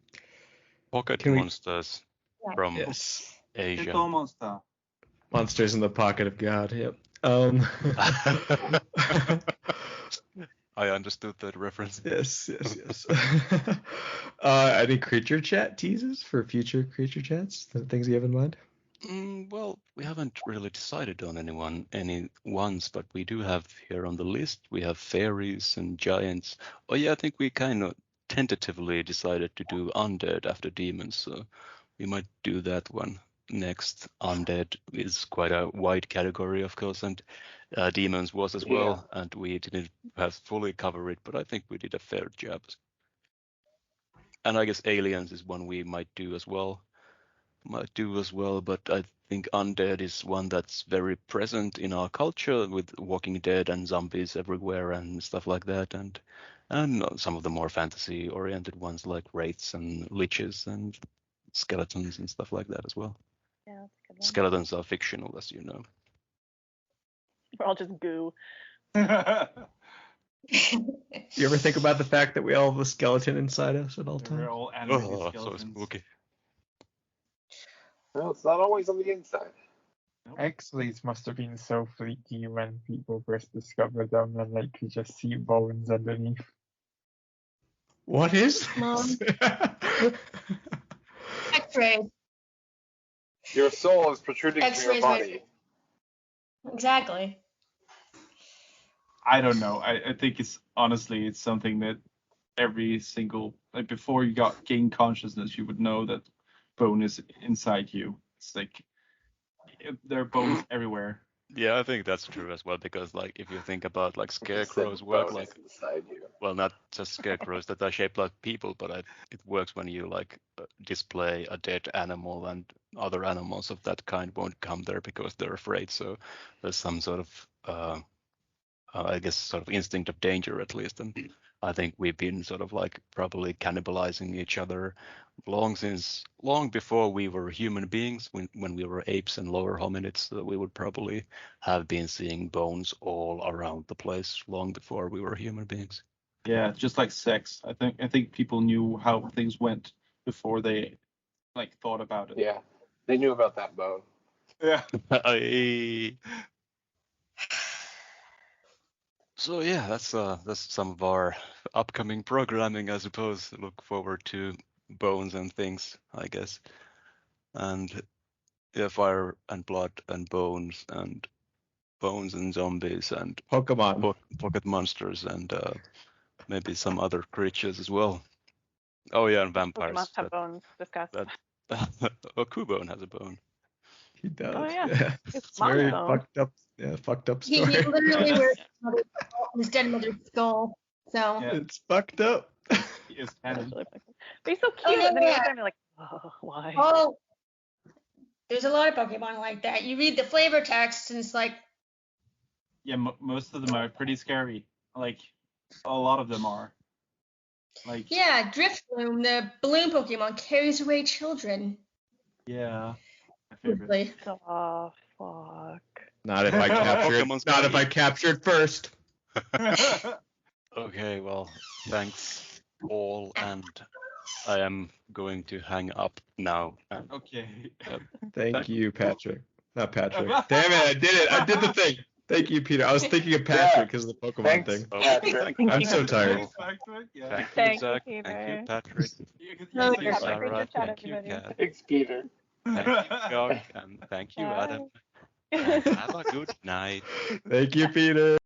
Pocket Can we- monsters Yeah. from Yes. Asia. Little monster. Monsters in the Pocket of God. Yep. I understood that reference. Yes. Any creature chat teases for future creature chats? The things you have in mind? Well, we haven't really decided on any ones, but we do have here on the list, we have fairies and giants. Oh yeah, I think we kind of tentatively decided to do undead after demons, so we might do that one next. Undead is quite a wide category, of course, and demons was as well, and we didn't have fully cover it, but I think we did a fair job. And I guess aliens is one we might do as well. But I think undead is one that's very present in our culture with Walking Dead and zombies everywhere and stuff like that, and some of the more fantasy-oriented ones like wraiths and liches and skeletons and stuff like that as well. Yeah, that's a good one. Skeletons are fictional, as you know. We're all just goo. You ever think about the fact that we all have a skeleton inside us at all times? We're all animated Oh, so skeletons. spooky. No, it's not always on the inside. X-rays must have been so freaky when people first discovered them and like you just see bones underneath. What is Mom. this? X-rays. Your soul is protruding from your X-rays, body. Exactly. I don't know. I think it's something that every single before you gain consciousness, you would know that bone is inside you. It's like there are bones everywhere. Yeah, I think that's true as well, because like if you think about like scarecrows Said work bone like, is inside you. well, not just scarecrows that are shaped like people, but it works when you like display a dead animal, and other animals of that kind won't come there because they're afraid. So there's some sort of I guess sort of instinct of danger at least, and I think we've been sort of like probably cannibalizing each other long before we were human beings, when we were apes and lower hominids. So we would probably have been seeing bones all around the place long before we were human beings. Yeah, just like sex. I think people knew how things went before they thought about it. Yeah, they knew about that bone. Yeah. So yeah, that's some of our upcoming programming, I suppose. Look forward to bones and things, I guess. And yeah, fire and blood and bones and zombies and Pokemon. pocket monsters and maybe some other creatures as well. Oh yeah, and vampires. Pokemon have bones. Discuss. Oh, Cubone has a bone. He does. Oh, yeah. It's mom's very bone. fucked up. Yeah, fucked up He story. literally wears his dead mother's skull. So Yeah. It's fucked up. Is That's canon. really fucking- But he's so cute. Oh, And then you yeah. look at him, you're like, oh, why? oh, there's a lot of Pokemon like that. You read the flavor text and it's like, Yeah, most of them are pretty scary. Like a lot of them are. Like yeah, Drifloon, the balloon Pokemon, carries away children. yeah, my favorite. Usually. Oh, fuck. Not if I captured. Pokemon's Not if I funny. captured first. Okay, well, thanks all, and I am going to hang up now. Okay. Thank you, Patrick. Not Patrick. Damn it, I did it. I did the thing. Thank you, Peter. I was thinking of Patrick because of the Pokemon Thanks, thing. Patrick. I'm so tired. Back to it, yeah. Thank you, Thank you, Zach. Peter. Thank you, Patrick. No, Thank you, you're Sarah. Creature Chat, Thank you, everybody. Kat. Thanks, Peter. Thank you, Georg. And thank you, Adam. And have a good night. Thank you, Peter.